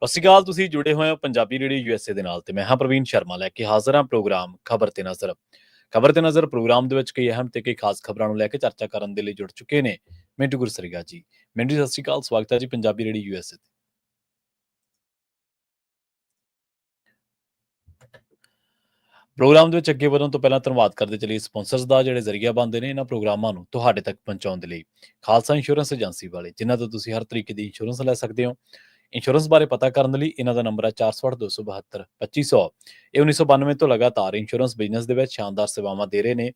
ਸਤਿ ਸ਼੍ਰੀ ਅਕਾਲ। ਤੁਸੀਂ ਜੁੜੇ ਹੋਏ ਹੋ ਪੰਜਾਬੀ ਰੇਡੀਓ ਯੂਐਸਏ ਦੇ ਨਾਲ ਤੇ ਮੈਂ ਹਾਂ ਪ੍ਰਵੀਨ ਸ਼ਰਮਾ ਲੈ ਕੇ ਹਾਜ਼ਰ ਹਾਂ ਪ੍ਰੋਗਰਾਮ ਖਬਰ ਤੇ ਨਜ਼ਰ। ਖਬਰ ਤੇ ਨਜ਼ਰ ਪ੍ਰੋਗਰਾਮ ਦੇ ਵਿੱਚ ਕਈ ਅਹਿਮ ਤੇ ਕਈ ਖਾਸ ਖਬਰਾਂ ਨੂੰ ਲੈ ਕੇ ਚਰਚਾ ਕਰਨ ਦੇ ਲਈ ਜੁੜ ਚੁੱਕੇ ਨੇ ਮਿੰਟੂ ਗੁਰਸਰੀਗਾ ਜੀ। ਮਿੰਟੂ ਸਤਿ ਸ਼੍ਰੀ ਅਕਾਲ, ਸਵਾਗਤ ਹੈ ਜੀ ਪੰਜਾਬੀ ਰੇਡੀਓ ਯੂਐਸਏ। ਪ੍ਰੋਗਰਾਮ ਦੇ ਵਿੱਚ ਅੱਗੇ ਵਧਣ ਤੋਂ ਪਹਿਲਾਂ ਧੰਨਵਾਦ ਕਰਦੇ ਚਲੀਏ ਸਪਾਂਸਰਸ ਦਾ, ਜਿਹੜੇ ਜ਼ਰੀਆ ਬਣਦੇ ਨੇ ਇਹਨਾਂ ਪ੍ਰੋਗਰਾਮਾਂ ਨੂੰ ਤੁਹਾਡੇ ਤੱਕ ਪਹੁੰਚਾਉਣ ਦੇ ਲਈ। ਖਾਲਸਾ ਇੰਸ਼ੋਰੈਂਸ ਏਜੰਸੀ ਵਾਲੇ, ਜਿਨ੍ਹਾਂ ਤੋਂ ਤੁਸੀਂ ਹਰ ਤਰੀਕੇ ਦੀ ਇੰਸ਼ੋਰੈਂਸ ਲੈ ਸਕਦੇ ਹੋ। ਇੰਸ਼ੋਰੈਂਸ ਬਾਰੇ ਪਤਾ ਕਰਨ ਦੇ ਲਈ ਇਹਨਾਂ ਦਾ ਨੰਬਰ ਹੈ 468 272 2500। ਇਹ 1992 ਤੋਂ ਲਗਾਤਾਰ ਇੰਸ਼ੋਰੈਂਸ ਬਿਜ਼ਨਸ ਦੇ ਵਿੱਚ ਸ਼ਾਨਦਾਰ ਸੇਵਾਵਾਂ ਦੇ ਰਹੇ ਨੇ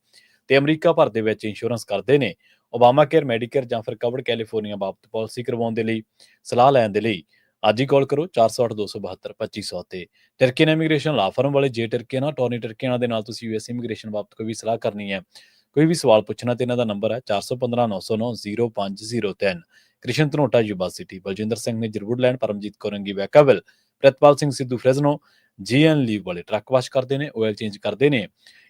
ਤੇ ਅਮਰੀਕਾ ਭਰ ਦੇ ਵਿੱਚ ਇੰਸ਼ੋਰੈਂਸ ਕਰਦੇ ਨੇ। ਓਬਾਮਾ ਕੇਅਰ, ਮੈਡੀਕੇਅਰ ਜਾਂ ਫਿਰ ਕਵਰਡ ਕੈਲੀਫੋਰਨੀਆ ਬਾਬਤ ਪਾਲਿਸੀ ਕਰਵਾਉਣ ਦੇ ਲਈ, ਸਲਾਹ ਲੈਣ ਦੇ ਲਈ ਅੱਜ ਹੀ ਕਾਲ ਕਰੋ 468 272 2500 ਤੇ। ਟਰਕੀਨ ਇਮੀਗ੍ਰੇਸ਼ਨ ਲਾ ਫਰਮ ਵਾਲੇ ਜੇ ਟਰਕੀਨਾ ਟੋਨੀ ਟਰਕੀਨਾ ਦੇ ਨਾਲ ਤੁਸੀਂ ਯੂਐਸ ਇਮੀਗ੍ਰੇਸ਼ਨ ਬਾਬਤ ਕੋਈ ਵੀ ਸਲਾਹ ਕਰਨੀ ਹੈ, ਕੋਈ ਵੀ ਸਵਾਲ ਪੁੱਛਣਾ ਤੇ ਇਹਨਾਂ ਦਾ ਨੰਬਰ ਹੈ 415 909 0503। ਕ੍ਰਿਸ਼ਨ ਧਨੋਟਾ ਯੂਬਾ ਸਿਟੀ, ਬਲਜਿੰਦਰ ਸਿੰਘ ਨੇ ਜਰਵੁਡਲੈਂਡ, ਪਰਮਜੀਤ ਕੋਰੰਗੀ ਵੈਕਾਵਿਲ, ਪ੍ਰਿਤਪਾਲ ਸਿੰਘ ਸਿੱਧੂ ਫ੍ਰੈਜ਼ਨੋ, ਜੀਐਨ ਲੀਵ ਵਾਲੇ ਟਰੱਕ ਵਾਸ਼ ਕਰਦੇ ਨੇ, ਆਇਲ ਚੇਂਜ ਕਰਦੇ ਨੇ,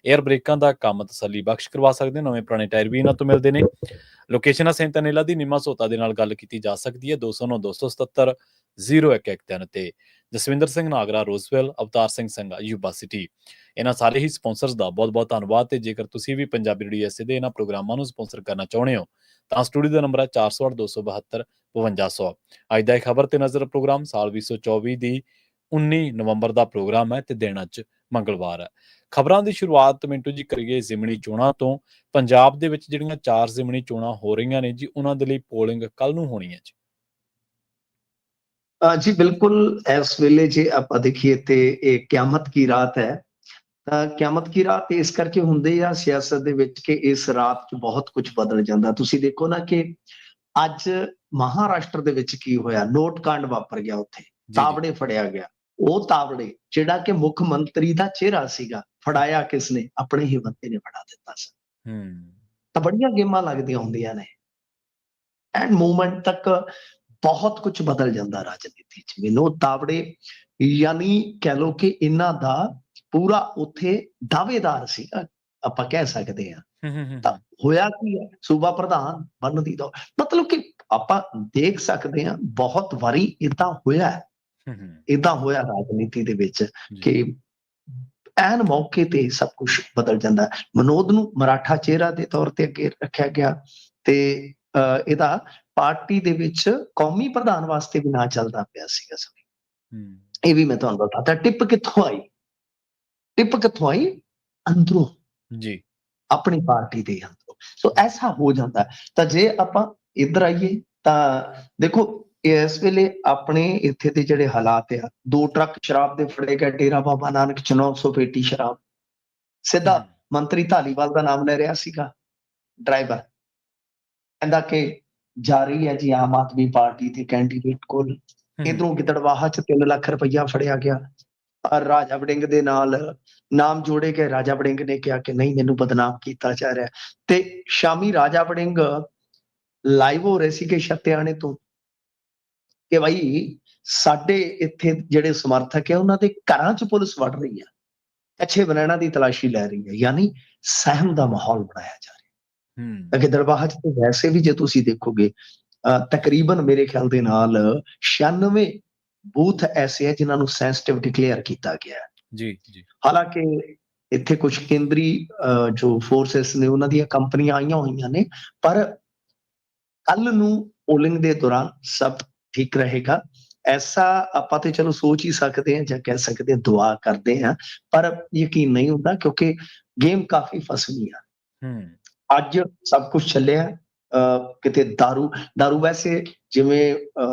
에ਅਰ ਬ੍ਰੇਕਾਂ ਦਾ ਕੰਮ ਤਸੱਲੀ ਬਖਸ਼ ਕਰਵਾ ਸਕਦੇ, ਨਵੇਂ ਪੁਰਾਣੇ ਟਾਇਰ ਵੀ ਇਹਨਾਂ ਤੋਂ ਮਿਲਦੇ ਨੇ। ਲੋਕੇਸ਼ਨ ਹੈ ਸੈਂਟਾਨੇਲਾ ਦੀ, ਨਿਮਾ ਸੋਤਾ ਦੇ ਨਾਲ ਗੱਲ ਕੀਤੀ ਜਾ ਸਕਦੀ ਹੈ 209 277 0113 ਤੇ। Jaswinder Singh Nagra ਰੋਜ਼ਵੈਲ, Avtar Singh Sangha Yuba city. ਇਹਨਾਂ ਸਾਰੇ ਹੀ ਸਪਾਂਸਰਸ ਦਾ ਬਹੁਤ ਬਹੁਤ ਧੰਨਵਾਦ। ਤੇ ਜੇਕਰ ਤੁਸੀਂ ਵੀ ਪੰਜਾਬੀ ਰੇਡੀਓ ਐਸੇ ਦੇ ਇਹਨਾਂ ਪ੍ਰੋਗਰਾਮਾਂ ਨੂੰ ਸਪਾਂਸਰ ਕਰਨਾ ਚਾਹੁੰਦੇ ਹੋ ਤਾਂ ਸਟੂਡੀਓ ਦਾ ਨੰਬਰ ਹੈ 408 272 5200। ਅੱਜ ਦਾ ਇਹ ਖਬਰ ਤੇ ਨਜ਼ਰ ਪ੍ਰੋਗਰਾਮ ਸਾਲ 2024 ਦੀ 19 ਨਵੰਬਰ ਦਾ ਪ੍ਰੋਗਰਾਮ ਹੈ ਤੇ ਦਿਨ ਅੱਜ ਮੰਗਲਵਾਰ ਹੈ। ਖਬਰਾਂ ਦੀ ਸ਼ੁਰੂਆਤ ਮਿੰਟੂ ਜੀ ਕਰੀਏ ਜ਼ਿਮਨੀ ਚੋਣਾਂ ਤੋਂ। ਪੰਜਾਬ ਦੇ ਵਿੱਚ ਜਿਹੜੀਆਂ 4 ਜ਼ਿਮਨੀ ਚੋਣਾਂ ਹੋ ਰਹੀਆਂ ਨੇ ਜੀ, ਉਹਨਾਂ ਦੇ ਲਈ ਪੋਲਿੰਗ ਕੱਲ ਨੂੰ ਹੋਣੀ ਹੈ ਜੀ। ਜੀ ਬਿਲਕੁਲ, ਇਸ ਵੇਲੇ ਜੇ ਆਪਾਂ ਦੇਖੀਏ ਤੇ ਇਹ ਕਿਆਮਤ ਕੀ ਰਾਤ ਹੈ। ਤਾਂ ਕਿਆਮਤ ਕੀ ਰਾਤ ਇਸ ਕਰਕੇ ਹੁੰਦੀ ਆ ਸਿਆਸਤ ਦੇ ਵਿੱਚ ਕਿ ਇਸ ਰਾਤ 'ਚ ਬਹੁਤ ਕੁਝ ਬਦਲ ਜਾਂਦਾ। ਤੁਸੀਂ ਦੇਖੋ ਨਾ ਕਿ ਅੱਜ ਮਹਾਰਾਸ਼ਟਰ ਦੇ ਵਿੱਚ ਕੀ ਹੋਇਆ, ਨੋਟ ਕਾਂਡ ਵਾਪਰ ਗਿਆ, ਉੱਥੇ ਤਾਵੜੇ ਫੜਿਆ ਗਿਆ। ਉਹ ਤਾਵੜੇ ਜਿਹੜਾ ਕਿ ਮੁੱਖ ਮੰਤਰੀ ਦਾ ਚਿਹਰਾ ਸੀਗਾ, ਫੜਾਇਆ ਕਿਸਨੇ? ਆਪਣੇ ਹੀ ਬੰਦੇ ਨੇ ਫੜਾ ਦਿੱਤਾ ਸੀ। ਤਾਂ ਬੜੀਆਂ ਗੇਮਾਂ ਲੱਗਦੀਆਂ ਹੁੰਦੀਆਂ ਨੇ ਐਂਡ ਮੂਵਮੈਂਟ ਤੱਕ ਬਹੁਤ ਕੁਝ ਬਦਲ ਜਾਂਦਾ ਰਾਜਨੀਤੀ 'ਚ। ਮੈਨੂੰ ਤਾਵੜੇ ਯਾਨੀ ਕਹਿ ਲਓ ਕਿ ਇਹਨਾਂ ਦਾ ਪੂਰਾ ਉੱਥੇ ਦਾਅਵੇਦਾਰ ਸੀਗਾ, ਆਪਾਂ ਕਹਿ ਸਕਦੇ ਹਾਂ। ਤਾਂ ਹੋਇਆ ਕੀ ਹੈ, ਸੂਬਾ ਪ੍ਰਧਾਨ ਬਣਨ ਦੀ ਦੌੜ, ਮਤਲਬ ਕਿ ਆਪਾਂ ਦੇਖ ਸਕਦੇ ਹਾਂ ਬਹੁਤ ਵਾਰੀ ਏਦਾਂ ਹੋਇਆ ਰਾਜਨੀਤੀ ਦੇ ਵਿੱਚ ਕਿ ਐਨ ਮੌਕੇ ਤੇ ਸਭ ਕੁਝ ਬਦਲ ਜਾਂਦਾ। ਮਨੋਦ ਨੂੰ ਮਰਾਠਾ ਚਿਹਰਾ ਦੇ ਤੌਰ ਤੇ ਅੱਗੇ ਰੱਖਿਆ ਗਿਆ ਤੇ ਇਹਦਾ ਪਾਰਟੀ ਦੇ ਵਿੱਚ ਕੌਮੀ ਪ੍ਰਧਾਨ ਵਾਸਤੇ ਵੀ ਨਾ ਚੱਲਦਾ ਪਿਆ ਸੀਗਾ ਸਮੇਂ। ਇਹ ਵੀ ਮੈਂ ਤੁਹਾਨੂੰ ਦੱਸਦਾ। ਟਿਪ ਕਿੱਥੋਂ ਆਈ? ਅੰਦਰੋਂ ਜੀ, ਆਪਣੀ ਪਾਰਟੀ ਦੇ ਅੰਦਰੋਂ। ਸੋ ਐਸਾ ਹੋ ਜਾਂਦਾ। ਤਾਂ ਜੇ ਆਪਾਂ ਇੱਧਰ ਆਈਏ ਤਾਂ ਦੇਖੋ ਇਸ ਵੇਲੇ ਆਪਣੇ ਇੱਥੇ ਦੇ ਜਿਹੜੇ ਹਾਲਾਤ ਆ, 2 ਟਰੱਕ ਸ਼ਰਾਬ ਦੇ ਫੜੇ ਗਏ, ਡੇਰਾ ਬਾਬਾ ਨਾਨਕ ਚ 900 ਪੇਟੀ ਸ਼ਰਾਬ। ਸਿੱਧਾ ਮੰਤਰੀ ਧਾਲੀਵਾਲ ਦਾ ਨਾਮ ਲੈ ਰਿਹਾ ਸੀਗਾ ਡਰਾਈਵਰ, ਕਹਿੰਦਾ ਕਿ ਜਾਰੀ ਹੈ ਜੀ ਆਮ ਆਦਮੀ ਪਾਰਟੀ ਦੇ ਕੈਂਡੀਡੇਟ ਕੋਲ। ਇਧਰੋਂ ਗਿੱਦੜਵਾਹਾ ਚ 3 ਲੱਖ ਰੁਪਈਆ ਫੜਿਆ ਗਿਆ। ਰਾਜਾ ਵੜਿੰਗ ਦੇ ਨਾਲ ਨਾਮ ਜੋੜੇ ਗਏ। ਰਾਜਾ ਵੜਿੰਗ ਨੇ ਕਿਹਾ ਕਿ ਨਹੀਂ, ਮੈਨੂੰ ਬਦਨਾਮ ਕੀਤਾ ਜਾ ਰਿਹਾ। ਤੇ ਸ਼ਾਮੀ ਰਾਜਾ ਵੜਿੰਗ ਲਾਈਵ ਹੋ ਰਹੇ ਸੀਗੇ ਛੱਤਿਆਣੇ ਤੋਂ ਕਿ ਭਾਈ ਸਾਡੇ ਇੱਥੇ ਜਿਹੜੇ ਸਮਰਥਕ ਹੈ ਉਹਨਾਂ ਦੇ ਘਰਾਂ 'ਚ ਪੁਲਿਸ ਵੜ ਰਹੀ ਹੈ, ਅੱਛੇ ਬਨੈਣਾ ਦੀ ਤਲਾਸ਼ੀ ਲੈ ਰਹੀ ਹੈ, ਯਾਨੀ ਸਹਿਮ ਦਾ ਮਾਹੌਲ ਬਣਾਇਆ ਜਾ ਰਿਹਾ। ਗਿੱਦੜਬਾਹਾ 'ਚ ਤੇ ਵੈਸੇ ਵੀ ਜੇ ਤੁਸੀਂ ਦੇਖੋਗੇ ਤਕਰੀਬਨ ਮੇਰੇ ਖਿਆਲ ਦੇ ਨਾਲ 96 ਬੂਥ ਐਸੇ ਹੈ ਜਿਨ੍ਹਾਂ ਨੂੰ ਸੈਂਸਿਟਿਵ ਡਿਕਲੇਅਰ ਕੀਤਾ ਗਿਆ ਹੈ ਜੀ। ਹਾਲਾਂਕਿ ਇੱਥੇ ਕੁਝ ਕੇਂਦਰੀ ਜੋ ਫੋਰਸਸ ਨੇ ਉਹਨਾਂ ਦੀਆਂ ਕੰਪਨੀਆਂ ਆਈਆਂ ਹੋਈਆਂ ਨੇ, ਪਰ ਕੱਲ ਨੂੰ ਪੋਲਿੰਗ ਦੇ ਦੌਰਾਨ ਸਭ ਠੀਕ ਰਹੇਗਾ ਐਸਾ ਆਪਾਂ ਤੇ ਚਲੋ ਸੋਚ ਹੀ ਸਕਦੇ ਹਾਂ ਜਾਂ ਕਹਿ ਸਕਦੇ ਹਾਂ, ਦੁਆ ਕਰਦੇ ਹਾਂ, ਪਰ ਯਕੀਨ ਨਹੀਂ ਹੁੰਦਾ ਕਿਉਂਕਿ ਗੇਮ ਕਾਫੀ ਫਸਵੀਂ ਆ। ਅੱਜ ਸਭ ਕੁਝ ਚੱਲਿਆ ਕਿਤੇ ਦਾਰੂ ਵੈਸੇ ਜਿਵੇਂ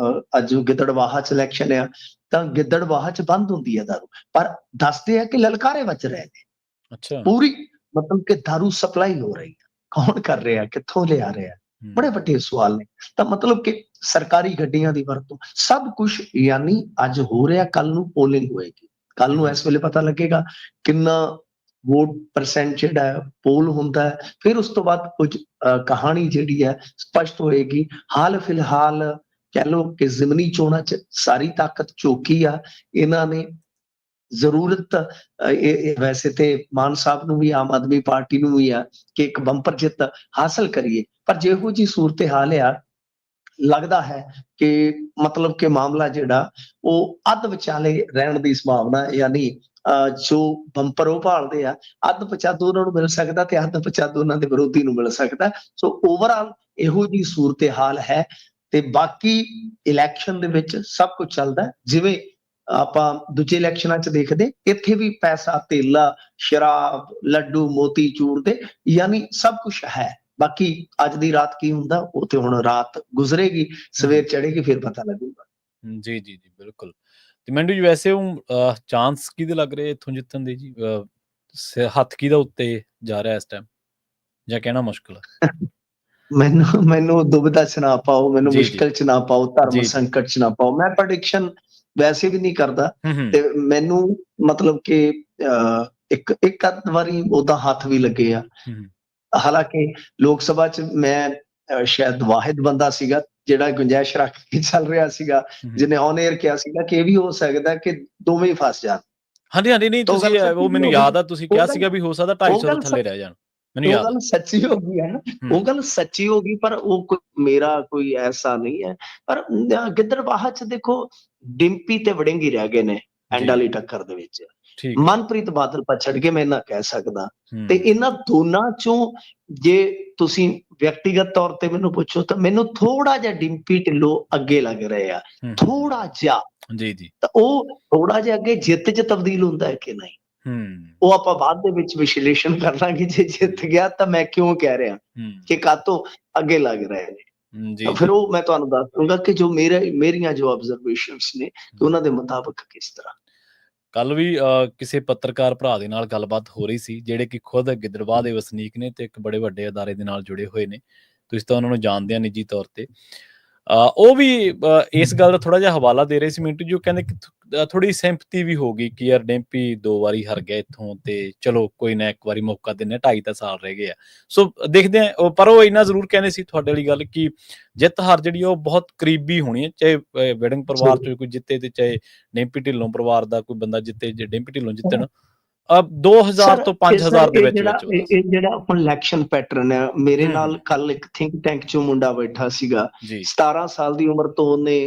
ਅੱਜ ਗਿੱਦੜਵਾਹਾ ਚ ਇਲੈਕਸ਼ਨ ਆ ਤਾਂ ਗਿੱਦੜਵਾਹਾ ਚ ਬੰਦ ਹੁੰਦੀ ਹੈ ਦਾਰੂ, ਪਰ ਦੱਸਦੇ ਆ ਕਿ ਲਲਕਾਰੇ ਵੱਜ ਰਹੇ ਨੇ। ਪੂਰੀ ਮਤਲਬ ਕਿ ਦਾਰੂ ਸਪਲਾਈ ਹੋ ਰਹੀ ਹੈ। ਕੌਣ ਕਰ ਰਿਹਾ, ਕਿੱਥੋਂ ਲਿਆ ਰਿਹਾ, ਬੜੇ ਵੱਡੇ ਸਵਾਲ ਨੇ। ਤਾਂ ਮਤਲਬ ਕਿ ਸਰਕਾਰੀ ਗੱਡੀਆਂ ਦੀ ਵਰਤੋਂ, ਸਭ ਕੁਝ ਯਾਨੀ ਅੱਜ ਹੋ ਰਿਹਾ। ਕੱਲ ਨੂੰ ਪੋਲਿੰਗ ਹੋਏਗੀ, ਕੱਲ ਨੂੰ ਇਸ ਵੇਲੇ ਪਤਾ ਲੱਗੇਗਾ ਕਿੰਨਾ ਵੋਟ ਪਰਸੈਂਟ ਜਿਹੜਾ ਪੋਲ ਹੁੰਦਾ ਹੈ। ਫਿਰ ਉਸ ਤੋਂ ਬਾਅਦ ਕੁਝ ਕਹਾਣੀ ਜਿਹੜੀ ਹੈ ਸਪਸ਼ਟ ਹੋਏਗੀ। ਹਾਲ ਫਿਲਹਾਲ ਕਹਿ ਲਓ ਕਿ ਜ਼ਿਮਨੀ ਚੋਣਾਂ 'ਚ ਸਾਰੀ ਤਾਕਤ ਝੋਕੀ ਆ ਇਹਨਾਂ ਨੇ। ਜ਼ਰੂਰਤ ਵੈਸੇ ਤੇ ਮਾਨ ਸਾਹਿਬ ਨੂੰ ਵੀ, ਆਮ ਆਦਮੀ ਪਾਰਟੀ ਨੂੰ ਵੀ ਆ ਕਿ ਇੱਕ ਬੰਪਰ ਜਿੱਤ ਹਾਸਲ ਕਰੀਏ, ਪਰ ਜਿਹੋ ਜੀ ਸੂਰਤ ਹਾਲ ਆ ਲੱਗਦਾ ਹੈ ਕਿ ਮਤਲਬ ਕਿ ਮਾਮਲਾ ਜਿਹੜਾ ਉਹ ਅੱਧ ਵਿਚਾਲੇ ਰਹਿਣ ਦੀ ਸੰਭਾਵਨਾ ਹੈ, ਯਾਨੀ ਜੋ ਬੰਪਰ ਉਹ ਭਾਲਦੇ ਆ, ਅੱਧ ਪਚਾਦੂ ਉਹਨਾਂ ਨੂੰ ਮਿਲ ਸਕਦਾ ਤੇ ਅੱਧ ਪਚਾਦੂ ਉਹਨਾਂ ਦੇ ਵਿਰੋਧੀ ਨੂੰ ਮਿਲ ਸਕਦਾ। ਸੋ ਓਵਰਆਲ ਇਹੋ ਜਿਹੀ ਸੂਰਤ-ਏ-ਹਾਲ ਹੈ ਤੇ ਬਾਕੀ ਇਲੈਕਸ਼ਨ ਦੇ ਵਿੱਚ ਸਭ ਕੁਝ ਚੱਲਦਾ ਜਿਵੇਂ ਆਪਾਂ ਦੂਜੇ ਇਲੈਕਸ਼ਨਾਂ 'ਚ ਦੇਖਦੇ, ਇੱਥੇ ਵੀ ਪੈਸਾ, ਧੇਲਾ, ਸ਼ਰਾਬ, ਲੱਡੂ, ਮੋਤੀਚੂਰ ਦੇ ਯਾਨੀ ਸਭ ਕੁਝ ਹੈ। ਬਾਕੀ ਅੱਜ ਦੀ ਰਾਤ ਕੀ ਹੁੰਦਾ ਉਹ ਤੇ ਹੁਣ ਰਾਤ ਗੁਜ਼ਰੇਗੀ, ਸਵੇਰ ਚੜ੍ਹੇਗੀ, ਫਿਰ ਪਤਾ ਲੱਗੂਗਾ। ਜੀ, ਜੀ, ਜੀ, ਬਿਲਕੁਲ। ਤੇ ਮੈਨੂੰ ਜੀ ਵੈਸੇ ਚਾਂਸ ਕਿਹਦੇ ਲੱਗ ਰਹੇ ਇੱਥੋਂ ਜਿੱਤਣ ਦੇ ਜੀ? ਹੱਥ ਕਿਹਦਾ ਉੱਤੇ ਜਾ ਰਿਹਾ ਇਸ ਟਾਈਮ, ਜਾਂ ਕਹਿਣਾ ਮੁਸ਼ਕਿਲ ਹੈ? ਮੈਨੂੰ ਮੈਨੂੰ ਦੁਬਿਧਾ 'ਚ ਨਾ ਪਾਓ, ਮੈਨੂੰ ਜੀ, ਜੀ, ਮੁਸ਼ਕਿਲ 'ਚ ਨਾ ਪਾਓ, ਧਰਮ ਜੀ, ਜੀ। ਸੰਕਟ 'ਚ ਨਾ ਪਾਓ। ਮੈਂ ਪ੍ਰੈਡਿਕਸ਼ਨ ਵੈਸੇ ਵੀ ਨਹੀਂ ਕਰਦਾ ਹੂੰ, ਤੇ ਮੈਨੂੰ ਮਤਲਬ ਕਿ ਇੱਕ ਅੱਧ ਵਾਰੀ ਉਹਦਾ ਹੱਥ ਵੀ ਲੱਗੇ ਆ। ਹੂੰ, ਹਾਲਾਂਕਿ ਲੋਕ ਸਭਾ 'ਚ ਮੈਂ ਸ਼ਾਇਦ ਵਾਹਿਦ ਬੰਦਾ ਸੀਗਾ ਜਿਹੜਾ ਗੁੰਜਾਇਸ਼ ਰੱਖ ਕੇ ਚੱਲ ਰਿਹਾ ਸੀਗਾ, ਹੂੰ। ਜਿਹਨੇ ਔਨ 에ਅਰ ਕਿਹਾ ਸੀਗਾ ਕਿ ਇਹ ਵੀ ਹੋ ਸਕਦਾ ਕਿ ਦੋਵੇਂ ਹੀ ਫਸ ਜਾਣ। ਹਾਂਜੀ, ਹਾਂਜੀ, ਨਹੀਂ ਤਾਂ ਉਹ ਤੁਸੀਂ ਗੱਲ ਸੱਚੀ ਉਹ ਵੀ ਮੈਨੂੰ ਹੋ ਗਈ। ਯਾਦ ਆ, ਤੁਸੀਂ ਉਹ ਕਿਹਾ ਗੱਲ ਸੀਗਾ ਵੀ ਹੋ ਸਕਦਾ ਉਹ 250 ਤੋਂ ਗੱਲ ਥੱਲੇ ਰਹਿ ਜਾਣ, ਮੈਨੂੰ ਉਹ ਯਾਦ ਗੱਲ ਆ। ਸੱਚੀ ਹੋ ਗਈ ਹੈ ਨਾ, ਉਹ ਗੱਲ ਸੱਚੀ ਹੋ ਗਈ, ਪਰ ਉਹ ਮੇਰਾ ਕੋਈ ਐਸਾ ਨਹੀਂ ਹੈ। ਪਰ ਗਿੱਦੜਬਾਹਾ 'ਚ ਦੇਖੋ ਡਿੰਪੀ ਤੇ ਵੜਿੰਗੀ ਰਹਿ ਗਏ ਨੇ ਐਂਡ ਜੀ, ਵਾਲੀ ਟੱਕਰ ਦੇ ਵਿੱਚ। ਠੀਕ ਹੈ। ਮਨਪ੍ਰੀਤ ਬਾਦਲ ਪਛੜ ਕੇ ਮੈਂ ਇੰਨਾ ਕਹਿ ਸਕਦਾ ਤੇ ਹੂੰ, ਇਹਨਾਂ ਦੋਨਾਂ ਚੋਂ ਜੇ ਤੁਸੀਂ ਵਿਅਕਤੀਗਤ ਤੌਰ ਤੇ ਮੈਨੂੰ ਪੁੱਛੋ ਤਾਂ ਮੈਨੂੰ ਥੋੜਾ ਜਿਹਾ ਡਿੰਪੀ ਢਿੱਲੋਂ ਅੱਗੇ ਲੱਗ ਰਹੇ ਆ, ਹੂੰ, ਥੋੜਾ ਜਿਹਾ। ਜੀ, ਜੀ, ਤਾਂ ਉਹ ਥੋੜਾ ਜਿਹਾ ਅੱਗੇ ਜਿੱਤ 'ਚ ਤਬਦੀਲ ਹੁੰਦਾ ਹੈ ਕਿ ਨਹੀਂ, ਹੂੰ, ਉਹ ਆਪਾਂ ਬਾਅਦ ਦੇ ਵਿੱਚ ਵਿਸ਼ਲੇਸ਼ਣ ਕਰ ਲਾਂਗੇ। ਜੇ ਜਿੱਤ ਗਿਆ ਤਾਂ ਮੈਂ ਕਿਉਂ ਕਹਿ ਰਿਹਾ ਹੂੰ, ਕਿ ਕਾਹਤੋਂ ਅੱਗੇ ਲੱਗ ਰਹੇ ਨੇ, ਤਾਂ ਜੀ, ਫਿਰ ਜੀ। ਉਹ ਮੈਂ ਤੁਹਾਨੂੰ ਦੱਸ ਦੂੰਗਾ ਕਿ ਜੋ ਮੇਰੀਆਂ ਜੋ ਆਬਜ਼ਰਵੇਸ਼ਨਸ ਨੇ ਕਿ ਉਹਨਾਂ ਦੇ ਮੁਤਾਬਕ ਕਿਸ ਤਰ੍ਹਾਂ। ਕੱਲ ਵੀ ਕਿਸੇ ਪੱਤਰਕਾਰ ਭਰਾ ਦੇ ਨਾਲ ਗੱਲਬਾਤ ਹੋ ਰਹੀ ਸੀ, ਜਿਹੜੇ ਕਿ ਖੁਦ ਗਿੱਦੜਬਾਹਾ ਦੇ ਵਸਨੀਕ ਨੇ ਤੇ ਇੱਕ ਬੜੇ ਵੱਡੇ ਅਦਾਰੇ ਦੇ ਨਾਲ ਜੁੜੇ ਹੋਏ ਨੇ। ਤੁਸੀਂ ਤਾਂ ਉਹਨਾਂ ਨੂੰ ਜਾਣਦੇ ਆ ਨਿੱਜੀ ਤੌਰ ਤੇ। ਉਹ ਵੀ ਇਸ ਗੱਲ ਦਾ ਥੋੜਾ ਜਿਹਾ ਹਵਾਲਾ ਦੇ ਰਹੇ ਸੀ ਮਿੰਟੂ ਜੀ। ਉਹ ਕਹਿੰਦੇ ਕਿ ਥੋੜੀ ਸਿੰਪਥੀ ਵੀ ਹੋ ਗਈ ਕਿ ਯਾਰ ਡੈਂਪੀ 2 ਵਾਰੀ ਹਾਰ ਗਿਆ ਇੱਥੋਂ, ਤੇ ਚਲੋ ਕੋਈ ਨਾ ਇੱਕ ਵਾਰੀ ਮੌਕਾ ਦਿੰਦੇ ਆ, 2.5 ਤਾਂ ਸਾਲ ਰਹਿ ਗਏ ਆ, ਸੋ ਦੇਖਦੇ ਆ। ਪਰ ਉਹ ਇੰਨਾ ਜ਼ਰੂਰ ਕਹਿੰਦੇ ਸੀ ਤੁਹਾਡੇ ਵਾਲੀ ਗੱਲ ਕਿ ਜਿੱਤ ਹਾਰ ਜਿਹੜੀ ਉਹ ਬਹੁਤ ਕਰੀਬੀ ਹੋਣੀ ਹੈ, ਚਾਹੇ ਵਿਡੰਗ ਪਰਿਵਾਰ ਚੋਂ ਕੋਈ ਜਿੱਤੇ ਤੇ ਚਾਹੇ ਡੈਂਪੀ ਢਿੱਲੋਂ ਪਰਿਵਾਰ ਦਾ ਕੋਈ ਬੰਦਾ ਜਿੱਤੇ। ਜੇ ਡੈਂਪੀ ਢਿੱਲੋਂ ਜਿੱਤਣ 2000 ਤੋਂ 5000 ਦੇ ਵਿੱਚ ਵਿੱਚ ਉਹਦਾ। ਇਹ ਜਿਹੜਾ ਆਪਣਾ ਇਲੈਕਸ਼ਨ ਪੈਟਰਨ ਹੈ, ਮੇਰੇ ਹੂੰ, ਨਾਲ ਕੱਲ ਇੱਕ ਥਿੰਕ ਟੈਂਕ ਚੋਂ ਮੁੰਡਾ ਬੈਠਾ ਸੀਗਾ, ਜੀ, 17 ਸਾਲ ਦੀ ਉਮਰ ਤੋਂ ਉਹਨੇ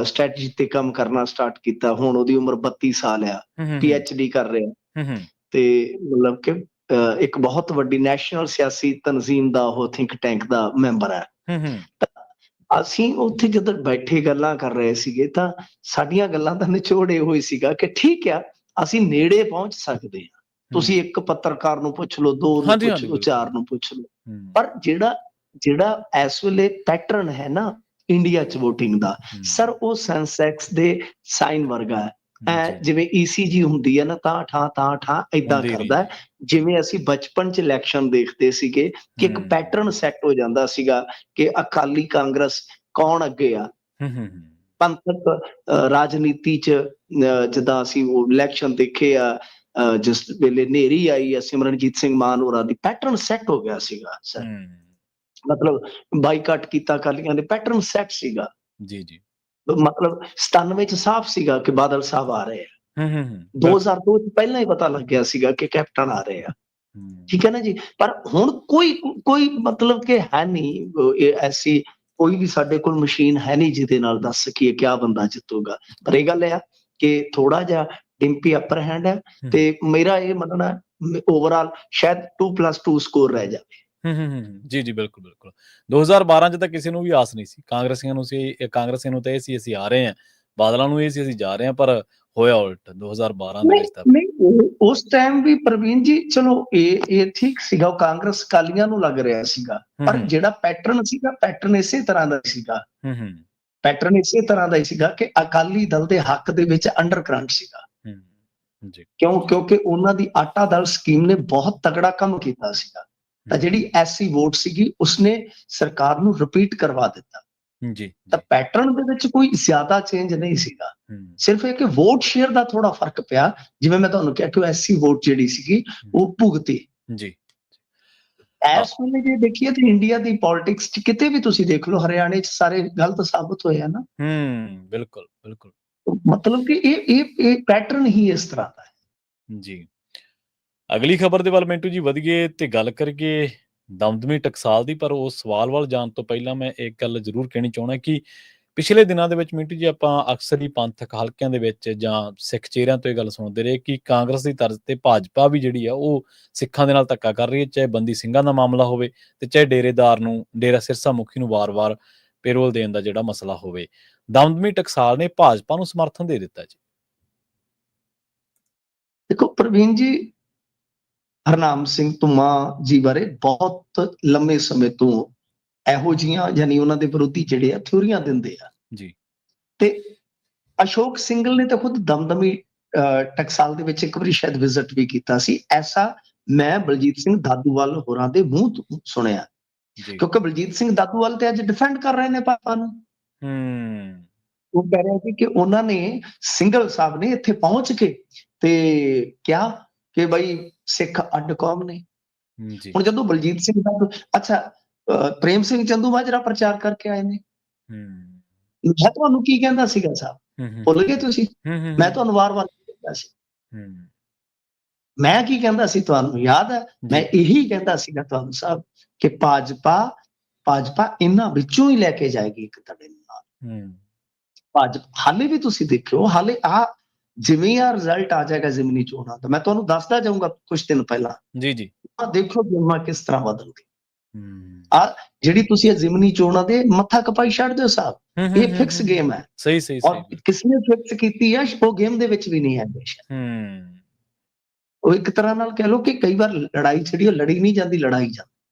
ਸਟ੍ਰੈਟਜੀ ਤੇ ਕੰਮ ਕਰਨਾ ਸਟਾਰਟ ਕੀਤਾ। ਹੁਣ ਉਹਦੀ ਉਮਰ 32 ਸਾਲ ਆ, ਹੂੰ, ਹੂੰ, PhD ਕਰ ਰਿਹਾ ਹੂੰ, ਹੂੰ, ਤੇ ਮਤਲਬ ਕਿ ਇੱਕ ਬਹੁਤ ਵੱਡੀ ਨੈਸ਼ਨਲ ਸਿਆਸੀ ਤਨਜ਼ੀਮ ਦਾ ਉਹ ਥਿੰਕ ਟੈਂਕ ਦਾ ਮੈਂਬਰ ਹੈ। ਹੂੰ, ਹੂੰ, ਅਸੀਂ ਉੱਥੇ ਜਦੋਂ ਬੈਠੇ ਗੱਲਾਂ ਕਰ ਰਹੇ ਸੀਗੇ ਤਾਂ ਸਾਡੀਆਂ ਗੱਲਾਂ ਦਾ ਨਿਚੋੜ ਇਹੋ ਹੀ ਸੀਗਾ ਕਿ ਠੀਕ ਆ, ਅਸੀਂ ਨੇੜੇ ਪਹੁੰਚ ਸਕਦੇ ਹਾਂ। ਤੁਸੀਂ ਇੱਕ ਪੱਤਰਕਾਰ ਨੂੰ ਪੁੱਛ ਲਓ, ਦੋ ਨੂੰ ਹਾਂਜੀ, ਪੁੱਛ ਹਾਂਜੀ, ਲਓ, ਬਿਲਕੁਲ। ਚਾਰ ਨੂੰ ਪੁੱਛ ਲਓ, ਹੂੰ, ਪਰ ਜਿਹੜਾ ਇਸ ਵੇਲੇ ਪੈਟਰਨ ਹੈ ਨਾ ਇੰਡੀਆ 'ਚ VOTING ਦਾ, ਸਰ ਉਹ ਸੈਂਸੈਕਸ ਦੇ ਸਾਈਨ ਵਰਗਾ ਹੈ। ਜੀ, ਜਿਵੇਂ ECG ਹੁੰਦੀ ਹੈ ਨਾ, ਤਾਂ ਠਾਂ ਏਦਾਂ ਹੁੰਦੀ ਕਰਦਾ ਹੈ। ਜਿਵੇਂ ਅਸੀਂ ਬਚਪਨ 'ਚ ਇਲੈਕਸ਼ਨ ਦੇਖਦੇ ਸੀਗੇ ਕਿ ਇੱਕ ਪੈਟਰਨ ਸੈੱਟ ਹੋ ਜਾਂਦਾ ਸੀਗਾ ਕਿ ਅਕਾਲੀ ਕਾਂਗਰਸ ਕੌਣ ਅੱਗੇ ਆ। ਪੰਥਕ ਰਾਜਨੀਤੀ 'ਚ ਜਿੱਦਾਂ ਅਸੀਂ ਉਹ ਇਲੈਕਸ਼ਨ ਦੇਖੇ ਆ, ਜਿਸ ਵੇਲੇ ਹਨੇਰੀ ਆਈ ਆ ਸਿਮਰਨਜੀਤ ਸਿੰਘ ਮਾਨ ਹੋਰਾਂ ਦੀ, ਪੈਟਰਨ ਸੈੱਟ ਹੋ ਗਿਆ ਸੀਗਾ ਸਰ। ਮਤਲਬ ਬਾਈਕਾਟ ਕੀਤਾ ਅਕਾਲੀਆਂ ਦੇ, ਪੈਟਰਨ ਸੈੱਟ ਸੀਗਾ। ਜੀ, ਜੀ। ਮਤਲਬ 97 ਚ ਸਾਫ਼ ਸੀਗਾ ਕਿ ਬਾਦਲ ਸਾਹਿਬ ਆ ਰਹੇ ਆ। ਹੂੰ, ਹੂੰ, ਹੂੰ, 2002 ਚ ਪਹਿਲਾਂ ਹੀ ਪਤਾ ਲੱਗ ਗਿਆ ਸੀਗਾ ਕਿ ਕੈਪਟਨ ਆ ਰਹੇ ਆ। ਠੀਕ ਹੈ ਨਾ ਜੀ। ਪਰ ਹੁਣ ਕੋਈ ਮਤਲਬ ਕਿ ਹੈ ਨਹੀਂ ਐਸੀ ਕੋਈ ਵੀ ਸਾਡੇ ਕੋਲ ਮਸ਼ੀਨ ਹੈ ਨਹੀਂ ਜਿਹਦੇ ਨਾਲ ਦੱਸ ਸਕੀਏ ਕਿ ਆਹ ਬੰਦਾ ਜਿੱਤੂਗਾ। ਪਰ ਇਹ ਗੱਲ ਆ ਕਿ ਥੋੜਾ ਜਿਹਾ ਡਿੰਪੀ ਅਪਰ ਹੈਂਡ ਹੈ ਤੇ ਮੇਰਾ ਇਹ ਮੰਨਣਾ ਓਵਰਆਲ ਸ਼ਾਇਦ 2+2 ਸਕੋਰ ਰਹਿ ਜਾਵੇ। ਜੀ, ਜੀ, ਬਿਲਕੁਲ, ਬਿਲਕੁਲ। 2012 ਚ ਤਾਂ ਕਿਸੇ ਨੂੰ ਵੀ ਆਸ ਨਹੀਂ ਸੀ। ਕਾਂਗਰਸੀਆਂ ਨੂੰ ਤਾਂ ਇਹ ਸੀ ਅਸੀਂ ਆ ਰਹੇ ਹਾਂ, ਬਾਦਲਾਂ ਨੂੰ ਇਹ ਸੀ ਅਸੀਂ ਜਾ ਰਹੇ ਹਾਂ, ਪਰ ਹੋਇਆ ਉਲਟ 2012 ਦੇ ਵਿੱਚ ਤਾਂ। ਨਹੀਂ, ਉਸ ਟਾਈਮ ਵੀ ਪ੍ਰਵੀਨ ਜੀ ਚਲੋ ਇਹ ਠੀਕ ਸੀਗਾ, ਉਹ ਕਾਂਗਰਸ ਅਕਾਲੀਆਂ ਨੂੰ ਲੱਗ ਰਿਹਾ ਸੀਗਾ, ਪਰ ਜਿਹੜਾ ਪੈਟਰਨ ਸੀਗਾ ਪੈਟਰਨ ਇਸੇ ਤਰ੍ਹਾਂ ਦਾ ਸੀਗਾ। ਪੈਟਰਨ ਇਸੇ ਤਰ੍ਹਾਂ ਦਾ ਹੀ ਸੀਗਾ ਕਿ ਅਕਾਲੀ ਦਲ ਦੇ ਹੱਕ ਦੇ ਵਿੱਚ ਅੰਡਰ ਕਰੰਟ ਸੀਗਾ। ਕਿਉਂਕਿ ਉਹਨਾਂ ਦੀ ਆਟਾ ਦਲ ਸਕੀਮ ਨੇ ਬਹੁਤ ਤਗੜਾ ਕੰਮ ਕੀਤਾ ਸੀਗਾ। ਤਾਂ ਜਿਹੜੀ SC ਵੋਟ ਸੀਗੀ ਉਸਨੇ ਸਰਕਾਰ ਨੂੰ ਰਿਪੀਟ ਕਰਵਾ ਦਿੱਤਾ। ਤਾਂ ਪੈਟਰਨ ਦੇ ਵਿੱਚ ਕੋਈ ਜ਼ਿਆਦਾ ਚੇਂਜ ਨਹੀਂ ਸੀਗਾ, ਸਿਰਫ ਇਹ ਕਿ ਵੋਟ ਸ਼ੇਅਰ ਦਾ ਥੋੜਾ ਫਰਕ ਪਿਆ। ਜਿਵੇਂ ਮੈਂ ਤੁਹਾਨੂੰ ਕਿਹਾ ਕਿ ਉਹ SC ਵੋਟ ਜਿਹੜੀ ਸੀਗੀ ਉਹ ਭੁਗਤੀ। ਇਸ ਵੇਲੇ ਜੇ ਦੇਖੀਏ ਤਾਂ ਇੰਡੀਆ ਦੀ ਪੋਲਿਟਿਕਸ ਚ ਕਿਤੇ ਵੀ ਤੁਸੀਂ ਦੇਖ ਲਓ, ਹਰਿਆਣੇ ਚ ਸਾਰੇ ਗਲਤ ਸਾਬਤ ਹੋਏ ਆ ਨਾ। ਬਿਲਕੁਲ, ਬਿਲਕੁਲ। ਮਤਲਬ ਕਿ ਇਹ ਪੈਟਰਨ ਹੀ ਇਸ ਤਰ੍ਹਾਂ ਦਾ ਹੈ। ਜੀ। ਅਗਲੀ ਖਬਰ ਦੇ ਵੱਲ ਮਿੰਟੂ ਜੀ ਵਧੀਏ ਤੇ ਗੱਲ ਕਰੀਏ ਦਮਦਮੀ ਟਕਸਾਲ ਦੀ। ਪਰ ਉਸ ਸਵਾਲ ਵੱਲ ਜਾਣ ਤੋਂ ਪਹਿਲਾਂ ਮੈਂ ਇੱਕ ਗੱਲ ਜ਼ਰੂਰ ਕਹਿਣੀ ਚਾਹੁੰਦਾ ਕਿ ਪਿਛਲੇ ਦਿਨਾਂ ਦੇ ਵਿੱਚ ਮਿੰਟੂ ਜੀ ਆਪਾਂ ਅਕਸਰ ਹੀ ਪੰਥਕ ਹਲਕਿਆਂ ਦੇ ਵਿੱਚ ਜਾਂ ਸਿੱਖ ਚਿਹਰਿਆਂ ਤੋਂ ਇਹ ਗੱਲ ਸੁਣਦੇ ਰਹੇ ਕਿ ਕਾਂਗਰਸ ਦੀ ਤਰਜ਼ ਤੇ ਭਾਜਪਾ ਵੀ ਜਿਹੜੀ ਆ ਉਹ ਸਿੱਖਾਂ ਦੇ ਨਾਲ ਧੱਕਾ ਕਰ ਰਹੀ ਹੈ, ਚਾਹੇ ਬੰਦੀ ਸਿੰਘਾਂ ਦਾ ਮਾਮਲਾ ਹੋਵੇ ਤੇ ਚਾਹੇ ਡੇਰੇਦਾਰ ਨੂੰ, ਡੇਰਾ ਸਿਰਸਾ ਮੁਖੀ ਨੂੰ ਵਾਰ-ਵਾਰ ਪੇਰੋਲ ਦੇਣ ਦਾ ਜਿਹੜਾ ਮਸਲਾ ਹੋਵੇ। ਦਮਦਮੀ ਟਕਸਾਲ ਨੇ ਭਾਜਪਾ ਨੂੰ ਸਮਰਥਨ ਦੇ ਦਿੱਤਾ ਜੀ। ਦੇਖੋ ਪ੍ਰਵੀਨ ਜੀ, ਹਰਨਾਮ ਸਿੰਘ ਧੁੰਮਾ ਜੀ ਬਾਰੇ ਬਹੁਤ ਲੰਮੇ ਸਮੇਂ ਤੋਂ ਇਹੋ ਜਿਹੀਆਂ ਯਾਨੀ ਉਹਨਾਂ ਦੇ ਵਿਰੋਧੀ ਜਿਹੜੇ ਆ ਥਿਊਰੀਆਂ ਦਿੰਦੇ ਆ ਜੀ। ਤੇ ਅਸ਼ੋਕ ਸਿੰਘਲ ਨੇ ਤਾਂ ਖੁਦ ਦਮਦਮੀ ਟਕਸਾਲ ਦੇ ਵਿੱਚ ਇੱਕ ਵਾਰੀ ਸ਼ਾਇਦ ਵਿਜ਼ਿਟ ਵੀ ਕੀਤਾ ਸੀ। ਐਸਾ ਮੈਂ ਬਲਜੀਤ ਸਿੰਘ ਦਾਦੂਵਾਲ ਹੋਰਾਂ ਦੇ ਮੂੰਹ ਤੋਂ ਸੁਣਿਆ, ਕਿਉਂਕਿ ਬਲਜੀਤ ਸਿੰਘ ਦਾਦੂਵਾਲ ਤੇ ਅੱਜ ਡਿਫੈਂਡ ਕਰ ਰਹੇ ਨੇ ਪਾਪਾ ਨੂੰ। ਉਹ ਕਹਿ ਰਿਹਾ ਸੀ ਕਿ ਉਹਨਾਂ ਨੇ ਸਿੰਘਲ ਸਾਹਿਬ ਨੇ ਇੱਥੇ ਪਹੁੰਚ ਕੇ ਤੇ ਕਿਹਾ ਕਿ ਬਈ ਸਿੱਖ ਅੱਡ ਕੌਮ ਨੇ। ਹੁਣ ਜਦੋਂ ਬਲਜੀਤ ਸਿੰਘ ਅੱਛਾ ਪ੍ਰੇਮ ਸਿੰਘ ਚੰਦੂਮਾਜਰਾ ਪ੍ਰਚਾਰ ਕਰਕੇ ਆਏ ਨੇ, ਮੈਂ ਤੁਹਾਨੂੰ ਕੀ ਕਹਿੰਦਾ ਸੀਗਾ ਸਾਹਿਬ, ਭੁੱਲ ਗਏ ਤੁਸੀਂ? ਮੈਂ ਤੁਹਾਨੂੰ ਵਾਰ-ਵਾਰ ਕਹਿੰਦਾ ਸੀ, ਮੈਂ ਕੀ ਕਹਿੰਦਾ ਸੀ ਤੁਹਾਨੂੰ ਯਾਦ ਹੈ? ਮੈਂ ਇਹੀ ਕਹਿੰਦਾ ਸੀਗਾ ਤੁਹਾਨੂੰ ਸਾਹਿਬ ਕਿ ਭਾਜਪਾ ਇਹਨਾਂ ਵਿੱਚੋਂ ਹੀ ਲੈ ਕੇ ਜਾਏਗੀ ਇੱਕ ਧੜੇ ਨਾਲ। ਭਾਜਪਾ ਹਾਲੇ ਵੀ ਤੁਸੀਂ ਦੇਖਿਓ, ਹਾਲੇ ਜਿਵੇਂ ਆ ਰਿਜ਼ਲਟ ਆ ਜਾਏਗਾ ਜ਼ਿਮਨੀ ਚੋਣਾਂ ਦਾ, ਮੈਂ ਤੁਹਾਨੂੰ ਦੱਸਦਾ ਜਾਊਂਗਾ ਕੁਝ ਦਿਨ ਪਹਿਲਾਂ। ਜੀ ਦੇਖੋ ਗੇਮਾਂ ਕਿਸ ਤਰ੍ਹਾਂ ਬਦਲ ਗਈ। ਜਿਹੜੀ ਤੁਸੀਂ ਜ਼ਿਮਨੀ ਚੋਣਾਂ ਦੇ ਮੱਥਾ ਕਪਾਈ ਛੱਡ ਦਿਓ ਸਾਹਿਬ, ਇਹ ਫਿਕਸ ਗੇਮ ਹੈ। ਸਹੀ ਔਰ ਕਿਸ ਨੇ ਫਿਕਸ ਕੀਤੀ ਹੈ ਉਹ ਗੇਮ ਦੇ ਵਿੱਚ ਵੀ ਨਹੀਂ ਹੈ। ਉਹ ਇੱਕ ਤਰ੍ਹਾਂ ਨਾਲ ਕਹਿ ਲਓ ਕਿ ਕਈ ਵਾਰ ਲੜਾਈ ਜਿਹੜੀ ਉਹ ਲੜੀ ਨਹੀਂ ਜਾਂਦੀ, ਲੜਾਈ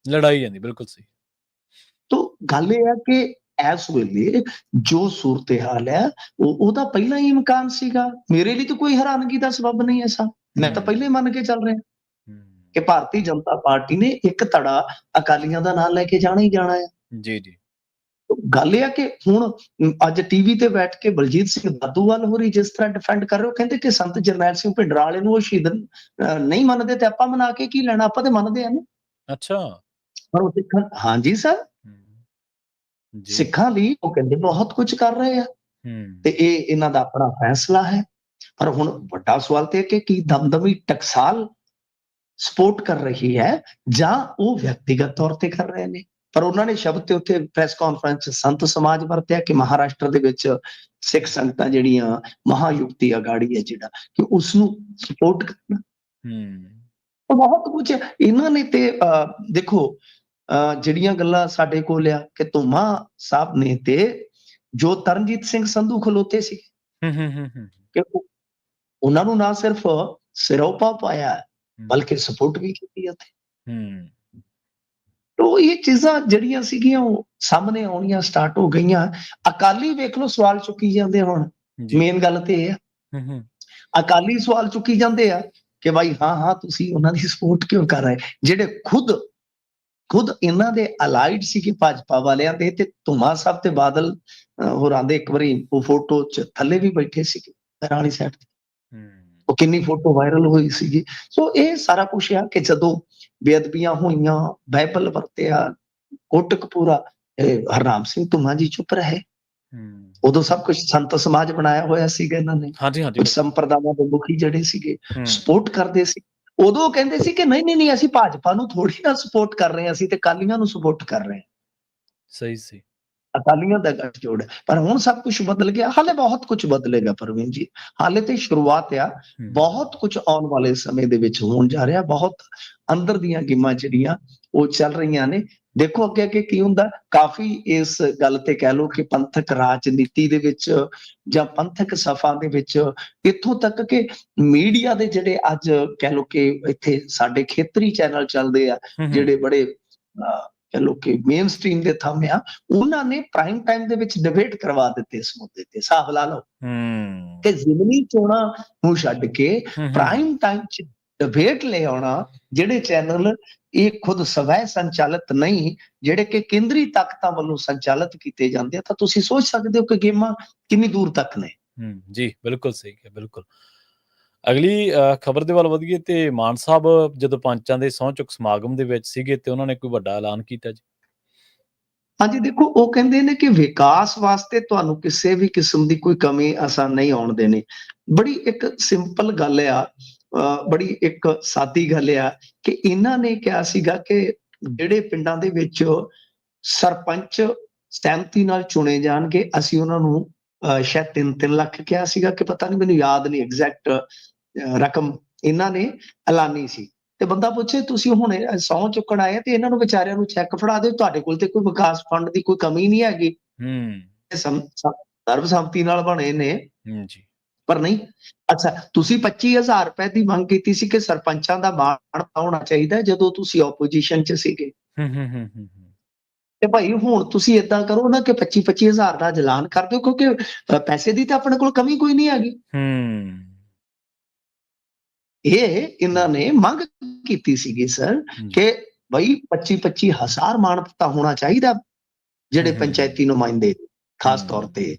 ਜਾਂਦੀ। ਬਿਲਕੁਲ ਸਹੀ। ਤਾਂ ਗੱਲ ਇਹ ਹੈ ਕਿ ਇਸ ਵੇਲੇ ਜੋ ਸੂਰਤ ਹਾਲ ਹੈ ਉਹਦਾ ਪਹਿਲਾਂ ਹੀ ਇਮਕਾਨ ਸੀਗਾ। ਮੇਰੇ ਲਈ ਤਾਂ ਕੋਈ ਹੈਰਾਨਗੀ ਦਾ ਸਬਬ ਨਹੀਂ ਐਸਾ। ਮੈਂ ਤਾਂ ਪਹਿਲਾਂ ਹੀ ਮੰਨ ਕੇ ਚੱਲ ਰਿਹਾ ਕਿ ਭਾਰਤੀ ਜਨਤਾ ਪਾਰਟੀ ਨੇ ਇੱਕ ਧੜਾ ਅਕਾਲੀਆਂ ਦਾ ਨਾਂ ਲੈ ਕੇ ਜਾਣਾ ਹੀ ਜਾਣਾ ਹੈ। ਜੀ। ਗੱਲ ਇਹ ਹੈ ਕਿ ਹੁਣ ਅੱਜ ਟੀਵੀ ਤੇ ਬੈਠ ਕੇ ਬਲਜੀਤ ਸਿੰਘ ਦਾਦੂਵਾਲ ਹੋਰੀ ਜਿਸ ਤਰ੍ਹਾਂ ਡਿਫੈਂਡ ਕਰ ਰਹੇ ਹੋ, ਕਹਿੰਦੇ ਕਿ ਸੰਤ ਜਰਨੈਲ ਸਿੰਘ ਭਿੰਡਰਾਂ ਵਾਲੇ ਨੂੰ ਉਹ ਸ਼ਹੀਦ ਨਹੀਂ ਮੰਨਦੇ ਤੇ ਆਪਾਂ ਮਨਾ ਕੇ ਕੀ ਲੈਣਾ, ਆਪਾਂ ਤੇ ਮੰਨਦੇ ਆ ਨਾ। ਅੱਛਾ। ਪਰ ਉਹ ਸਿੱਖਾਂ, ਹਾਂਜੀ ਸਰ, ਸਿੱਖਾਂ ਲਈ ਉਹ ਕਹਿੰਦੇ ਬਹੁਤ ਕੁਝ ਕਰ ਰਹੇ ਆ ਤੇ ਇਹ ਇਹਨਾਂ ਦਾ ਆਪਣਾ ਫੈਸਲਾ ਹੈ। ਪਰ ਹੁਣ ਵੱਡਾ ਸਵਾਲ ਤੇ ਹੈ ਕਿ ਕੀ ਦਮਦਮੀ ਟਕਸਾਲ ਸਪੋਰਟ ਕਰ ਰਹੀ ਹੈ ਜਾਂ ਉਹ ਵਿਅਕਤੀਗਤ ਤੌਰ ਤੇ ਕਰ ਰਹੇ ਨੇ। ਪਰ ਉਹਨਾਂ ਨੇ ਸ਼ਬਦ ਤੇ ਉੱਥੇ ਪ੍ਰੈਸ ਕਾਨਫਰੰਸ ਸੰਤ ਸਮਾਜ ਵਰਤਿਆ ਕਿ ਮਹਾਰਾਸ਼ਟਰ ਦੇ ਵਿੱਚ ਸਿੱਖ ਸੰਗਤਾਂ ਜਿਹੜੀਆਂ ਮਹਾਯੁਕਤੀ ਅਗਾੜੀ ਹੈ ਜਿਹੜਾ ਕਿ ਉਸ ਨੂੰ ਸਪੋਰਟ ਕਰਨਾ। ਬਹੁਤ ਕੁਝ ਇਹਨਾਂ ਨੇ ਤੇ ਦੇਖੋ ਜਿਹੜੀਆਂ ਗੱਲਾਂ ਸਾਡੇ ਕੋਲ ਆ ਕਿ ਧੁੰਮਾ ਸਾਹਿਬ ਨੇ ਤੇ ਜੋ ਤਰਨਜੀਤ ਸਿੰਘ ਸੰਧੂ ਖਲੋਤੇ ਸੀ ਕਿ ਉਹਨਾਂ ਨੂੰ ਨਾ ਸਿਰਫ ਸਿਰੋਪਾ ਪਾਇਆ ਬਲਕਿ ਸਪੋਰਟ ਵੀ ਕੀਤੀ ਉੱਥੇ। ਤੋ ਇਹ ਚੀਜ਼ਾਂ ਜਿਹੜੀਆਂ ਸੀਗੀਆਂ ਉਹ ਸਾਹਮਣੇ ਆਉਣੀਆਂ ਸਟਾਰਟ ਹੋ ਗਈਆਂ। ਅਕਾਲੀ ਵੇਖ ਲਓ ਸਵਾਲ ਚੁੱਕੀ ਜਾਂਦੇ। ਹੁਣ ਮੇਨ ਗੱਲ ਤੇ ਇਹ ਆ, ਅਕਾਲੀ ਸਵਾਲ ਚੁੱਕੀ ਜਾਂਦੇ ਆ ਕਿ ਭਾਈ ਹਾਂ ਤੁਸੀਂ ਉਹਨਾਂ ਦੀ ਸਪੋਰਟ ਕਿਉਂ ਕਰ ਰਹੇ, ਜਿਹੜੇ ਖੁਦ ਇਹਨਾਂ ਦੇ ਅਲਾਈਡ ਸੀਗੇ ਭਾਜਪਾ ਵਾਲਿਆਂ ਦੇ। ਤੇ ਧੁੰਮਾ ਸਾਹਿਬ ਤੇ ਬਾਦਲ ਹੋਰਾਂ ਦੇ ਇੱਕ ਵਾਰੀ ਉਹ ਫੋਟੋ ਚ ਥੱਲੇ ਵੀ ਬੈਠੇ ਸੀਗੇ ਪੈਰਾਂ ਵਾਲੀ ਸਾਈਡ ਤੇ, ਉਹ ਕਿੰਨੀ ਫੋਟੋ ਵਾਇਰਲ ਹੋਈ ਸੀਗੀ। ਸੋ ਇਹ ਸਾਰਾ ਕੁਛ ਆ ਕਿ ਜਦੋਂ ਬੇਅਦਬੀਆਂ ਹੋਈਆਂ, ਬਾਈਬਲ ਵਰਤਿਆ, ਕੋਟਕਪੂਰਾ, ਹਰਨਾਮ ਸਿੰਘ ਧੁੰਮਾ ਜੀ ਚੁੱਪ ਰਹੇ। ਉਦੋਂ ਸਭ ਕੁਝ ਸੰਤ ਸਮਾਜ ਬਣਾਇਆ ਹੋਇਆ ਸੀਗਾ ਇਹਨਾਂ ਨੇ। ਕੁਝ ਸੰਪਰਦਾਵਾਂ ਦੇ ਮੁਖੀ ਜਿਹੜੇ ਸੀਗੇ ਸਪੋਰਟ ਕਰਦੇ ਸੀ। ਉਦੋਂ ਕਹਿੰਦੇ ਸੀ ਕਿ ਨਹੀਂ ਅਸੀਂ ਭਾਜਪਾ ਨੂੰ ਥੋੜੀ ਨਾ ਸਪੋਰਟ ਕਰ ਰਹੇ ਹਾਂ, ਅਸੀਂ ਤੇ ਅਕਾਲੀਆਂ ਨੂੰ ਸਪੋਰਟ ਕਰ ਰਹੇ ਹਾਂ। ਸਹੀ। ਅਕਾਲੀਆਂ ਦਾ ਗੱਠਜੋੜ ਹੈ। ਪਰ ਹੁਣ ਸਭ ਕੁਝ ਬਦਲ ਗਿਆ। ਹਾਲੇ ਬਹੁਤ ਕੁਝ ਬਦਲੇਗਾ ਪ੍ਰਵੀਨ ਜੀ, ਹਾਲੇ ਤੇ ਸ਼ੁਰੂਆਤ ਆ। ਬਹੁਤ ਕੁਝ ਆਉਣ ਵਾਲੇ ਸਮੇਂ ਦੇ ਵਿੱਚ ਹੋਣ ਜਾ ਰਿਹਾ। ਬਹੁਤ ਅੰਦਰ ਦੀਆਂ ਗੇਮਾਂ ਜਿਹੜੀਆਂ ਉਹ ਚੱਲ ਰਹੀਆਂ ਨੇ। ਦੇਖੋ ਅੱਗੇ ਕੀ ਹੁੰਦਾ। ਕਾਫੀ ਇਸ ਗੱਲ ਤੇ ਕਹਿ ਲਓ ਕਿ ਪੰਥਕ ਰਾਜਨੀਤੀ ਦੇ ਵਿੱਚ ਜਾਂ ਪੰਥਕ ਸਫਾ ਦੇ ਵਿੱਚ, ਇੱਥੋਂ ਤੱਕ ਕਿ ਮੀਡੀਆ ਦੇ ਜਿਹੜੇ ਅੱਜ ਕਹਿ ਲਓ ਕਿ ਇੱਥੇ ਸਾਡੇ ਖੇਤਰੀ ਚੈਨਲ ਚੱਲਦੇ ਆ, ਜਿਹੜੇ ਬੜੇ ਕਹਿ ਲਓ ਕਿ ਮੇਨ ਸਟ੍ਰੀਮ ਦੇ ਥੰਮ ਆ, ਉਹਨਾਂ ਨੇ ਪ੍ਰਾਈਮ ਟਾਈਮ ਦੇ ਵਿੱਚ ਡਿਬੇਟ ਕਰਵਾ ਦਿੱਤੇ ਇਸ ਮੁੱਦੇ ਤੇ। ਹਿਸਾਬ ਲਾ ਲਓ ਕਿ ਜ਼ਿਮਨੀ ਚੋਣਾਂ ਨੂੰ ਛੱਡ ਕੇ ਪ੍ਰਾਈਮ ਟਾਈਮ ਚ ਡਿਬੇਟ ਲੈ ਆਉਣਾ। ਜਿਹੜੇ ਚੈਨਲ ਇਹ ਖੁਦ ਸਵੈ ਸੰਚਾਲਿਤ ਨਹੀਂ, ਜਿਹੜੇ ਕਿ ਕੇਂਦਰੀ ਤਾਕਤਾਂ ਵੱਲੋਂ ਸੰਚਾਲਿਤ ਕੀਤੇ ਜਾਂਦੇ ਆ, ਤਾਂ ਤੁਸੀਂ ਸੋਚ ਸਕਦੇ ਹੋ ਕਿ ਗੇਮਾਂ ਕਿੰਨੀ ਦੂਰ ਤੱਕ ਨੇ। ਜੀ ਬਿਲਕੁਲ ਸਹੀ ਹੈ, ਬਿਲਕੁਲ। ਅਗਲੀ ਖਬਰ ਦੇ ਵੱਲ ਵਧੀਏ ਤੇ ਮਾਨ ਸਾਹਿਬ ਜਦੋਂ ਪੰਚਾਂ ਦੇ ਸਹੁੰ ਚੁੱਕ ਸਮਾਗਮ ਦੇ ਵਿੱਚ ਸੀਗੇ ਤੇ ਉਹਨਾਂ ਨੇ ਕੋਈ ਵੱਡਾ ਐਲਾਨ ਕੀਤਾ ਜੀ। ਹਾਂਜੀ ਦੇਖੋ, ਉਹ ਕਹਿੰਦੇ ਨੇ ਕਿ ਵਿਕਾਸ ਵਾਸਤੇ ਤੁਹਾਨੂੰ ਕਿਸੇ ਵੀ ਕਿਸਮ ਦੀ ਕੋਈ ਕਮੀ ਅਸਾਂ ਨਹੀਂ ਆਉਣ ਦੇਣੀ। ਬੜੀ ਇੱਕ ਸਿੰਪਲ ਗੱਲ ਆ, ਬੜੀ ਇੱਕ ਸਾਦੀ ਗੱਲ ਆ ਕਿ ਇਹਨਾਂ ਨੇ ਕਿਹਾ ਸੀਗਾ ਕਿ ਜਿਹੜੇ ਪਿੰਡਾਂ ਦੇ ਵਿੱਚ ਸਰਪੰਚ ਸਹਿਮਤੀ ਨਾਲ ਚੁਣੇ ਜਾਣਗੇ, ਅਸੀਂ ਉਹਨਾਂ ਨੂੰ ਸ਼ਾਇਦ 3-3 ਲੱਖ ਕਿਹਾ ਸੀਗਾ ਕਿ ਪਤਾ ਨਹੀਂ, ਮੈਨੂੰ ਯਾਦ ਨਹੀਂ ਐਗਜ਼ੈਕਟ ਰਕਮ ਇਹਨਾਂ ਨੇ ਐਲਾਨੀ ਸੀ। ਤੇ ਬੰਦਾ ਪੁੱਛੇ ਤੁਸੀਂ ਹੁਣ ਸਹੁੰ ਚੁੱਕਣ ਆਏ ਤੇ ਇਹਨਾਂ ਨੂੰ ਵਿਚਾਰਿਆਂ ਨੂੰ ਚੈੱਕ ਫੜਾ ਦਿਓ, ਤੁਹਾਡੇ ਕੋਲ ਤੇ ਕੋਈ ਵਿਕਾਸ ਫੰਡ ਦੀ ਕੋਈ ਕਮੀ ਨਹੀਂ ਹੈਗੀ, ਸਰਬਸੰਮਤੀ ਨਾਲ ਬਣੇ ਨੇ। ਜੀ ਪਰ ਨਹੀਂ, ਅੱਛਾ ਤੁਸੀਂ 25,000 ਰੁਪਏ ਦੀ ਮੰਗ ਕੀਤੀ ਸੀ ਕਿ ਸਰਪੰਚਾਂ ਦਾ ਮਾਣ ਹੋਣਾ ਚਾਹੀਦਾ ਜਦੋਂ ਤੁਸੀਂ ਆਪੋਜੀਸ਼ਨ 'ਚ ਸੀਗੇ। ਤੇ ਭਾਈ ਹੁਣ ਤੁਸੀਂ ਏਦਾਂ ਕਰੋ ਨਾ ਕਿ 25,000 ਦਾ ਐਲਾਨ ਕਰ ਦਿਓ, ਕਿਉਂਕਿ ਪੈਸੇ ਦੀ ਤਾਂ ਆਪਣੇ ਕੋਲ ਕਮੀ ਕੋਈ ਨਹੀਂ ਹੈਗੀ। ਇਹ ਇਹਨਾਂ ਨੇ ਮੰਗ ਕੀਤੀ ਸੀਗੀ ਸਰ ਕਿ ਬਈ 25,000 ਮਾਣ ਭੱਤਾ ਹੋਣਾ ਚਾਹੀਦਾ ਜਿਹੜੇ ਪੰਚਾਇਤੀ ਨੁਮਾਇੰਦੇ, ਖਾਸ ਤੌਰ ਤੇ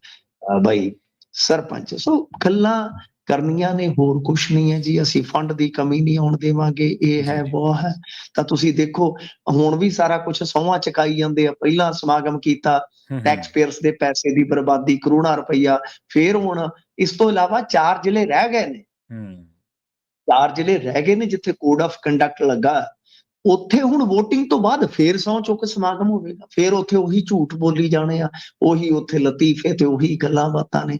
ਬਈ ਸਰਪੰਚ। ਸੋ ਗੱਲਾਂ ਕਰਨੀਆਂ ਨੇ, ਹੋਰ ਕੁਛ ਨਹੀਂ ਹੈ ਜੀ। ਅਸੀਂ ਫੰਡ ਦੀ ਕਮੀ ਨਹੀਂ ਆਉਣ ਦੇਵਾਂਗੇ, ਇਹ ਹੈ ਉਹ ਹੈ। ਤਾਂ ਤੁਸੀਂ ਦੇਖੋ ਹੁਣ ਵੀ ਸਾਰਾ ਕੁਛ ਸਹੁੰਆਂ ਚੁਕਾਈ ਜਾਂਦੇ ਆ। ਪਹਿਲਾਂ ਸਮਾਗਮ ਕੀਤਾ, ਟੈਕਸ ਪੇਅਰਸ ਦੇ ਪੈਸੇ ਦੀ ਬਰਬਾਦੀ, ਕਰੋੜਾਂ ਰੁਪਈਆ। ਫਿਰ ਹੁਣ ਇਸ ਤੋਂ ਇਲਾਵਾ 4 ਜ਼ਿਲ੍ਹੇ ਰਹਿ ਗਏ ਨੇ, 4 ਜ਼ਿਲ੍ਹੇ ਰਹਿ ਗਏ ਨੇ ਜਿੱਥੇ ਕੋਡ ਆਫ ਕੰਡਕਟ ਲੱਗਾ। ਉੱਥੇ ਹੁਣ VOTING ਤੋਂ ਬਾਅਦ ਫੇਰ ਸਹੁੰ ਚੁੱਕ ਸਮਾਗਮ ਹੋਵੇਗਾ, ਫੇਰ ਉੱਥੇ ਉਹੀ ਝੂਠ ਬੋਲੀ ਜਾਣੇ ਆ, ਉਹੀ ਉੱਥੇ ਲਤੀਫੇ ਤੇ ਉਹੀ ਗੱਲਾਂ ਬਾਤਾਂ ਨੇ।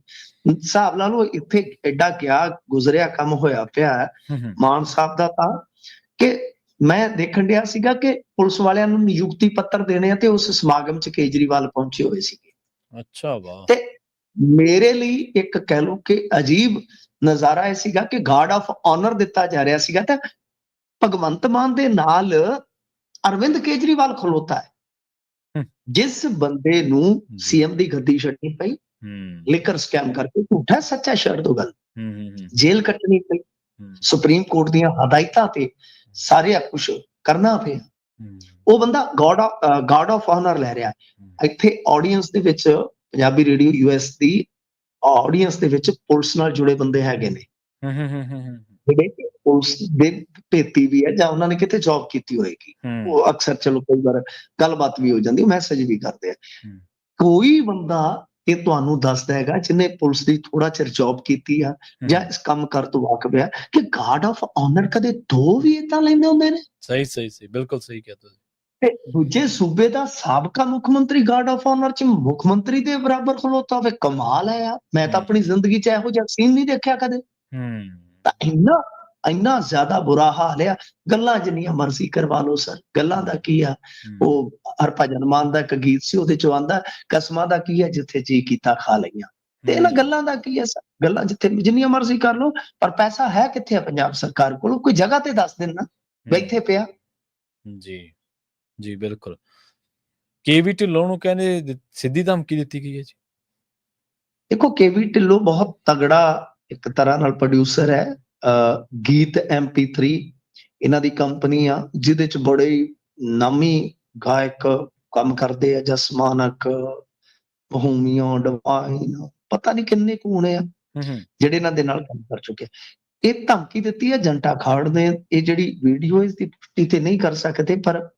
ਹਿਸਾਬ ਲਾ ਲਓ ਇੱਥੇ ਐਡਾ ਗਿਆ ਗੁਜ਼ਰਿਆ ਕੰਮ ਹੋਇਆ ਪਿਆ ਮਾਨ ਸਾਹਿਬ ਦਾ, ਤਾਂ ਕਿ ਮੈਂ ਦੇਖਣ ਡਿਆ ਸੀਗਾ ਕਿ ਪੁਲਿਸ ਵਾਲਿਆਂ ਨੂੰ ਨਿਯੁਕਤੀ ਪੱਤਰ ਦੇਣੇ ਆ ਤੇ ਉਸ ਸਮਾਗਮ 'ਚ ਕੇਜਰੀਵਾਲ ਪਹੁੰਚੇ ਹੋਏ ਸੀਗੇ। ਅੱਛਾ, ਵਾਹ। ਤੇ ਮੇਰੇ ਲਈ ਇੱਕ ਕਹਿ ਲਓ ਕਿ ਅਜੀਬ ਨਜ਼ਾਰਾ ਇਹ ਸੀਗਾ ਕਿ ਗਾਰਡ ਆਫ ਆਨਰ ਦਿੱਤਾ ਜਾ ਰਿਹਾ ਸੀਗਾ, ਤਾਂ ਭਗਵੰਤ ਮਾਨ ਦੇ ਨਾਲ ਅਰਵਿੰਦ ਕੇਜਰੀਵਾਲ ਖਲੋਤਾ ਹੈ। ਜਿਸ ਬੰਦੇ ਨੂੰ ਸੀਐਮ ਦੀ ਗੱਦੀ ਛੱਡਣੀ ਪਈ ਲਿਕਰ ਸਕੈਮ ਕਰਕੇ, ਝੂਠਾ ਸੱਚਾ ਛੱਡ ਦੋ ਗੱਲ, ਜੇਲ੍ਹ ਕੱਟਣੀ ਪਈ, ਸੁਪਰੀਮ ਕੋਰਟ ਦੀਆਂ ਹਦਾਇਤਾਂ ਤੇ ਸਾਰਿਆ ਕੁਛ ਕਰਨਾ ਪਿਆ, ਉਹ ਬੰਦਾ ਗਾਰਡ ਆਫ ਆਨਰ ਲੈ ਰਿਹਾ। ਇੱਥੇ ਆਡੀਅנס ਦੇ ਵਿੱਚ, ਪੰਜਾਬੀ ਰੇਡੀਓ US ਦੀ ਆਡੀਅנס ਦੇ ਵਿੱਚ ਪੁਲਿਸ ਨਾਲ ਜੁੜੇ ਬੰਦੇ ਹੈਗੇ ਨੇ, ਜਿਹੜੇ ਪੁਲਿਸ ਦੇ ਭੇਤੀ ਵੀ ਹੈ ਜਾਂ ਉਹਨਾਂ ਨੇ ਕਿਤੇ ਜੌਬ ਕੀਤੀ ਹੋਏਗੀ। ਉਹ ਅਕਸਰ ਚਲੋ ਕਈ ਵਾਰ ਗੱਲਬਾਤ ਵੀ ਹੋ ਜਾਂਦੀ, ਮੈਸੇਜ ਵੀ ਕਰਦੇ ਆ। ਕੋਈ ਬੰਦਾ ਇਹ ਤੁਹਾਨੂੰ ਦੱਸਦਾ ਹੈਗਾ ਜਿਹਨੇ ਪੁਲਿਸ ਦੀ ਥੋੜਾ ਚਿਰ ਜੌਬ ਕੀਤੀ ਆ ਜਾਂ ਇਸ ਕੰਮ ਕਰ ਤੋਂ ਵਾਕਫ ਹੈ ਕਿ ਗਾਰਡ ਆਫ ਆਨਰ ਕਦੇ 2 ਵੀ ਏਦਾਂ ਲੈਂਦੇ ਹੁੰਦੇ ਨੇ? ਸਹੀ, ਬਿਲਕੁਲ ਸਹੀ ਕਿਹਾ ਤੁਸੀਂ। ਤੇ ਦੂਜੇ ਸੂਬੇ ਦਾ ਸਾਬਕਾ ਮੁੱਖ ਮੰਤਰੀ ਗਾਰਡ ਆਫ ਆਨਰ 'ਚ ਮੁੱਖ ਮੰਤਰੀ ਦੇ ਬਰਾਬਰ ਖਲੋਤਾ ਹੋਵੇ, ਕਮਾਲ ਹੈ ਯਾਰ। ਮੈਂ ਤਾਂ ਆਪਣੀ ਜ਼ਿੰਦਗੀ 'ਚ ਇਹੋ ਜਿਹਾ ਸੀਨ ਨਹੀਂ ਦੇਖਿਆ ਕਦੇ। ਤਾਂ ਇੰਨਾ ਜ਼ਿਆਦਾ ਬੁਰਾ ਹਾਲ ਆ। ਗੱਲਾਂ ਜਿੰਨੀਆਂ ਮਰਜ਼ੀ ਕਰਵਾ ਲਓ ਸਰ, ਗੱਲਾਂ ਦਾ ਕੀ ਆ। ਉਹ ਹਰਭਜਨ ਮਾਨ ਦਾ ਇੱਕ ਗੀਤ ਸੀ, ਉਹਦੇ ਚੋਂ ਆਂਦਾ ਕਸਮਾਂ ਦਾ ਕੀ ਹੈ ਜਿੱਥੇ ਜੀ ਕੀਤਾ ਖਾ ਲਈਆਂ। ਤੇ ਇਹਨਾਂ ਗੱਲਾਂ ਦਾ ਕੀ ਹੈ ਸਰ? ਗੱਲਾਂ ਜਿੱਥੇ ਜਿੰਨੀਆਂ ਮਰਜ਼ੀ ਕਰ ਲਓ, ਪਰ ਪੈਸਾ ਹੈ ਕਿੱਥੇ ਆ ਪੰਜਾਬ ਸਰਕਾਰ ਕੋਲ? ਕੋਈ ਜਗ੍ਹਾ ਤੇ ਦੱਸ ਦੇਣ ਨਾ, ਬੈਠੇ ਪਿਆ। ਜੀ ਬਿਲਕੁਲ। KV ਢਿੱਲੋਂ ਨੂੰ ਕਹਿੰਦੇ ਸਿੱਧੀ ਧਮਕੀ ਦਿੱਤੀ ਗਈ ਹੈ ਜੀ। ਦੇਖੋ KV ਢਿੱਲੋਂ ਬਹੁਤ ਤਗੜਾ ਇੱਕ ਤਰ੍ਹਾਂ ਨਾਲ ਪ੍ਰੋਡਿਊਸਰ ਹੈ। ਗੀਤ MP3 ਇਹਨਾਂ ਦੀ ਕੰਪਨੀ ਆ, ਜਿਹਦੇ ਚ ਬੜੇ ਨਾਮੀ ਗਾਇਕ ਕੰਮ ਕਰਦੇ ਆ, ਜਸ ਮਾਨਕ, ਭੂਮੀਆ, ਡਿਵਾਈਨ, ਪਤਾ ਨਹੀਂ ਕਿੰਨੇ ਕੁ ਹੋਣੇ ਆ ਜਿਹੜੇ ਇਹਨਾਂ ਦੇ ਨਾਲ ਕੰਮ ਕਰ ਚੁੱਕੇ। ਇਹ ਧਮਕੀ ਦਿੱਤੀ ਹੈ ਜੰਟਾ ਖਾੜ ਨੇ। ਇਹ ਜਿਹੜੀ ਵੀਡੀਓ ਇਸ ਦੀ ਪੁਸ਼ਟੀ ਤੇ ਨਹੀਂ ਕਰ ਸਕਦੇ, ਪਰ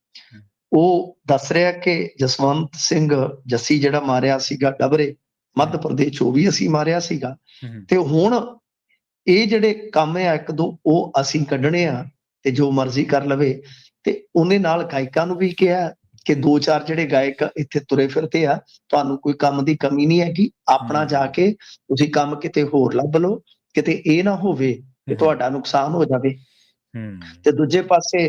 ਉਹ ਦੱਸ ਰਿਹਾ ਕਿ ਜਸਵੰਤ ਸਿੰਘ ਜੱਸੀ ਜਿਹੜਾ ਮਾਰਿਆ ਸੀਗਾ ਡਬਰੇ ਮੱਧ ਪ੍ਰਦੇਸ਼, ਉਹ ਵੀ ਅਸੀਂ ਮਾਰਿਆ ਸੀਗਾ। ਤੇ ਹੁਣ ਇਹ ਜਿਹੜੇ ਕੰਮ ਆ ਇੱਕ ਦੋ ਉਹ ਅਸੀਂ ਕੱਢਣੇ ਆ ਤੇ ਜੋ ਮਰਜ਼ੀ ਕਰ ਲਵੇ। ਤੇ ਉਹਨੇ ਨਾਲ ਗਾਇਕਾਂ ਨੂੰ ਵੀ ਕਿਹਾ ਕਿ 2-4 ਜਿਹੜੇ ਗਾਇਕ ਇੱਥੇ ਤੁਰੇ ਫਿਰਦੇ ਆ, ਤੁਹਾਨੂੰ ਕੋਈ ਕੰਮ ਦੀ ਕਮੀ ਨਹੀਂ ਹੈਗੀ, ਆਪਣਾ ਜਾ ਕੇ ਤੁਸੀਂ ਕੰਮ ਕਿਤੇ ਹੋਰ ਲੱਭ ਲਓ, ਕਿਤੇ ਇਹ ਨਾ ਹੋਵੇ ਕਿ ਤੁਹਾਡਾ ਨੁਕਸਾਨ ਹੋ ਜਾਵੇ। ਤੇ ਦੂਜੇ ਪਾਸੇ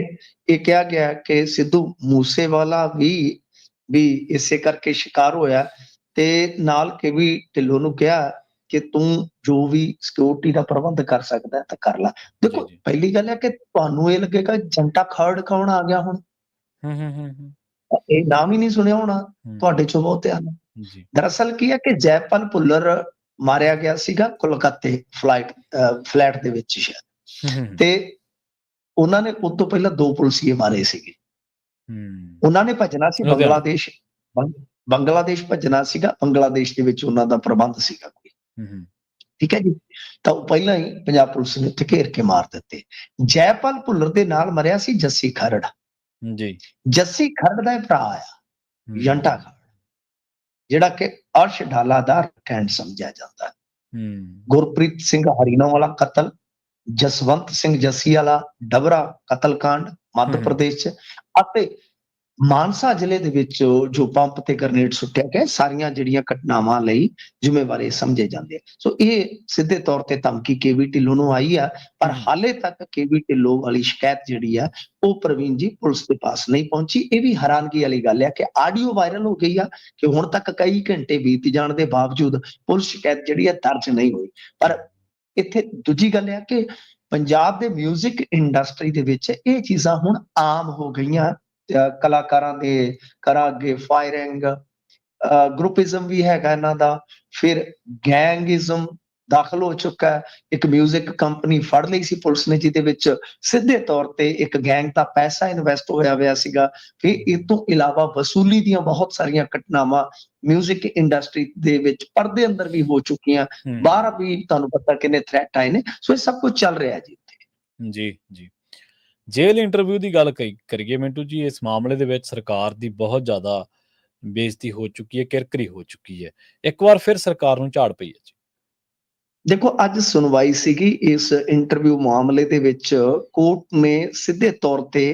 ਇਹ ਕਿਹਾ ਗਿਆ ਕਿ ਸਿੱਧੂ ਮੂਸੇਵਾਲਾ ਵੀ ਇਸੇ ਕਰਕੇ ਸ਼ਿਕਾਰ ਹੋਇਆ। ਤੇ ਨਾਲ KV ਢਿੱਲੋਂ ਨੂੰ ਕਿਹਾ ਕਿ ਤੂੰ ਜੋ ਵੀ ਸਿਕਿਉਰਿਟੀ ਦਾ ਪ੍ਰਬੰਧ ਕਰ ਸਕਦਾ ਤਾਂ ਕਰ ਲੈ। ਦੇਖੋ ਪਹਿਲੀ ਗੱਲ ਹੈ ਕਿ ਤੁਹਾਨੂੰ ਇਹ ਲੱਗੇਗਾ ਜੰਟਾ ਖਰੜ ਕੌਣ ਆ ਗਿਆ ਹੁਣ, ਇਹ ਨਾਮ ਹੀ ਨਹੀਂ ਸੁਣਿਆ ਹੋਣਾ ਤੁਹਾਡੇ ਚੋਂ ਬਹੁਤਿਆਂ ਨੇ। ਦਰਅਸਲ ਕੀ ਹੈ ਕਿ ਜੈਪਾਲ ਭੁੱਲਰ ਮਾਰਿਆ ਗਿਆ ਸੀਗਾ ਕੋਲਕਾਤੇ ਫਲੈਟ ਦੇ ਵਿੱਚ ਸ਼ਾਇਦ, ਤੇ ਉਹਨਾਂ ਨੇ ਉਸ ਤੋਂ ਪਹਿਲਾਂ 2 ਪੁਲਿਸੀਏ ਮਾਰੇ ਸੀਗੇ। ਉਹਨਾਂ ਨੇ ਭੱਜਣਾ ਸੀ ਬੰਗਲਾਦੇਸ਼ ਭੱਜਣਾ ਸੀਗਾ। ਬੰਗਲਾਦੇਸ਼ ਦੇ ਵਿੱਚ ਉਹਨਾਂ ਦਾ ਪ੍ਰਬੰਧ ਸੀਗਾ ਕੋਈ, ਠੀਕ ਹੈ ਜੀ। ਤਾਂ ਉਹ ਪਹਿਲਾਂ ਹੀ ਪੰਜਾਬ ਪੁਲਿਸ ਨੇ ਉੱਥੇ ਘੇਰ ਕੇ ਮਾਰ ਦਿੱਤੇ। ਜੈਪਾਲ ਭੁੱਲਰ ਦੇ ਨਾਲ ਮਰਿਆ ਸੀ ਜੱਸੀ ਖਰੜ ਜੀ। ਜੱਸੀ ਖਰੜ ਦਾ ਭਰਾ ਆ ਜੰਟਾ ਖਰੜ, ਜਿਹੜਾ ਕਿ ਅਰਸ਼ ਢਾਲਾ ਦਾ ਕੈਂਡ ਸਮਝਿਆ ਜਾਂਦਾ। ਗੁਰਪ੍ਰੀਤ ਸਿੰਘ ਹਰੀਨੋ ਵਾਲਾ ਕਤਲ, ਜਸਵੰਤ ਸਿੰਘ ਜੱਸੀ ਵਾਲਾ ਡਬਰਾ ਕਤਲकांड ਮੱਧ ਪ੍ਰਦੇਸ਼ ਚ, ਅਤੇ ਮਾਨਸਾ ਜ਼ਿਲ੍ਹੇ ਦੇ ਵਿੱਚ ਜੋ ਪੰਪ ਤੇ ਗ੍ਰਨੇਡ ਸੁੱਟਿਆ ਗਿਆ, ਸਾਰੀਆਂ ਜਿਹੜੀਆਂ ਘਟਨਾਵਾਂ ਲਈ ਜ਼ਿੰਮੇਵਾਰ ਇਹ ਸਮਝੇ ਜਾਂਦੇ ਆ। ਸੋ ਇਹ ਸਿੱਧੇ ਤੌਰ ਤੇ ਧਮਕੀ ਕੇਵੀ ਢਿੱਲੋਂ ਨੂੰ ਆਈ ਆ, ਪਰ ਹਾਲੇ ਤੱਕ ਕੇਵੀ ਢਿੱਲੋਂ ਵਾਲੀ ਸ਼ਿਕਾਇਤ ਜਿਹੜੀ ਆ ਉਹ ਪ੍ਰਵੀਨ ਜੀ ਪੁਲਿਸ ਦੇ ਪਾਸ ਨਹੀਂ ਪਹੁੰਚੀ। ਇਹ ਵੀ ਹੈਰਾਨਗੀ ਵਾਲੀ ਗੱਲ ਹੈ ਕਿ ਆਡੀਓ ਵਾਇਰਲ ਹੋ ਗਈ ਆ ਕਿ ਹੁਣ ਤੱਕ ਕਈ ਘੰਟੇ ਬੀਤ ਜਾਣ ਦੇ ਬਾਵਜੂਦ ਪੁਲਿਸ ਸ਼ਿਕਾਇਤ ਜਿਹੜੀ ਆ ਦਰਜ ਨਹੀਂ ਹੋਈ। ਪਰ ਇੱਥੇ ਦੂਜੀ ਗੱਲ ਹੈ ਕਿ ਪੰਜਾਬ ਦੇ ਮਿਊਜ਼ਿਕ ਇੰਡਸਟਰੀ ਦੇ ਵਿੱਚ ਇਹ ਚੀਜ਼ਾਂ ਹੁਣ ਆਮ ਹੋ ਗਈਆਂ। ਕਲਾਕਾਰਾਂ ਦੇ ਘਰਾਂ ਅੱਗੇ ਫਾਇਰਿੰਗ, ਗਰੁੱਪਿਜ਼ਮ ਵੀ ਹੈਗਾ ਇਹਨਾਂ ਦਾ, ਫਿਰ ਗੈਂਗਿਜ਼ਮ ਦਾਖਲ ਹੋ ਚੁੱਕਾ ਹੈ। ਇੱਕ ਮਿਊਜ਼ਿਕ ਕੰਪਨੀ ਫੜ ਲਈ ਸੀ ਪੁਲਿਸ ਨੇ, ਜਿਹਦੇ ਵਿੱਚ ਸਿੱਧੇ ਤੌਰ ਤੇ ਇੱਕ ਗੈਂਗ ਦਾ ਪੈਸਾ ਇਨਵੈਸਟ ਹੋਇਆ ਸੀਗਾ। ਫਿਰ ਇਹ ਤੋਂ ਇਲਾਵਾ ਵਸੂਲੀ ਦੀਆਂ ਬਹੁਤ ਸਾਰੀਆਂ ਘਟਨਾਵਾਂ ਮਿਊਜ਼ਿਕ ਇੰਡਸਟਰੀ ਦੇ ਵਿੱਚ ਪਰਦੇ ਅੰਦਰ ਵੀ ਹੋ ਚੁੱਕੀਆਂ, ਬਾਹਰ ਵੀ ਤੁਹਾਨੂੰ ਪਤਾ ਕਿੰਨੇ ਥ੍ਰੈਟ ਆਏ ਨੇ। ਸੋ ਇਹ ਸਭ ਕੁਝ ਚੱਲ ਰਿਹਾ ਜੀ ਇੱਥੇ। ਜੀ ਜੀ, ਜੇਲ੍ਹ ਇੰਟਰਵਿਊ ਦੀ ਗੱਲ ਕਰੀਏ ਮਿੰਟੂ ਜੀ, ਇਸ ਮਾਮਲੇ ਦੇ ਵਿੱਚ ਸਰਕਾਰ ਦੀ ਬਹੁਤ ਜ਼ਿਆਦਾ ਬੇਇੱਜ਼ਤੀ ਹੋ ਚੁੱਕੀ ਹੈ, ਕਿਰਕਰੀ ਹੋ ਚੁੱਕੀ ਹੈ। ਇੱਕ ਵਾਰ ਫਿਰ ਸਰਕਾਰ ਨੂੰ ਝਾੜ ਪਈ ਹੈ ਜੀ। ਦੇਖੋ, ਅੱਜ ਸੁਣਵਾਈ ਸੀਗੀ ਇਸ ਇੰਟਰਵਿਊ ਮਾਮਲੇ ਦੇ ਵਿੱਚ। ਕੋਰਟ ਨੇ ਸਿੱਧੇ ਤੌਰ ਤੇ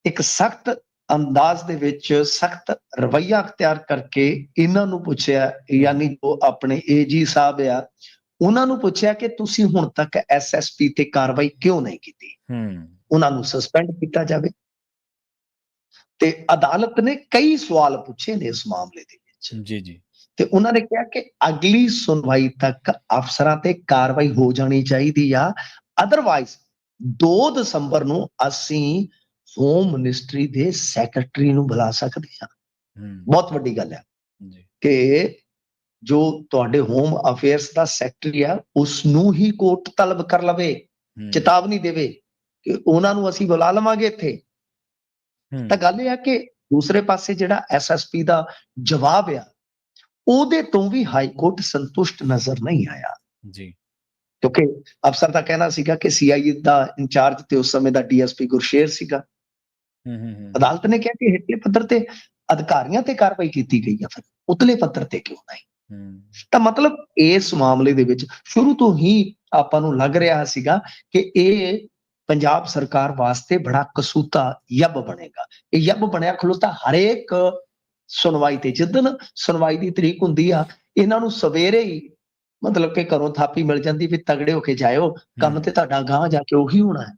ਇੱਕ ਸਖਤ ਅੰਦਾਜ਼ ਦੇ ਵਿੱਚ ਸਖਤ ਰਵੱਈਆ ਅਖਤਿਆਰ ਕਰਕੇ ਇਹਨਾਂ ਨੂੰ ਪੁੱਛਿਆ, ਯਾਨੀ ਜੋ ਆਪਣੇ ਏਜੀ ਸਾਹਿਬ ਆ, ਉਹਨਾਂ ਨੂੰ ਪੁੱਛਿਆ ਕਿ ਤੁਸੀਂ ਹੁਣ ਤੱਕ ਐਸਐਸਪੀ ਤੇ ਕਾਰਵਾਈ ਕਿਉਂ ਨਹੀਂ ਕੀਤੀ। ਉਹਨਾਂ ਨੂੰ ਸਸਪੈਂਡ ਕੀਤਾ ਜਾਵੇ। ਤੇ ਅਦਾਲਤ ਨੇ ਕਈ ਸਵਾਲ ਪੁੱਛੇ ਨੇ ਇਸ ਮਾਮਲੇ ਦੇ ਵਿੱਚ। ਜੀ ਜੀ, ਤੇ ਉਹਨਾਂ ਨੇ ਕਿਹਾ ਕਿ ਅਗਲੀ ਸੁਣਵਾਈ ਤੱਕ ਅਫਸਰਾਂ ਤੇ ਕਾਰਵਾਈ ਹੋ ਜਾਣੀ ਚਾਹੀਦੀ ਆ, ਅਦਰਵਾਈਜ਼ 2 ਦਸੰਬਰ ਨੂੰ ਅਸੀਂ ਹੋਮ ਮਿਨਿਸਟਰੀ ਦੇ ਸੈਕਟਰੀ ਨੂੰ ਬੁਲਾ ਸਕਦੇ ਹਾਂ। ਬਹੁਤ ਵੱਡੀ ਗੱਲ ਹੈ ਕਿ ਜੋ ਤੁਹਾਡੇ ਹੋਮ ਅਫੇਅਰਸ ਦਾ ਸੈਕਟਰੀ ਆ, ਉਸ ਨੂੰ ਹੀ ਕੋਰਟ ਤਲਬ ਕਰ ਲਵੇ, ਚੇਤਾਵਨੀ ਦੇਵੇ ਕਿ ਉਹਨਾਂ ਨੂੰ ਅਸੀਂ ਬੁਲਾ ਲਵਾਂਗੇ ਇੱਥੇ। ਤਾਂ ਗੱਲ ਇਹ ਆ ਕਿ ਦੂਸਰੇ ਪਾਸੇ ਜਿਹੜਾ ਐਸਐਸਪੀ ਦਾ ਜਵਾਬ ਆ, ਉਹਦੇ ਤੋਂ ਵੀ ਹਾਈ ਕੋਰਟ ਸੰਤੁਸ਼ਟ ਨਜ਼ਰ ਨਹੀਂ ਆਇਆ ਜੀ, ਕਿਉਂਕਿ ਅਫਸਰ ਦਾ ਕਹਿਣਾ ਸੀਗਾ ਕਿ ਸੀਆਈਏ ਦਾ ਇੰਚਾਰਜ ਤੇ ਉਸ ਸਮੇਂ ਦਾ ਡੀਐਸਪੀ ਗੁਰਸ਼ੇਰ ਸੀਗਾ। ਅਦਾਲਤ ਨੇ ਕਿਹਾ ਕਿ ਹੇਠਲੇ ਪੱਧਰ ਤੇ ਅਧਿਕਾਰੀਆਂ ਤੇ ਕਾਰਵਾਈ ਕੀਤੀ ਗਈ ਆ, ਫਿਰ ਉਤਲੇ ਪੱਧਰ ਤੇ ਕਿਉਂ ਨਹੀਂ। ਤਾਂ ਮਤਲਬ ਇਸ ਮਾਮਲੇ ਦੇ ਵਿੱਚ ਸ਼ੁਰੂ ਤੋਂ ਹੀ ਆਪਾਂ ਨੂੰ ਲੱਗ ਰਿਹਾ ਸੀਗਾ ਕਿ ਇਹ ਪੰਜਾਬ ਸਰਕਾਰ ਵਾਸਤੇ ਬੜਾ ਕਸੂਤਾ ਯੱਬ ਬਣੇਗਾ। ਇਹ ਯੱਬ ਬਣਿਆ ਖਲੋਤਾ ਹਰੇਕ ਸੁਣਵਾਈ ਤੇ। ਜਿੱਦਣ ਸੁਣਵਾਈ ਦੀ ਤਰੀਕ ਹੁੰਦੀ ਆ, ਇਹਨਾਂ ਨੂੰ ਸਵੇਰੇ ਹੀ ਮਤਲਬ ਕਿ ਘਰੋਂ ਥਾਪੀ ਮਿਲ ਜਾਂਦੀ ਵੀ ਤਗੜੇ ਹੋ ਕੇ ਜਾਇਓ, ਕੰਮ ਤੇ ਤੁਹਾਡਾ ਗਾਂਹ ਜਾ ਕੇ ਉਹੀ ਹੋਣਾ ਹੈ।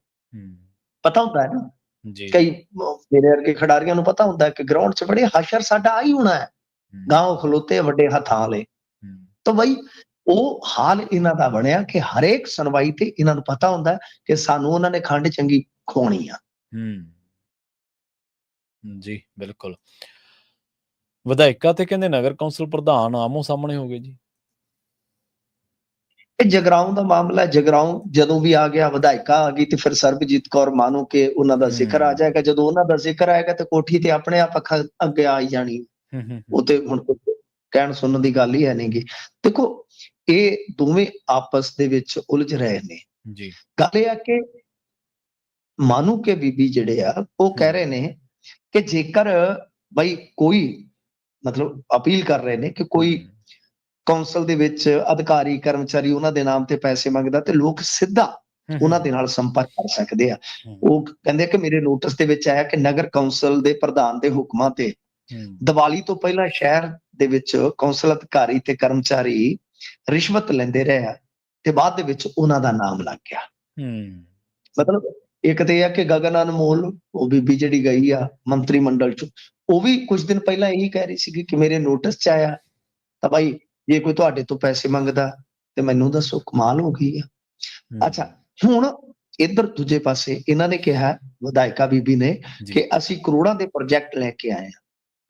ਪਤਾ ਹੁੰਦਾ ਹੈ ਨਾ, ਕਈ ਮੇਰੇ ਵਰਗੇ ਖਿਡਾਰੀਆਂ ਨੂੰ ਪਤਾ ਹੁੰਦਾ ਕਿ ਗਰਾਊਂਡ 'ਚ ਬੜੇ ਹਸ਼ਰ ਸਾਡਾ ਆਹੀ ਹੋਣਾ ਹੈ, ਗਾਂਹ ਖਲੋਤੇ ਵੱਡੇ ਹੱਥਾਂ ਵਾਲੇ। ਤਾਂ ਬਈ ਉਹ ਹਾਲ ਇਹਨਾਂ ਦਾ ਬਣਿਆ ਕਿ ਹਰੇਕ ਸੁਣਵਾਈ ਤੇ ਇਹਨਾਂ ਨੂੰ ਪਤਾ ਹੁੰਦਾ ਕਿ ਸਾਨੂੰ ਉਹਨਾਂ ਨੇ ਖੰਡ ਚੰਗੀ ਖਵਾਉਣੀ ਆ। ਜੀ ਬਿਲਕੁਲ। ਵਿਧਾਇਕਾ ਤੇ ਕਹਿੰਦੇ ਨਗਰ ਕੌਂਸਲ ਪ੍ਰਧਾਨ ਆਮੋ ਸਾਹਮਣੇ ਹੋ ਗਏ ਜੀ। ਇਹ ਜਗਰਾਉਂ ਦਾ ਮਾਮਲਾ ਹੈ। ਜਗਰਾਉਂ ਜਦੋਂ ਵੀ ਆ ਗਿਆ, ਵਿਧਾਇਕਾ ਆ ਗਈ ਤੇ ਫਿਰ ਸਰਬਜੀਤ ਕੌਰ ਮਾਨੂ ਕੇ ਉਹਨਾਂ ਦਾ ਜ਼ਿਕਰ ਆ ਜਾਏਗਾ। ਜਦੋਂ ਉਹਨਾਂ ਦਾ ਜ਼ਿਕਰ ਆਏਗਾ ਤੇ ਕੋਠੀ ਤੇ ਆਪਣੇ ਆਪ ਅੱਗੇ ਆਈ ਜਾਣੀ। ਉਹ ਤੇ ਹੁਣ ਕਹਿਣ ਸੁਣਨ ਦੀ ਗੱਲ ਹੀ ਹੈ ਨਹੀਂਗੀ। ਦੇਖੋ, ਇਹ ਦੋਵੇਂ ਆਪਸ ਦੇ ਵਿੱਚ ਉਲਝ ਰਹੇ ਨੇ। ਗੱਲ ਇਹ ਆ ਕਿ ਮਾਨੂ ਕੇ ਬੀਬੀ ਜਿਹੜੇ ਆ ਉਹ ਕਹਿ ਰਹੇ ਨੇ ਕਿ ਜੇਕਰ ਬਈ ਕੋਈ ਮਤਲਬ ਅਪੀਲ ਕਰ ਰਹੇ ਨੇ ਕਿ ਕੋਈ ਕੌਂਸਲ ਦੇ ਵਿੱਚ ਅਧਿਕਾਰੀ ਕਰਮਚਾਰੀ ਉਹਨਾਂ ਦੇ ਨਾਮ ਤੇ ਪੈਸੇ ਮੰਗਦਾ ਤੇ ਲੋਕ ਸਿੱਧਾ ਉਹਨਾਂ ਦੇ ਨਾਲ ਸੰਪਰਕ ਕਰ ਸਕਦੇ ਆ। ਉਹ ਕਹਿੰਦੇ ਕਿ ਮੇਰੇ ਨੋਟਿਸ ਦੇ ਵਿੱਚ ਆਇਆ ਕਿ ਨਗਰ ਕੌਂਸਲ ਦੇ ਪ੍ਰਧਾਨ ਦੇ ਹੁਕਮਾਂ ਤੇ ਦੀਵਾਲੀ ਤੋਂ ਪਹਿਲਾਂ ਸ਼ਹਿਰ ਦੇ ਵਿੱਚ ਕੌਂਸਲ ਅਧਿਕਾਰੀ ਤੇ ਕਰਮਚਾਰੀ ਰਿਸ਼ਵਤ ਲੈਂਦੇ ਰਹੇ ਆ ਤੇ ਬਾਅਦ ਦੇ ਵਿੱਚ ਉਹਨਾਂ ਦਾ ਨਾਮ ਲੱਗ ਗਿਆ। ਮਤਲਬ ਇੱਕ ਤੇ ਇਹ ਆ ਕਿ ਗਗਨ ਅਨਮੋਲ, ਉਹ ਬੀਬੀ ਜਿਹੜੀ ਗਈ ਆ ਮੰਤਰੀ ਮੰਡਲ ਚ, ਉਹ ਵੀ ਕੁਝ ਦਿਨ ਪਹਿਲਾਂ ਇਹੀ ਕਹਿ ਰਹੀ ਸੀਗੀ ਕਿ ਮੇਰੇ ਨੋਟਿਸ ਚ ਆਇਆ ਤਾਂ ਭਾਈ ਜੇ ਕੋਈ ਤੁਹਾਡੇ ਤੋਂ ਪੈਸੇ ਮੰਗਦਾ ਤੇ ਮੈਨੂੰ ਦੱਸੋ। ਕਮਾਲ ਹੋ ਗਈ ਆ। ਅੱਛਾ, ਹੁਣ ਇੱਧਰ ਦੂਜੇ ਪਾਸੇ ਇਹਨਾਂ ਨੇ ਕਿਹਾ, ਵਿਧਾਇਕਾ ਬੀਬੀ ਨੇ, ਕਿ ਅਸੀਂ ਕਰੋੜਾਂ ਦੇ ਪ੍ਰੋਜੈਕਟ ਲੈ ਕੇ ਆਏ ਹਾਂ,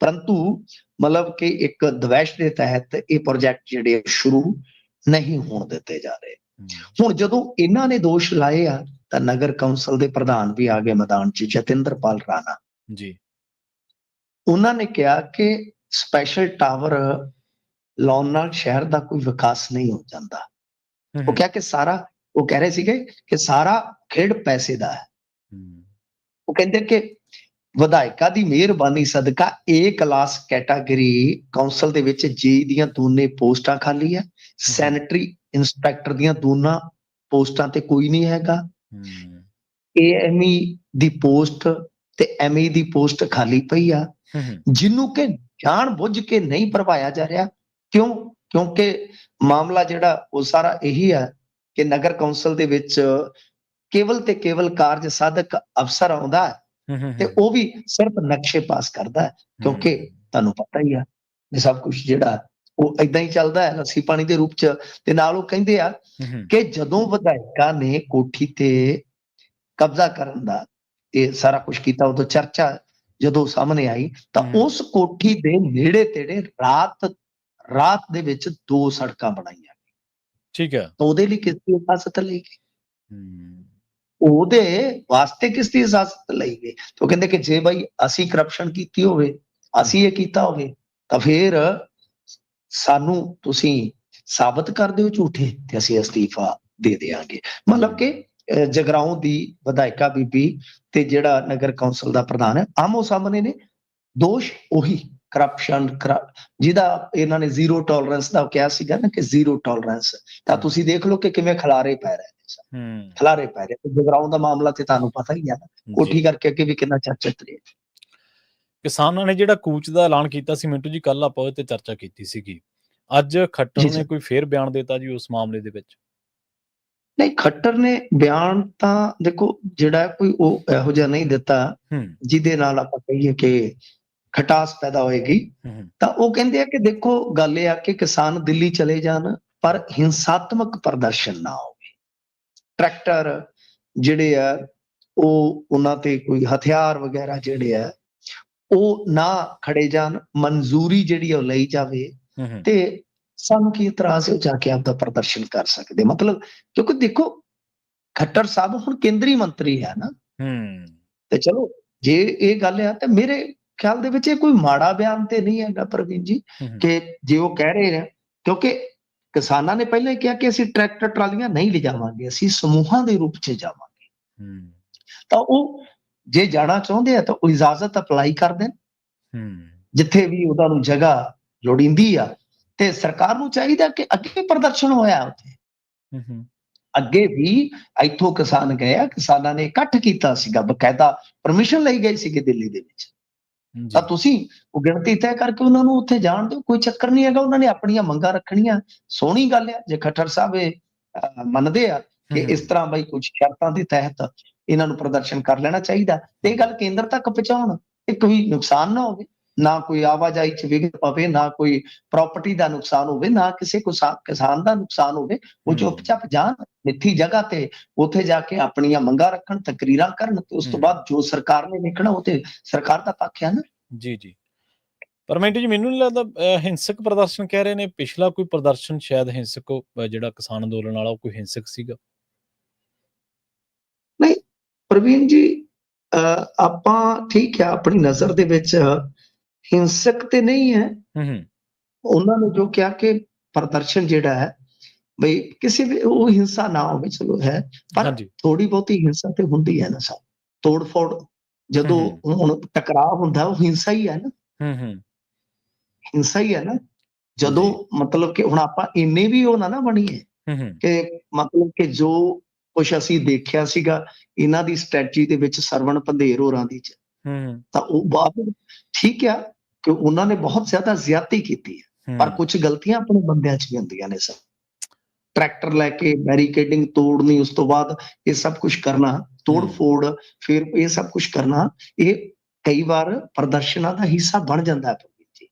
ਪਰੰਤੂ ਮਤਲਬ ਕਿ ਇੱਕ ਦਵੈਸ਼ ਦੇ ਤਹਿਤ ਇਹ ਪ੍ਰੋਜੈਕਟ ਜਿਹੜੇ ਸ਼ੁਰੂ ਨਹੀਂ ਹੋਣ ਦਿੱਤੇ ਜਾ ਰਹੇ। ਹੁਣ ਜਦੋਂ ਇਹਨਾਂ ਨੇ ਦੋਸ਼ ਲਾਏ ਆ ਤਾਂ ਨਗਰ ਕੌਂਸਲ ਦੇ ਪ੍ਰਧਾਨ ਵੀ ਆ ਗਏ ਮੈਦਾਨ 'ਚ, ਜਤਿੰਦਰਪਾਲ ਰਾਣਾ ਜੀ। ਉਹਨਾਂ ਨੇ ਕਿਹਾ ਕਿ ਸਪੈਸ਼ਲ ਟਾਵਰ ਲਾਉਣ ਨਾਲ ਸ਼ਹਿਰ ਦਾ ਕੋਈ ਵਿਕਾਸ ਨਹੀਂ ਹੋ ਜਾਂਦਾ। ਉਹ ਕਿਹਾ ਕਿ ਸਾਰਾ, ਉਹ ਕਹਿ ਰਹੇ ਸੀਗੇ ਕਿ ਸਾਰਾ ਖੇਡ ਪੈਸੇ ਦਾ ਹੈ। ਉਹ ਕਹਿੰਦੇ ਕਿ ਵਿਧਾਇਕਾ ਦੀ ਮਿਹਰਬਾਨੀ ਸਦਕਾ A ਕਲਾਸ ਕੈਟਾਗਰੀ ਕੌਂਸਲ ਦੇ ਵਿੱਚ ਜੀ ਦੀਆਂ ਦੋਨੇ ਪੋਸਟਾਂ ਖਾਲੀ ਹੈ, ਸੈਨੇਟਰੀ ਇੰਸਪੈਕਟਰ ਦੀਆਂ ਦੋਨਾਂ ਪੋਸਟਾਂ ਤੇ ਕੋਈ ਨਹੀਂ ਹੈਗਾ, AME ਦੀ ਪੋਸਟ ਤੇ ਐਮਈ ਦੀ ਪੋਸਟ ਖਾਲੀ ਪਈ ਆ, ਜਿਹਨੂੰ ਕਿ ਜਾਣ ਬੁੱਝ ਕੇ ਨਹੀਂ ਭਰਵਾਇਆ ਜਾ ਰਿਹਾ। ਕਿਉਂ? ਕਿਉਂਕਿ ਮਾਮਲਾ ਜਿਹੜਾ ਉਹ ਸਾਰਾ ਇਹੀ ਹੈ ਕਿ ਨਗਰ ਕੌਂਸਲ ਦੇ ਵਿੱਚ ਕੇਵਲ ਤੇ ਕੇਵਲ ਕਾਰਜ ਸਾਧਕ ਅਫਸਰ ਆਉਂਦਾ ਹੈ ਤੇ ਉਹ ਵੀ ਸਿਰਫ ਨਕਸ਼ੇ ਪਾਸ ਕਰਦਾ ਹੈ, ਕਿਉਂਕਿ ਤੁਹਾਨੂੰ ਪਤਾ ਹੀ ਆ ਇਹ ਸਭ ਕੁਝ ਜਿਹੜਾ ਉਹ ਏਦਾਂ ਹੀ ਚੱਲਦਾ ਹੈ ਲੱਸੀ ਪਾਣੀ ਦੇ ਰੂਪ ਚ। ਤੇ ਨਾਲ ਉਹ ਕਹਿੰਦੇ ਆ ਕਿ ਜਦੋਂ ਵਿਧਾਇਕਾਂ ਨੇ ਕੋਠੀ ਤੇ ਕਬਜ਼ਾ ਕਰਨ ਦਾ ਇਹ ਸਾਰਾ ਕੁਝ ਕੀਤਾ, ਉਦੋਂ ਚਰਚਾ ਜਦੋਂ ਸਾਹਮਣੇ ਆਈ ਤਾਂ ਉਸ ਕੋਠੀ ਦੇ ਨੇੜੇ ਤੇੜੇ ਰਾਤ ਦੇ ਵਿੱਚ 2 ਸੜਕਾਂ ਬਣਾਈਆਂ। ਠੀਕ ਹੈ। ਤਾਂ ਉਹਦੇ ਲਈ ਕਿਸ ਦੀ ਇਜਾਜ਼ਤ ਲਈ ਗਈ? ਉਹਦੇ ਵਾਸਤੇ ਕਿਸ ਦੀ ਇਜਾਜ਼ਤ ਲਈ ਗਈ? ਤੇ ਉਹ ਕਹਿੰਦੇ ਕਿ ਜੇ ਬਾਈ ਅਸੀਂ ਕਰਪਸ਼ਨ ਕੀਤੀ ਹੋਵੇ, ਅਸੀਂ ਇਹ ਕੀਤਾ ਹੋਵੇ, ਤਾਂ ਫਿਰ ਸਾਨੂੰ ਤੁਸੀਂ ਸਾਬਤ ਕਰ ਦਿਓ ਝੂਠੇ ਤੇ ਅਸੀਂ ਅਸਤੀਫਾ ਦੇ ਦਿਆਂਗੇ। ਮਤਲਬ ਕਿ ਜਗਰਾਉਂ ਦੀ ਵਿਧਾਇਕਾ ਬੀਬੀ ਤੇ ਜਿਹੜਾ ਨਗਰ ਕੌਂਸਲ ਦਾ ਪ੍ਰਧਾਨ ਹੈ, ਆਮੋ ਸਾਹਮਣੇ ਨੇ। ਦੋਸ਼ ਉਹੀ ਕਰਪਸ਼ਨ, ਜਿਹਦਾ ਇਹਨਾਂ ਨੇ ਜ਼ੀਰੋ ਟੋਲਰੈਂਸ ਦਾ ਕਿਹਾ ਸੀਗਾ ਨਾ ਕਿ ਜ਼ੀਰੋ ਟੋਲਰੈਂਸ। ਤਾਂ ਤੁਸੀਂ ਦੇਖ ਲਓ ਕਿ ਕਿਵੇਂ ਖਿਲਾਰੇ ਪੈ ਰਹੇ ਨੇ, ਖਿਲਾਰੇ ਪੈ ਰਹੇ। ਜਗਰਾਉਂ ਦਾ ਮਾਮਲਾ ਤੇ ਤੁਹਾਨੂੰ ਪਤਾ ਹੀ ਹੈ ਨਾ, ਕੋਠੀ ਕਰਕੇ ਅੱਗੇ ਵੀ ਕਿੰਨਾ ਚਰਚਾ ਰਿਹਾ। ਕਿਸਾਨਾਂ ਨੇ ਜਿਹੜਾ ਕੂਚ ਦਾ ਐਲਾਨ ਕੀਤਾ ਸੀ ਮਿੰਟੂ ਜੀ, ਕੱਲ ਆਪਾਂ ਉਹਦੇ ਤੇ ਚਰਚਾ ਕੀਤੀ ਸੀਗੀ। ਅੱਜ ਖੱਟਰ ਨੇ ਕੋਈ ਫੇਰ ਬਿਆਨ ਦਿੱਤਾ ਜੀ ਉਸ ਮਾਮਲੇ ਦੇ ਵਿੱਚ? ਨਹੀਂ, ਖੱਟਰ ਨੇ ਬਿਆਨ ਤਾਂ ਦੇਖੋ ਜਿਹੜਾ ਕੋਈ ਉਹ ਇਹੋ ਜਿਹਾ ਨਹੀਂ ਦਿੱਤਾ ਜਿਹਦੇ ਨਾਲ ਆਪਾਂ ਕਹੀਏ ਕਿ ਖਟਾਸ ਪੈਦਾ ਹੋਏਗੀ। ਤਾਂ ਉਹ ਕਹਿੰਦੇ ਆ ਕਿ ਦੇਖੋ ਗੱਲ ਇਹ ਆ ਕਿ ਕਿਸਾਨ ਦਿੱਲੀ ਚਲੇ ਜਾਣ ਪਰ ਹਿੰਸਾਤਮਕ ਪ੍ਰਦਰਸ਼ਨ ਨਾ ਹੋਵੇ। ਟਰੈਕਟਰ ਜਿਹੜੇ ਆ ਉਹ ਉਹਨਾਂ ਤੇ ਕੋਈ ਹਥਿਆਰ ਵਗੈਰਾ ਜਿਹੜੇ ਆ ਉਹ ਨਾ ਖੜੇ ਜਾਣ, ਮਨਜ਼ੂਰੀ ਜਿਹੜੀ ਉਹ ਲਈ ਜਾਵੇ ਤੇ ਸਾਨੂੰ ਕੀ ਇਤਰਾਜ਼ ਹੈ ਜਾ ਕੇ ਆਪਦਾ ਪ੍ਰਦਰਸ਼ਨ ਕਰ ਸਕਦੇ। ਮਤਲਬ ਕਿਉਂਕਿ ਦੇਖੋ ਖੱਟਰ ਸਾਹਿਬ ਹੁਣ ਕੇਂਦਰੀ ਮੰਤਰੀ ਹੈ ਨਾ, ਤੇ ਚਲੋ ਜੇ ਇਹ ਗੱਲ ਆ ਤੇ ਮੇਰੇ ਖਿਆਲ ਦੇ ਵਿੱਚ ਇਹ ਕੋਈ ਮਾੜਾ ਬਿਆਨ ਤੇ ਨਹੀਂ ਹੈਗਾ ਪ੍ਰਵੀਨ ਜੀ, ਕਿ ਜੇ ਉਹ ਕਹਿ ਰਹੇ ਨੇ, ਕਿਉਂਕਿ ਕਿਸਾਨਾਂ ਨੇ ਪਹਿਲਾਂ ਹੀ ਕਿਹਾ ਕਿ ਅਸੀਂ ਟਰੈਕਟਰ ਟਰਾਲੀਆਂ ਨਹੀਂ ਲਿਜਾਵਾਂਗੇ, ਅਸੀਂ ਸਮੂਹਾਂ ਦੇ ਰੂਪ 'ਚ ਜਾਵਾਂਗੇ। ਤਾਂ ਉਹ ਜੇ ਜਾਣਾ ਚਾਹੁੰਦੇ ਆ ਤਾਂ ਉਹ ਇਜਾਜ਼ਤ ਅਪਲਾਈ ਕਰ ਦੇਣ ਜਿੱਥੇ ਵੀ ਉਹਨਾਂ ਨੂੰ ਜਗ੍ਹਾ ਲੋੜੀਂਦੀ ਆ। ਤੇ ਸਰਕਾਰ ਨੂੰ ਚਾਹੀਦਾ ਕਿ ਅੱਗੇ ਪ੍ਰਦਰਸ਼ਨ ਹੋਇਆ ਉੱਥੇ, ਅੱਗੇ ਵੀ ਇੱਥੋਂ ਕਿਸਾਨ ਗਏ ਆ, ਕਿਸਾਨਾਂ ਨੇ ਇਕੱਠ ਕੀਤਾ ਸੀਗਾ, ਬਕਾਇਦਾ ਪਰਮਿਸ਼ਨ ਲਈ ਗਈ ਸੀਗੀ ਦਿੱਲੀ ਦੇ ਵਿੱਚ। ਤਾਂ ਤੁਸੀਂ ਉਹ ਗਿਣਤੀ ਤੈਅ ਕਰਕੇ ਉਹਨਾਂ ਨੂੰ ਉੱਥੇ ਜਾਣ ਦਿਓ, ਕੋਈ ਚੱਕਰ ਨਹੀਂ ਹੈਗਾ। ਉਹਨਾਂ ਨੇ ਆਪਣੀਆਂ ਮੰਗਾਂ ਰੱਖਣੀਆਂ, ਸੋਹਣੀ ਗੱਲ ਆ ਜੇ ਖੱਟਰ ਸਾਹਿਬ ਇਹ ਮੰਨਦੇ ਆ ਕਿ ਇਸ ਤਰ੍ਹਾਂ ਬਈ ਕੁਝ ਸ਼ਰਤਾਂ ਦੇ ਤਹਿਤ ਇਹਨਾਂ ਨੂੰ ਪ੍ਰਦਰਸ਼ਨ ਕਰ ਲੈਣਾ ਚਾਹੀਦਾ ਤੇ ਇਹ ਗੱਲ ਕੇਂਦਰ ਤੱਕ ਪਹੁੰਚਾਉਣ, ਇੱਕ ਵੀ ਨੁਕਸਾਨ ਨਾ ਹੋਵੇ, ਨਾ ਕੋਈ ਆਵਾਜਾਈ 'ਚ ਵਿਘਨ ਪਵੇ, ਨਾ ਕੋਈ ਪ੍ਰਾਪਰਟੀ ਦਾ ਨੁਕਸਾਨ ਹੋਵੇ, ਨਾ ਕਿਸੇ ਕਿਸਾਨ ਦਾ ਨੁਕਸਾਨ ਹੋਵੇ। ਉਹ ਚੁੱਪ-ਚਾਪ ਜਾਣ ਮਿੱਥੀ ਜਗ੍ਹਾ ਤੇ, ਉੱਥੇ ਜਾ ਕੇ ਆਪਣੀਆਂ ਮੰਗਾਂ ਰੱਖਣ, ਤਕਰੀਰਾਂ ਕਰਨ ਤੇ ਉਸ ਤੋਂ ਬਾਅਦ ਜੋ ਸਰਕਾਰ ਨੇ ਵੇਖਣਾ ਉਹ ਤੇ ਸਰਕਾਰ ਦਾ ਪੱਖ ਹੈ ਨਾ। ਜੀ। ਪਰ ਮਿੰਟੂ ਜੀ ਮੈਨੂੰ ਨਹੀਂ ਲੱਗਦਾ ਹਿੰਸਕ ਪ੍ਰਦਰਸ਼ਨ ਕਹਿ ਰਹੇ ਨੇ, ਪਿਛਲਾ ਕੋਈ ਪ੍ਰਦਰਸ਼ਨ ਸ਼ਾਇਦ ਹਿੰਸਕ ਜਿਹੜਾ ਕਿਸਾਨ ਅੰਦੋਲਨ ਵਾਲਾ ਉਹ ਕੋਈ ਹਿੰਸਕ ਸੀਗਾ? ਨਹੀਂ ਪ੍ਰਵੀਨ ਜੀ, ਆਪਾਂ ਠੀਕ ਹੈ ਆਪਣੀ ਨਜ਼ਰ ਦੇ ਵਿੱਚ ਹਿੰਸਕ ਤੇ ਨਹੀਂ ਹੈ। ਉਹਨਾਂ ਨੇ ਜੋ ਕਿਹਾ ਕਿ ਪ੍ਰਦਰਸ਼ਨ ਜਿਹੜਾ ਹੈ ਬਈ ਕਿਸੇ ਵੀ ਉਹ ਹਿੰਸਾ ਨਾ ਹੋਵੇ, ਚਲੋ ਹੈ, ਪਰ ਥੋੜੀ ਬਹੁਤੀ ਹਿੰਸਾ ਤੇ ਹੁੰਦੀ ਹੈ ਨਾ। ਸਭ ਤੋੜ ਫੋੜ ਜਦੋਂ ਹੁਣ ਟਕਰਾਅ ਹੁੰਦਾ ਉਹ ਹਿੰਸਾ ਹੀ ਹੈ ਨਾ, ਹਿੰਸਾ ਹੀ ਹੈ ਨਾ। ਜਦੋਂ ਮਤਲਬ ਕਿ ਹੁਣ ਆਪਾਂ ਇੰਨੇ ਵੀ ਉਹ ਨਾ ਬਣੀਏ ਕਿ ਮਤਲਬ ਕਿ ਜੋ ਕੁਛ ਅਸੀਂ ਦੇਖਿਆ ਸੀਗਾ ਇਹਨਾਂ ਦੀ ਸਟ੍ਰੈਟਜੀ ਦੇ ਵਿੱਚ ਸਰਵਣ ਪੰਧੇਰ ਹੋਰਾਂ ਦੀ ਚ, ਤਾਂ ਉਹ ਬਾਅਦ ਠੀਕ ਆ ਕਿ ਉਹਨਾਂ ਨੇ ਬਹੁਤ ਜ਼ਿਆਦਾ ਜ਼ਿਆਦਤੀ ਕੀਤੀ ਹੈ, ਪਰ ਕੁਝ ਗਲਤੀਆਂ ਆਪਣੇ ਬੰਦਿਆਂ 'ਚ ਵੀ ਹੁੰਦੀਆਂ ਨੇ। ਸਭ ਟਰੈਕਟਰ ਲੈ ਕੇ ਬੈਰੀਕੇਡਿੰਗ ਤੋੜਨੀ, ਉਸ ਤੋਂ ਬਾਅਦ ਇਹ ਸਭ ਕੁਝ ਕਰਨਾ, ਤੋੜ ਫੋੜ, ਫਿਰ ਇਹ ਸਭ ਕੁਝ ਕਰਨਾ, ਇਹ ਕਈ ਵਾਰ ਪ੍ਰਦਰਸ਼ਨਾਂ ਦਾ ਹਿੱਸਾ ਬਣ ਜਾਂਦਾ ਹੈ।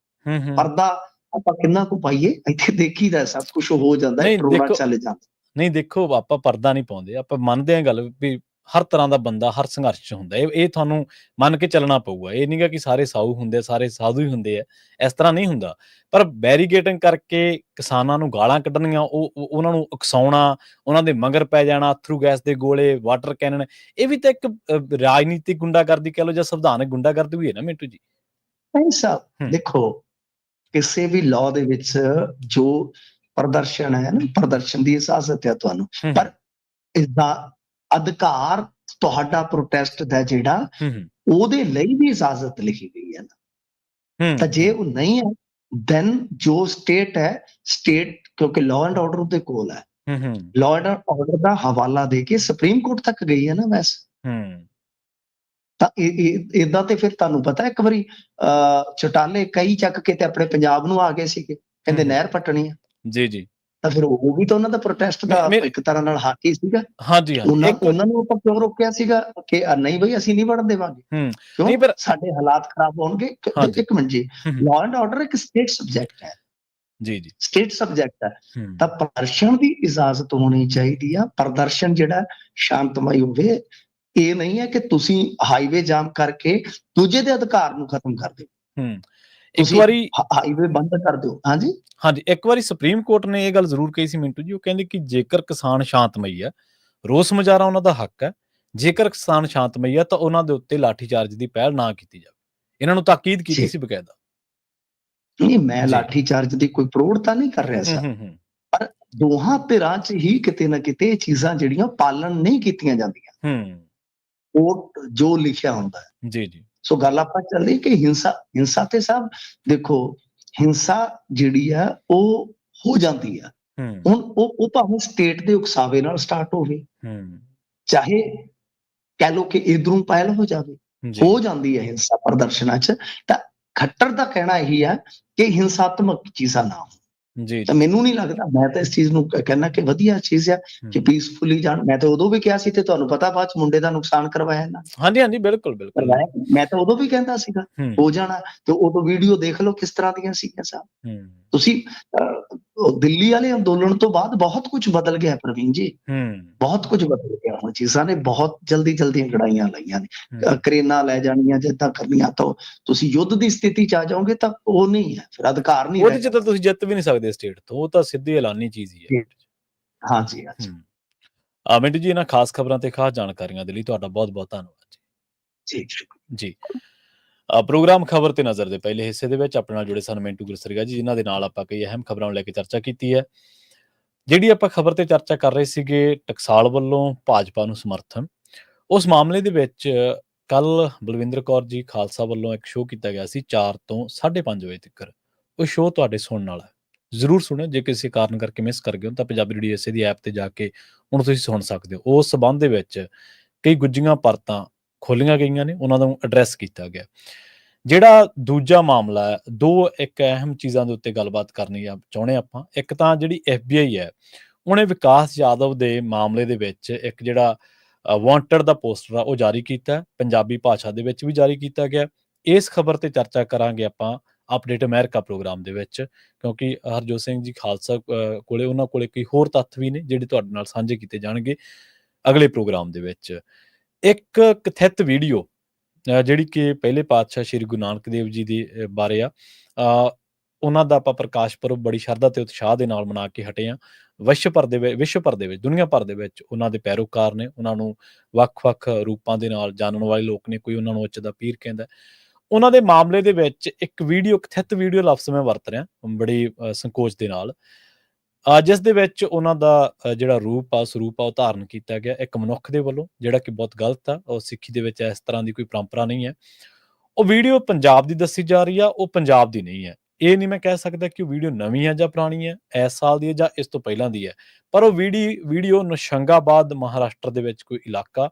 ਪਰਦਾ ਆਪਾਂ ਕਿੰਨਾ ਕੁ ਪਾਈਏ, ਇੱਥੇ ਦੇਖੀਦਾ ਸਭ ਕੁਝ ਹੋ ਜਾਂਦਾ ਹੈ, ਕਰੋੜਾਂ ਚੱਲ ਜਾਂਦਾ। ਨਹੀਂ ਦੇਖੋ ਆਪਾਂ ਪਰਦਾ ਨਹੀਂ ਪਾਉਂਦੇ, ਆਪਾਂ ਮੰਨਦੇ ਹਾਂ ਗੱਲ ਵੀ ਹਰ ਤਰ੍ਹਾਂ ਦਾ ਬੰਦਾ ਹਰ ਸੰਘਰਸ਼ 'ਚ ਹੁੰਦਾ। ਇਹ ਤੁਹਾਨੂੰ ਮੰਨ ਕੇ ਚੱਲਣਾ ਪਊਗਾ। ਇਹ ਨਹੀਂ ਗਾ ਕਿ ਸਾਰੇ ਸਾਊ ਹੁੰਦੇ, ਸਾਰੇ ਸਾਧੂ ਹੀ ਹੁੰਦੇ ਆ, ਇਸ ਤਰ੍ਹਾਂ ਨਹੀਂ ਹੁੰਦਾ। ਪਰ ਬੈਰੀਕੇਡਿੰਗ ਕਰਕੇ ਕਿਸਾਨਾਂ ਨੂੰ ਗਾਲਾਂ ਕੱਢਣੀਆਂ, ਉਹਨਾਂ ਨੂੰ ਉਕਸਾਉਣਾ, ਉਹਨਾਂ ਦੇ ਮਗਰ ਪੈ ਜਾਣਾ, ਅਥਰੂ ਗੈਸ ਦੇ ਗੋਲੇ, ਵਾਟਰ ਕੈਨਨ, ਇਹ ਵੀ ਤਾਂ ਇੱਕ ਰਾਜਨੀਤਿਕ ਗੁੰਡਾਗਰਦੀ ਕਹਿ ਲਓ ਜਾਂ ਸੰਵਿਧਾਨਕ ਗੁੰਡਾਗਰਦੀ ਵੀ ਹੈ ਨਾ ਮਿੰਟੂ ਜੀ। ਨਹੀਂ ਸਾਹਿਬ ਦੇਖੋ, ਕਿਸੇ ਵੀ ਲਾਅ ਦੇ ਵਿੱਚ ਜੋ ਪ੍ਰਦਰਸ਼ਨ ਹੈ ਨਾ, ਪ੍ਰਦਰਸ਼ਨ ਦੀ ਇਜਾਜ਼ਤ ਹੈ ਤੁਹਾਨੂੰ, ਪਰ ਇਸਦਾ ਅਧਿਕਾਰ ਤੁਹਾਡਾ ਪ੍ਰੋਟੈਸਟ ਦਾ ਜਿਹੜਾ ਉਹਦੇ ਲਈ ਵੀ ਇਜਾਜ਼ਤ ਲਿਖੀ ਗਈ ਹੈ ਨਾ। ਤਾਂ ਜੇ ਉਹ ਨਹੀਂ ਹੈ ਦੈਨ ਜੋ ਸਟੇਟ ਹੈ, ਸਟੇਟ ਕਿਉਂਕਿ ਲਾਅ ਐਂਡ ਆਰਡਰ ਦੇ ਕੋਲ ਹੈ, ਲਾਅ ਐਂਡ ਆਰਡਰ ਦਾ ਹਵਾਲਾ ਦੇ ਕੇ ਸੁਪਰੀਮ ਕੋਰਟ ਤੱਕ ਗਈ ਹੈ ਨਾ ਵੈਸੇ। ਤਾਂ ਏਦਾਂ ਤੇ ਫਿਰ ਤੁਹਾਨੂੰ ਪਤਾ ਇੱਕ ਵਾਰੀ ਚੁਟਾਲੇ ਕਈ ਚੱਕ ਕੇ ਤੇ ਆਪਣੇ ਪੰਜਾਬ ਨੂੰ ਆ ਗਏ ਸੀਗੇ, ਕਹਿੰਦੇ ਨਹਿਰ ਪੱਟਣੀ ਆ। ਜੀ, ਜੀ। ਤਾਂ ਫਿਰ ਉਹ ਵੀ ਤਾਂ ਉਹਨਾਂ ਦਾ ਪ੍ਰੋਟੈਸਟ ਮੇ ਦਾ ਮੇਰੇ ਇੱਕ ਤਰ੍ਹਾਂ ਨਾਲ ਹੱਕ ਹੀ ਸੀਗਾ। ਹਾਂਜੀ, ਹਾਂਜੀ। ਇੱਕ ਉਹਨਾਂ ਨੂੰ ਆਪਾਂ ਕਿਉਂ ਰੋਕਿਆ ਸੀਗਾ ਕਿ ਨਹੀਂ ਬਈ ਅਸੀਂ ਨਹੀਂ ਵੜਨ ਦੇਵਾਂਗੇ। ਕਿਉਂ? ਨਹੀਂ ਪਰ ਸਾਡੇ ਹਾਲਾਤ ਖਰਾਬ ਹੋਣਗੇ। ਹਾਂਜੀ। ਇੱਕ ਮਿੰਟ ਜੀ, ਲਾਅ ਐਂਡ ਆਰਡਰ ਇੱਕ ਸਟੇਟ ਸਬਜੈਕਟ ਹੈ। ਜੀ, ਜੀ। ਸਟੇਟ ਸਬਜੈਕਟ ਹੈ। ਤਾਂ ਪ੍ਰਦਰਸ਼ਨ ਦੀ ਇਜਾਜ਼ਤ ਹੋਣੀ ਚਾਹੀਦੀ ਆ। ਪ੍ਰਦਰਸ਼ਨ ਜਿਹੜਾ ਸ਼ਾਂਤਮਈ ਹੋਵੇ। ਇਹ ਨਹੀਂ ਹੈ ਕਿ ਤੁਸੀਂ ਹਾਈਵੇ ਜਾਮ ਕਰਕੇ ਦੂਜੇ ਦੇ ਅਧਿਕਾਰ ਨੂੰ ਖਤਮ ਕਰ ਦਿਓ। ਇੱਕ ਤੁਸੀਂ ਵਾਰੀ ਹਾਈਵੇ ਬੰਦ ਕਰ ਦਿਓ। ਹਾਂਜੀ? ਹਾਂਜੀ, ਇੱਕ ਵਾਰੀ ਸੁਪਰੀਮ ਕੋਰਟ ਨੇ ਇਹ ਗੱਲ ਜ਼ਰੂਰ ਕਹੀ ਸੀ ਮਿੰਟੂ ਜੀ, ਉਹ ਕਹਿੰਦੇ ਕਿ ਜੇਕਰ ਕਿਸਾਨ ਸ਼ਾਂਤਮਈ ਹੈ, ਰੋਸ ਮੁਜ਼ਾਹਰਾ ਉਹਨਾਂ ਦਾ ਹੱਕ ਹੈ। ਜੇਕਰ ਕਿਸਾਨ ਸ਼ਾਂਤਮਈ ਹੈ ਤਾਂ ਉਹਨਾਂ ਦੇ ਉੱਤੇ ਲਾਠੀਚਾਰਜ ਦੀ ਪਹਿਲ ਨਾ ਕੀਤੀ ਜਾਵੇ। ਇਹਨਾਂ ਨੂੰ ਤਾਕੀਦ ਕੀਤੀ ਸੀ ਬਕਾਇਦਾ। ਨਹੀਂ, ਮੈਂ ਲਾਠੀ ਚਾਰਜ ਦੀ ਕੋਈ ਪ੍ਰੋੜਤਾ ਨਹੀਂ ਕਰ ਰਿਹਾ ਸਰ। ਪਰ ਦੋਹਾਂ ਧਿਰਾਂ 'ਚ ਹੀ ਕਿਤੇ ਨਾ ਕਿਤੇ ਇਹ ਚੀਜ਼ਾਂ ਜਿਹੜੀਆਂ ਪਾਲਣ ਨਹੀਂ ਕੀਤੀਆਂ ਜਾਂਦੀਆਂ। ਉਹ ਜੋ ਲਿਖਿਆ ਹੁੰਦਾ ਹੈ। ਜੀ, ਜੀ। ਸੋ ਗੱਲ ਆਪਾਂ ਚੱਲੀ ਕਿ ਹਿੰਸਾ ਤੇ ਸਾਹਿਬ ਦੇਖੋ, ਹਿੰਸਾ ਜਿਹੜੀ ਆ ਉਹ ਹੋ ਜਾਂਦੀ ਆ। ਹੁਣ ਉਹ ਭਾਵੇਂ ਸਟੇਟ ਦੇ ਉਕਸਾਵੇ ਨਾਲ ਸਟਾਰਟ ਹੋਵੇ, ਚਾਹੇ ਕਹਿ ਲਓ ਕਿ ਇਧਰੋਂ ਪਹਿਲ ਹੋ ਜਾਵੇ, ਹੋ ਜਾਂਦੀ ਹੈ ਹਿੰਸਾ ਪ੍ਰਦਰਸ਼ਨਾਂ 'ਚ। ਤਾਂ ਖੱਟਰ ਦਾ ਕਹਿਣਾ ਇਹੀ ਹੈ ਕਿ ਹਿੰਸਾਤਮਕ ਚੀਜ਼ਾਂ ਨਾ ਹੋਣ। ਤਾਂ ਮੈਨੂੰ ਨਹੀਂ ਲੱਗਦਾ, ਮੈਂ ਤਾਂ ਇਸ ਚੀਜ਼ ਨੂੰ ਕਹਿਣਾ ਕਿ ਵਧੀਆ ਚੀਜ਼ ਆ ਕਿ ਪੀਸਫੁਲੀ ਜਾਣ। ਮੈਂ ਤਾਂ ਉਦੋਂ ਵੀ ਕਿਹਾ ਸੀ ਤੇ ਤੁਹਾਨੂੰ ਪਤਾ ਬਾਅਦ 'ਚ ਮੁੰਡੇ ਦਾ ਨੁਕਸਾਨ ਕਰਵਾਇਆ ਇਹਨਾਂ ਨੇ। ਹਾਂਜੀ, ਹਾਂਜੀ, ਬਿਲਕੁਲ, ਬਿਲਕੁਲ। ਮੈਂ ਤਾਂ ਉਦੋਂ ਵੀ ਕਹਿੰਦਾ ਸੀਗਾ ਹੋ ਜਾਣਾ, ਤੇ ਉਦੋਂ ਵੀਡੀਓ ਦੇਖ ਲਓ ਕਿਸ ਤਰ੍ਹਾਂ ਦੀਆਂ ਸੀਗੀਆਂ ਸਾਹਿਬ। ਤੁਸੀਂ ਦਿੱਲੀ ਵਾਲੇ ਅੰਦੋਲਨ ਤੋਂ ਬਾਅਦ ਬਹੁਤ ਕੁਝ ਬਦਲ ਗਿਆ ਪ੍ਰਵੀਨ ਜੀ। ਬਹੁਤ ਕੁਝ ਬਦਲ ਗਿਆ। ਹੁਣ ਚੀਜ਼ਾਂ ਨੇ ਬਹੁਤ ਜਲਦੀ ਗੜਾਈਆਂ ਲਾਈਆਂ ਨੇ। ਕਰੇਨਾਂ ਲੈ ਜਾਣੀਆਂ, ਜਿੱਦਾਂ ਕਰਨੀਆਂ, ਤਾਂ ਤੁਸੀਂ ਯੁੱਧ ਦੀ ਸਥਿਤੀ 'ਚ ਆ ਜਾਓਗੇ ਤਾਂ ਉਹ ਨਹੀਂ ਹੈ, ਫਿਰ ਅਧਿਕਾਰ ਨਹੀਂ ਉਹਦੇ ਰਹਿ 'ਚ ਤਾਂ ਤੁਸੀਂ ਜਿੱਤ ਵੀ ਨਹੀਂ ਸਕਦੇ ਸਟੇਟ ਤੋਂ, ਉਹ ਤਾਂ ਸਿੱਧੀ ਐਲਾਨੀ ਚੀਜ਼ ਹੀ ਹੈ। ਹਾਂਜੀ। ਮਿੰਟੂ ਜੀ, ਇਹਨਾਂ ਖਾਸ ਖਬਰਾਂ ਤੇ ਖਾਸ ਜਾਣਕਾਰੀਆਂ ਦੇ ਲਈ ਤੁਹਾਡਾ ਬਹੁਤ-ਬਹੁਤ ਧੰਨਵਾਦ ਜੀ। ਜੀ। ਪ੍ਰੋਗਰਾਮ ਖਬਰ ਤੇ ਨਜ਼ਰ ਦੇ ਪਹਿਲੇ ਹਿੱਸੇ ਦੇ ਵਿੱਚ ਆਪਣੇ ਨਾਲ ਜੁੜੇ ਸਨ ਮਿੰਟੂ ਗੁਰਸਰੀਆ ਜੀ, ਜਿਨ੍ਹਾਂ ਦੇ ਨਾਲ ਆਪਾਂ ਕਈ ਅਹਿਮ ਖਬਰਾਂ ਨੂੰ ਲੈ ਕੇ ਚਰਚਾ ਕੀਤੀ ਹੈ। ਜਿਹੜੀ ਆਪਾਂ ਖਬਰ ਤੇ ਚਰਚਾ ਕਰ ਰਹੇ ਸੀਗੇ, ਟਕਸਾਲ ਵੱਲੋਂ ਭਾਜਪਾ ਨੂੰ ਸਮਰਥਨ, ਉਸ ਮਾਮਲੇ ਦੇ ਵਿੱਚ ਕੱਲ ਬਲਵਿੰਦਰ ਕੌਰ ਜੀ ਖਾਲਸਾ ਵੱਲੋਂ ਇੱਕ ਸ਼ੋਅ ਕੀਤਾ ਗਿਆ ਸੀ 4 ਤੋਂ 5:30 ਵਜੇ ਤੱਕ। ਉਹ ਸ਼ੋਅ ਤੁਹਾਡੇ ਸੁਣਨ ਵਾਲਾ ਹੈ, ਜ਼ਰੂਰ ਸੁਣਿਓ। ਜੇ ਕਿਸੇ ਕਾਰਨ ਕਰਕੇ ਮਿਸ ਕਰ ਗਏ ਹੋ ਤਾਂ ਪੰਜਾਬੀ ਰੇਡੀਓ ਇਸੇ ਦੀ ਐਪ ਤੇ ਜਾ ਕੇ ਹੁਣ ਤੁਸੀਂ ਸੁਣ ਸਕਦੇ ਹੋ। ਉਸ ਸਬੰਧ ਦੇ ਵਿੱਚ ਕਈ ਗੁੱਝੀਆਂ ਪਰਤਾਂ ਖੋਲੀਆਂ ਗਈਆਂ ਨੇ, ਉਹਨਾਂ ਨੂੰ ਐਡਰੈਸ ਕੀਤਾ ਗਿਆ। ਜਿਹੜਾ ਦੂਜਾ ਮਾਮਲਾ ਹੈ, ਇੱਕ ਅਹਿਮ ਚੀਜ਼ਾਂ ਦੇ ਉੱਤੇ ਗੱਲਬਾਤ ਕਰਨੀ ਚਾਹੁੰਦੇ ਆਪਾਂ। ਇੱਕ ਤਾਂ ਜਿਹੜੀ FBI ਹੈ, ਉਹਨੇ ਵਿਕਾਸ ਯਾਦਵ ਦੇ ਮਾਮਲੇ ਦੇ ਵਿੱਚ ਇੱਕ ਜਿਹੜਾ ਵਾਂਟਡ ਦਾ ਪੋਸਟਰ ਆ ਉਹ ਜਾਰੀ ਕੀਤਾ, ਪੰਜਾਬੀ ਭਾਸ਼ਾ ਦੇ ਵਿੱਚ ਵੀ ਜਾਰੀ ਕੀਤਾ ਗਿਆ। ਇਸ ਖਬਰ ਤੇ ਚਰਚਾ ਕਰਾਂਗੇ ਆਪਾਂ ਅਪਡੇਟ ਅਮਰੀਕਾ ਪ੍ਰੋਗਰਾਮ ਦੇ ਵਿੱਚ, ਕਿਉਂਕਿ ਹਰਜੋਤ ਸਿੰਘ ਜੀ ਖਾਲਸਾ ਉਹਨਾਂ ਕੋਲੇ ਕੋਈ ਹੋਰ ਤੱਥ ਵੀ ਨੇ ਜਿਹੜੇ ਤੁਹਾਡੇ ਨਾਲ ਸਾਂਝੇ ਕੀਤੇ ਜਾਣਗੇ ਅਗਲੇ ਪ੍ਰੋਗਰਾਮ ਦੇ ਵਿੱਚ। ਇੱਕ ਕਥਿਤ ਵੀਡੀਓ ਜਿਹੜੀ ਕਿ ਪਹਿਲੇ ਪਾਤਸ਼ਾਹ ਸ਼੍ਰੀ ਗੁਰੂ ਨਾਨਕ ਦੇਵ ਜੀ ਦੇ ਬਾਰੇ ਆ, ਉਹਨਾਂ ਦਾ ਆਪਾਂ ਪ੍ਰਕਾਸ਼ ਪੁਰਬ ਬੜੀ ਸ਼ਰਧਾ ਤੇ ਉਤਸ਼ਾਹ ਦੇ ਨਾਲ ਮਨਾ ਕੇ ਹਟੇ ਹਾਂ। ਵਿਸ਼ਵ ਭਰ ਦੇ ਵਿੱਚ, ਦੁਨੀਆ ਭਰ ਦੇ ਵਿੱਚ ਉਹਨਾਂ ਦੇ ਪੈਰੋਕਾਰ ਨੇ, ਉਹਨਾਂ ਨੂੰ ਵੱਖ-ਵੱਖ ਰੂਪਾਂ ਦੇ ਨਾਲ ਜਾਣਨ ਵਾਲੇ ਲੋਕ ਨੇ। ਕੋਈ ਉਹਨਾਂ ਨੂੰ ਉੱਚ ਦਾ ਪੀਰ ਕਹਿੰਦਾ। ਉਹਨਾਂ ਦੇ ਮਾਮਲੇ ਦੇ ਵਿੱਚ ਇੱਕ ਵੀਡੀਓ, ਕਥਿਤ ਵੀਡੀਓ ਲਫ਼ਜ਼ ਮੈਂ ਵਰਤ ਰਿਹਾ ਬੜੀ ਸੰਕੋਚ ਦੇ ਨਾਲ, ਜਿਸ ਦੇ ਵਿੱਚ ਉਹਨਾਂ ਦਾ ਜਿਹੜਾ ਸਰੂਪ ਆ ਉਹ ਧਾਰਨ ਕੀਤਾ ਗਿਆ ਇੱਕ ਮਨੁੱਖ ਦੇ ਵੱਲੋਂ, ਜਿਹੜਾ ਕਿ ਬਹੁਤ ਗਲਤ ਆ। ਉਹ ਸਿੱਖੀ ਦੇ ਵਿੱਚ ਇਸ ਤਰ੍ਹਾਂ ਦੀ ਕੋਈ ਪਰੰਪਰਾ ਨਹੀਂ ਹੈ। ਉਹ ਵੀਡੀਓ ਪੰਜਾਬ ਦੀ ਦੱਸੀ ਜਾ ਰਹੀ ਆ, ਉਹ ਪੰਜਾਬ ਦੀ ਨਹੀਂ ਹੈ। ਇਹ ਨਹੀਂ ਮੈਂ ਕਹਿ ਸਕਦਾ ਕਿ ਉਹ ਵੀਡੀਓ ਨਵੀਂ ਹੈ ਜਾਂ ਪੁਰਾਣੀ ਹੈ, ਇਸ ਸਾਲ ਦੀ ਹੈ ਜਾਂ ਇਸ ਤੋਂ ਪਹਿਲਾਂ ਦੀ ਹੈ, ਪਰ ਉਹ ਵੀਡੀਓ ਨੌਸ਼ੰਗਾਬਾਦ ਮਹਾਰਾਸ਼ਟਰ ਦੇ ਵਿੱਚ ਕੋਈ ਇਲਾਕਾ,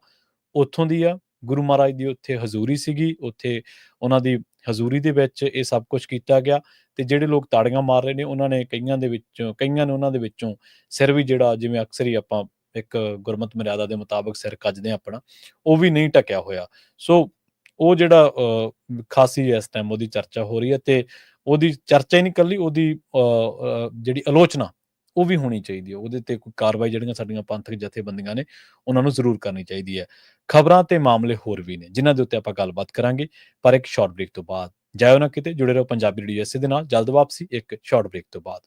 ਉੱਥੋਂ ਦੀ ਆ। ਗੁਰੂ ਮਹਾਰਾਜ ਦੀ ਉੱਥੇ ਹਜ਼ੂਰੀ ਸੀਗੀ, ਉੱਥੇ ਉਹਨਾਂ ਦੀ ਹਜ਼ੂਰੀ ਦੇ ਵਿੱਚ ਇਹ ਸਭ ਕੁਝ ਕੀਤਾ ਗਿਆ। ਤੇ ਜਿਹੜੇ ਲੋਕ ਤਾੜੀਆਂ ਮਾਰ ਰਹੇ ਨੇ, ਉਹਨਾਂ ਨੇ ਕਈਆਂ ਨੇ ਉਹਨਾਂ ਦੇ ਵਿੱਚੋਂ ਸਿਰ ਵੀ, ਜਿਹੜਾ ਜਿਵੇਂ ਅਕਸਰ ਹੀ ਆਪਾਂ ਇੱਕ ਗੁਰਮਤਿ ਮਰਿਆਦਾ ਦੇ ਮੁਤਾਬਕ ਸਿਰ ਕੱਜਦੇ ਹਾਂ ਆਪਣਾ, ਉਹ ਵੀ ਨਹੀਂ ਢਕਿਆ ਹੋਇਆ। ਸੋ ਉਹ ਜਿਹੜਾ ਖਾਸੀ ਇਸ ਟਾਈਮ ਉਹਦੀ ਚਰਚਾ ਹੋ ਰਹੀ ਹੈ, ਤੇ ਉਹਦੀ ਚਰਚਾ ਹੀ ਨਹੀਂ ਇਕੱਲੀ, ਉਹਦੀ ਜਿਹੜੀ ਆਲੋਚਨਾ ਉਹ ਵੀ ਹੋਣੀ ਚਾਹੀਦੀ ਹੈ। ਉਹਦੇ ਤੇ ਕੋਈ ਕਾਰਵਾਈ ਜਿਹੜੀਆਂ ਸਾਡੀਆਂ ਪੰਥਕ ਜਥੇਬੰਦੀਆਂ ਨੇ ਉਹਨਾਂ ਨੂੰ ਜ਼ਰੂਰ ਕਰਨੀ ਚਾਹੀਦੀ ਹੈ। ਖਬਰਾਂ ਤੇ ਮਾਮਲੇ ਹੋਰ ਵੀ ਨੇ ਜਿਨ੍ਹਾਂ ਦੇ ਉੱਤੇ ਆਪਾਂ ਗੱਲਬਾਤ ਕਰਾਂਗੇ, ਪਰ ਇੱਕ ਸ਼ਾਰਟ ਬ੍ਰੇਕ ਤੋਂ ਬਾਅਦ। ਜਾਇਓ ਨਾ ਕਿਤੇ, ਜੁੜੇ ਰਹੋ ਪੰਜਾਬੀ ਰੇਡੀਓ ਇਸੇ ਦੇ ਨਾਲ। ਜਲਦ ਵਾਪਸੀ ਇੱਕ ਸ਼ਾਰਟ ਬ੍ਰੇਕ ਤੋਂ ਬਾਅਦ।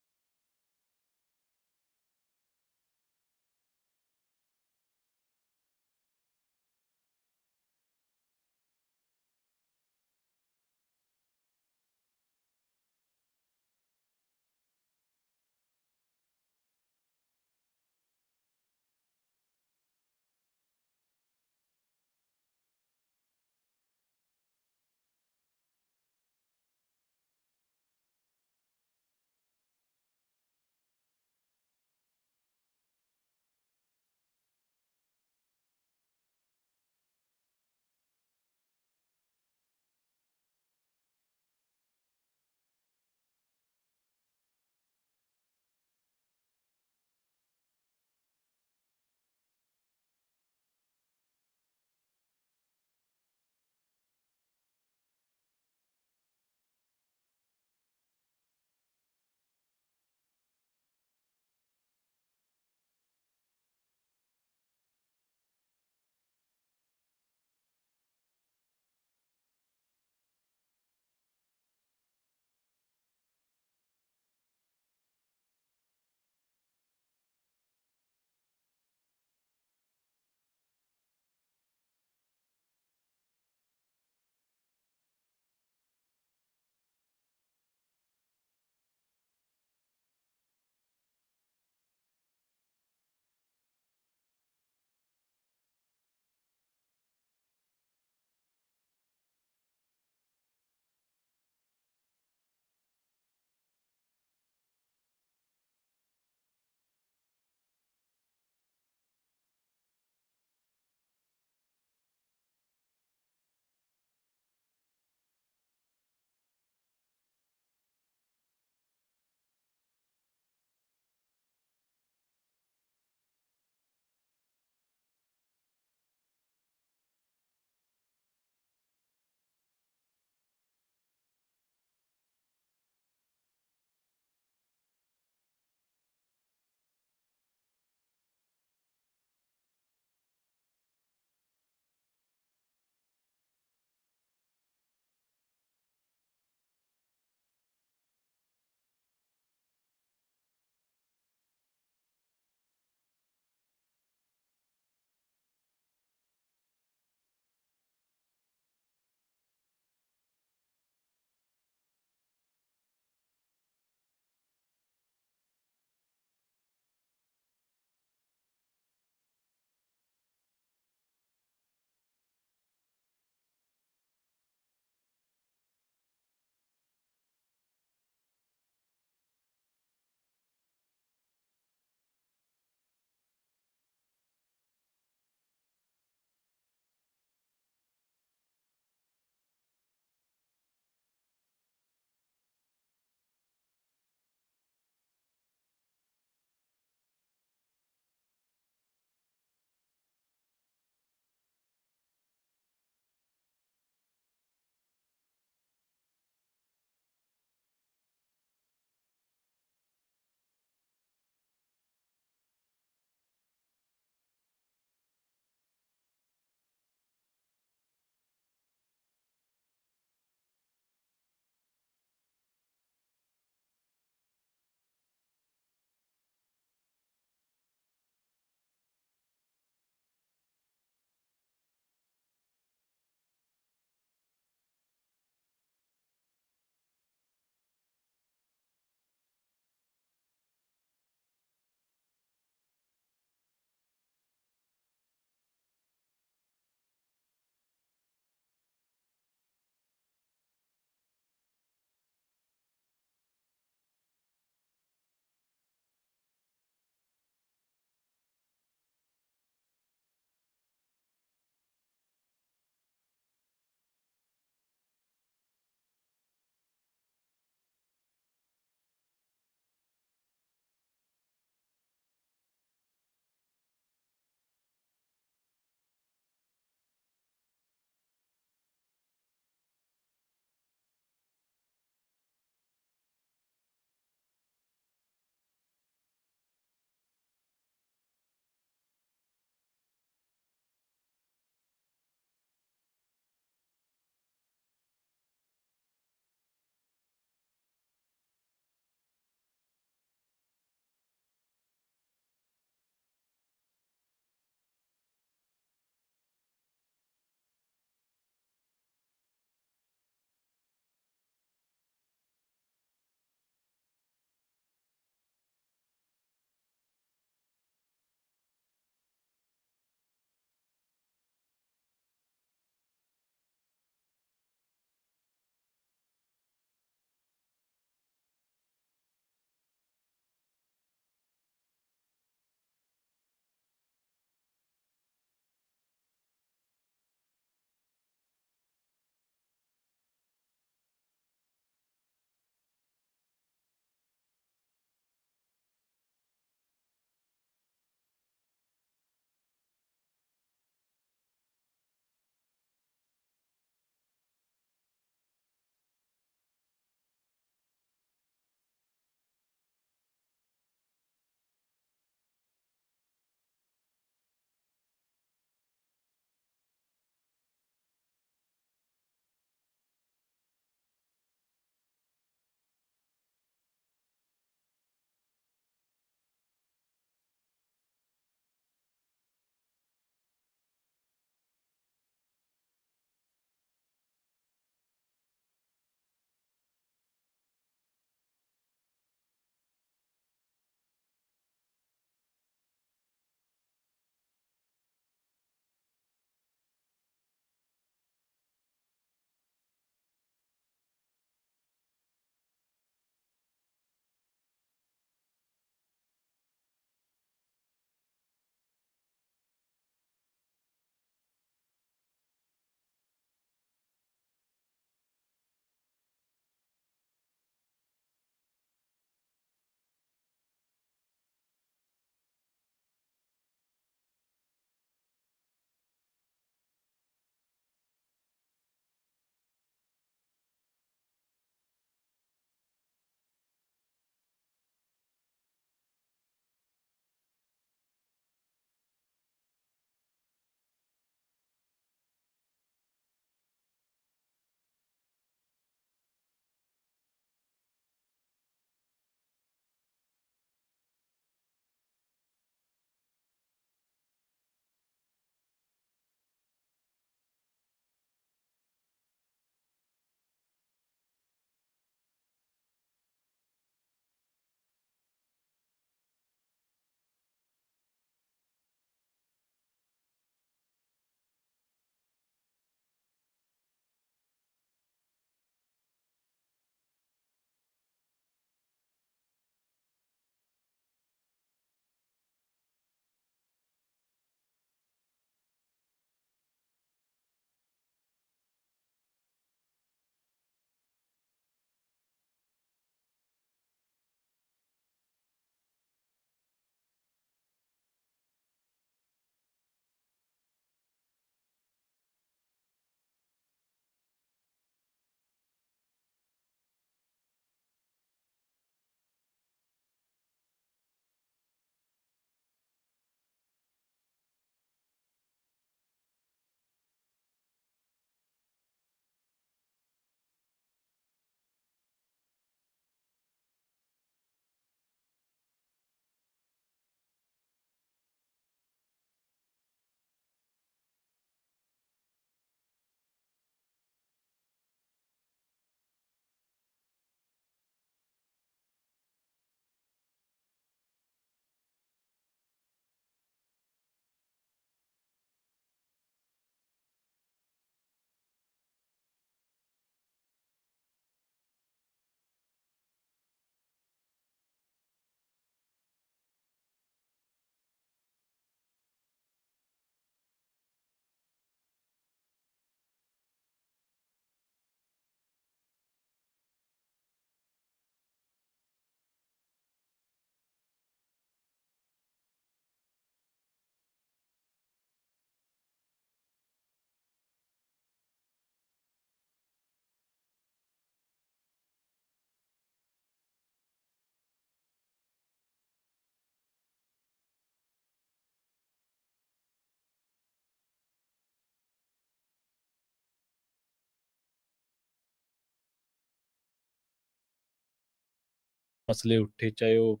ਮਸਲੇ ਉੱਠੇ, ਚਾਹੇ ਉਹ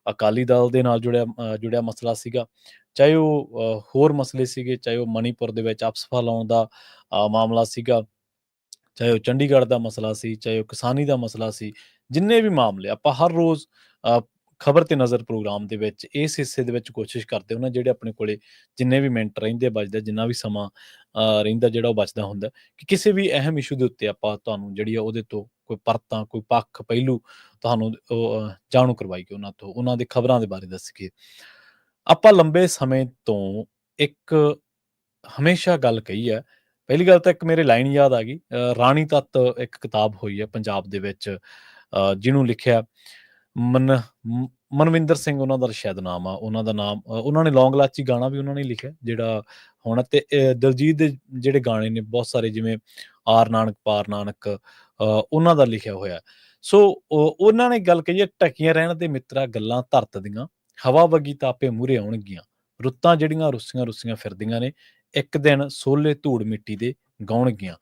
ਅਕਾਲੀ ਦਲ ਦੇ ਨਾਲ ਜੁੜਿਆ ਮਸਲਾ ਸੀਗਾ, ਚਾਹੇ ਉਹ ਹੋਰ ਮਸਲੇ ਸੀਗੇ, ਚਾਹੇ ਉਹ ਮਣੀਪੁਰ ਦੇ ਵਿੱਚ ਅਪਸਫਾ ਲਾਉਣ ਦਾ ਮਾਮਲਾ ਸੀਗਾ, ਚਾਹੇ ਉਹ ਚੰਡੀਗੜ੍ਹ ਦਾ ਮਸਲਾ ਸੀ, ਚਾਹੇ ਉਹ ਕਿਸਾਨੀ ਦਾ ਮਸਲਾ ਸੀ। ਜਿੰਨੇ ਵੀ ਮਾਮਲੇ ਆਪਾਂ ਹਰ ਰੋਜ਼ ਖਬਰ ਤੇ ਨਜ਼ਰ ਪ੍ਰੋਗਰਾਮ ਦੇ ਵਿੱਚ ਇਸ ਹਿੱਸੇ ਦੇ ਵਿੱਚ ਕੋਸ਼ਿਸ਼ ਕਰਦੇ ਹੋ ਨਾ, ਜਿਹੜੇ ਆਪਣੇ ਕੋਲੇ ਜਿੰਨੇ ਵੀ ਮਿੰਟ ਰਹਿੰਦੇ ਬਚਦਾ, ਜਿੰਨਾ ਵੀ ਸਮਾਂ ਰਹਿੰਦਾ ਜਿਹੜਾ ਉਹ ਬਚਦਾ ਹੁੰਦਾ, ਕਿ ਕਿਸੇ ਵੀ ਅਹਿਮ ਇਸ਼ੂ ਦੇ ਉੱਤੇ ਆਪਾਂ ਤੁਹਾਨੂੰ ਜਿਹੜੀ ਆ ਉਹਦੇ ਤੋਂ ਕੋਈ ਪਰਤਾਂ, ਕੋਈ ਪੱਖ, ਪਹਿਲੂ ਤੁਹਾਨੂੰ ਜਾਣੂ ਕਰਵਾਈਏ ਉਹਨਾਂ ਤੋਂ, ਉਹਨਾਂ ਦੇ ਖਬਰਾਂ ਦੇ ਬਾਰੇ ਦੱਸੀਏ। ਆਪਾਂ ਲੰਬੇ ਸਮੇਂ ਤੋਂ ਇੱਕ ਹਮੇਸ਼ਾ ਗੱਲ ਕਹੀ ਹੈ। ਪਹਿਲੀ ਗੱਲ ਤਾਂ ਇੱਕ ਮੇਰੇ ਲਾਈਨ ਯਾਦ ਆ ਗਈ, ਰਾਣੀ ਤੱਤ ਇੱਕ ਕਿਤਾਬ ਹੋਈ ਹੈ ਪੰਜਾਬ ਦੇ ਵਿੱਚ, ਜਿਹਨੂੰ ਲਿਖਿਆ ਮਨਵਿੰਦਰ ਸਿੰਘ ਉਹਨਾਂ ਦਾ ਸ਼ਾਇਦ ਨਾਮ ਆ, ਉਹਨਾਂ ਦਾ ਨਾਮ ਉਹਨਾਂ ਨੇ ਲੌਂਗ ਲਾਚੀ ਗਾਣਾ ਵੀ ਉਹਨਾਂ ਨੇ ਲਿਖਿਆ ਜਿਹੜਾ ਹੁਣ, ਤੇ ਦਲਜੀਤ ਦੇ ਜਿਹੜੇ ਗਾਣੇ ਨੇ ਬਹੁਤ ਸਾਰੇ, ਜਿਵੇਂ ਆਰ ਨਾਨਕ ਪਾਰ ਨਾਨਕ, ਉਹਨਾਂ ਦਾ ਲਿਖਿਆ ਹੋਇਆ। ਸੋ ਉਹਨਾਂ ਨੇ ਗੱਲ ਕਹੀ ਹੈ, ਢਕੀਆਂ ਰਹਿਣ ਦੇ ਮਿੱਤਰਾ ਗੱਲਾਂ ਧਰਤ ਦੀਆਂ, ਹਵਾ ਵਗੀ ਤਾਪੇ ਮੂਹਰੇ ਆਉਣਗੀਆਂ, ਰੁੱਤਾਂ ਜਿਹੜੀਆਂ ਰੁੱਸੀਆਂ ਫਿਰਦੀਆਂ ਨੇ, ਇੱਕ ਦਿਨ ਸੋਲੇ ਧੂੜ ਮਿੱਟੀ ਦੇ ਗਾਉਣਗੀਆਂ।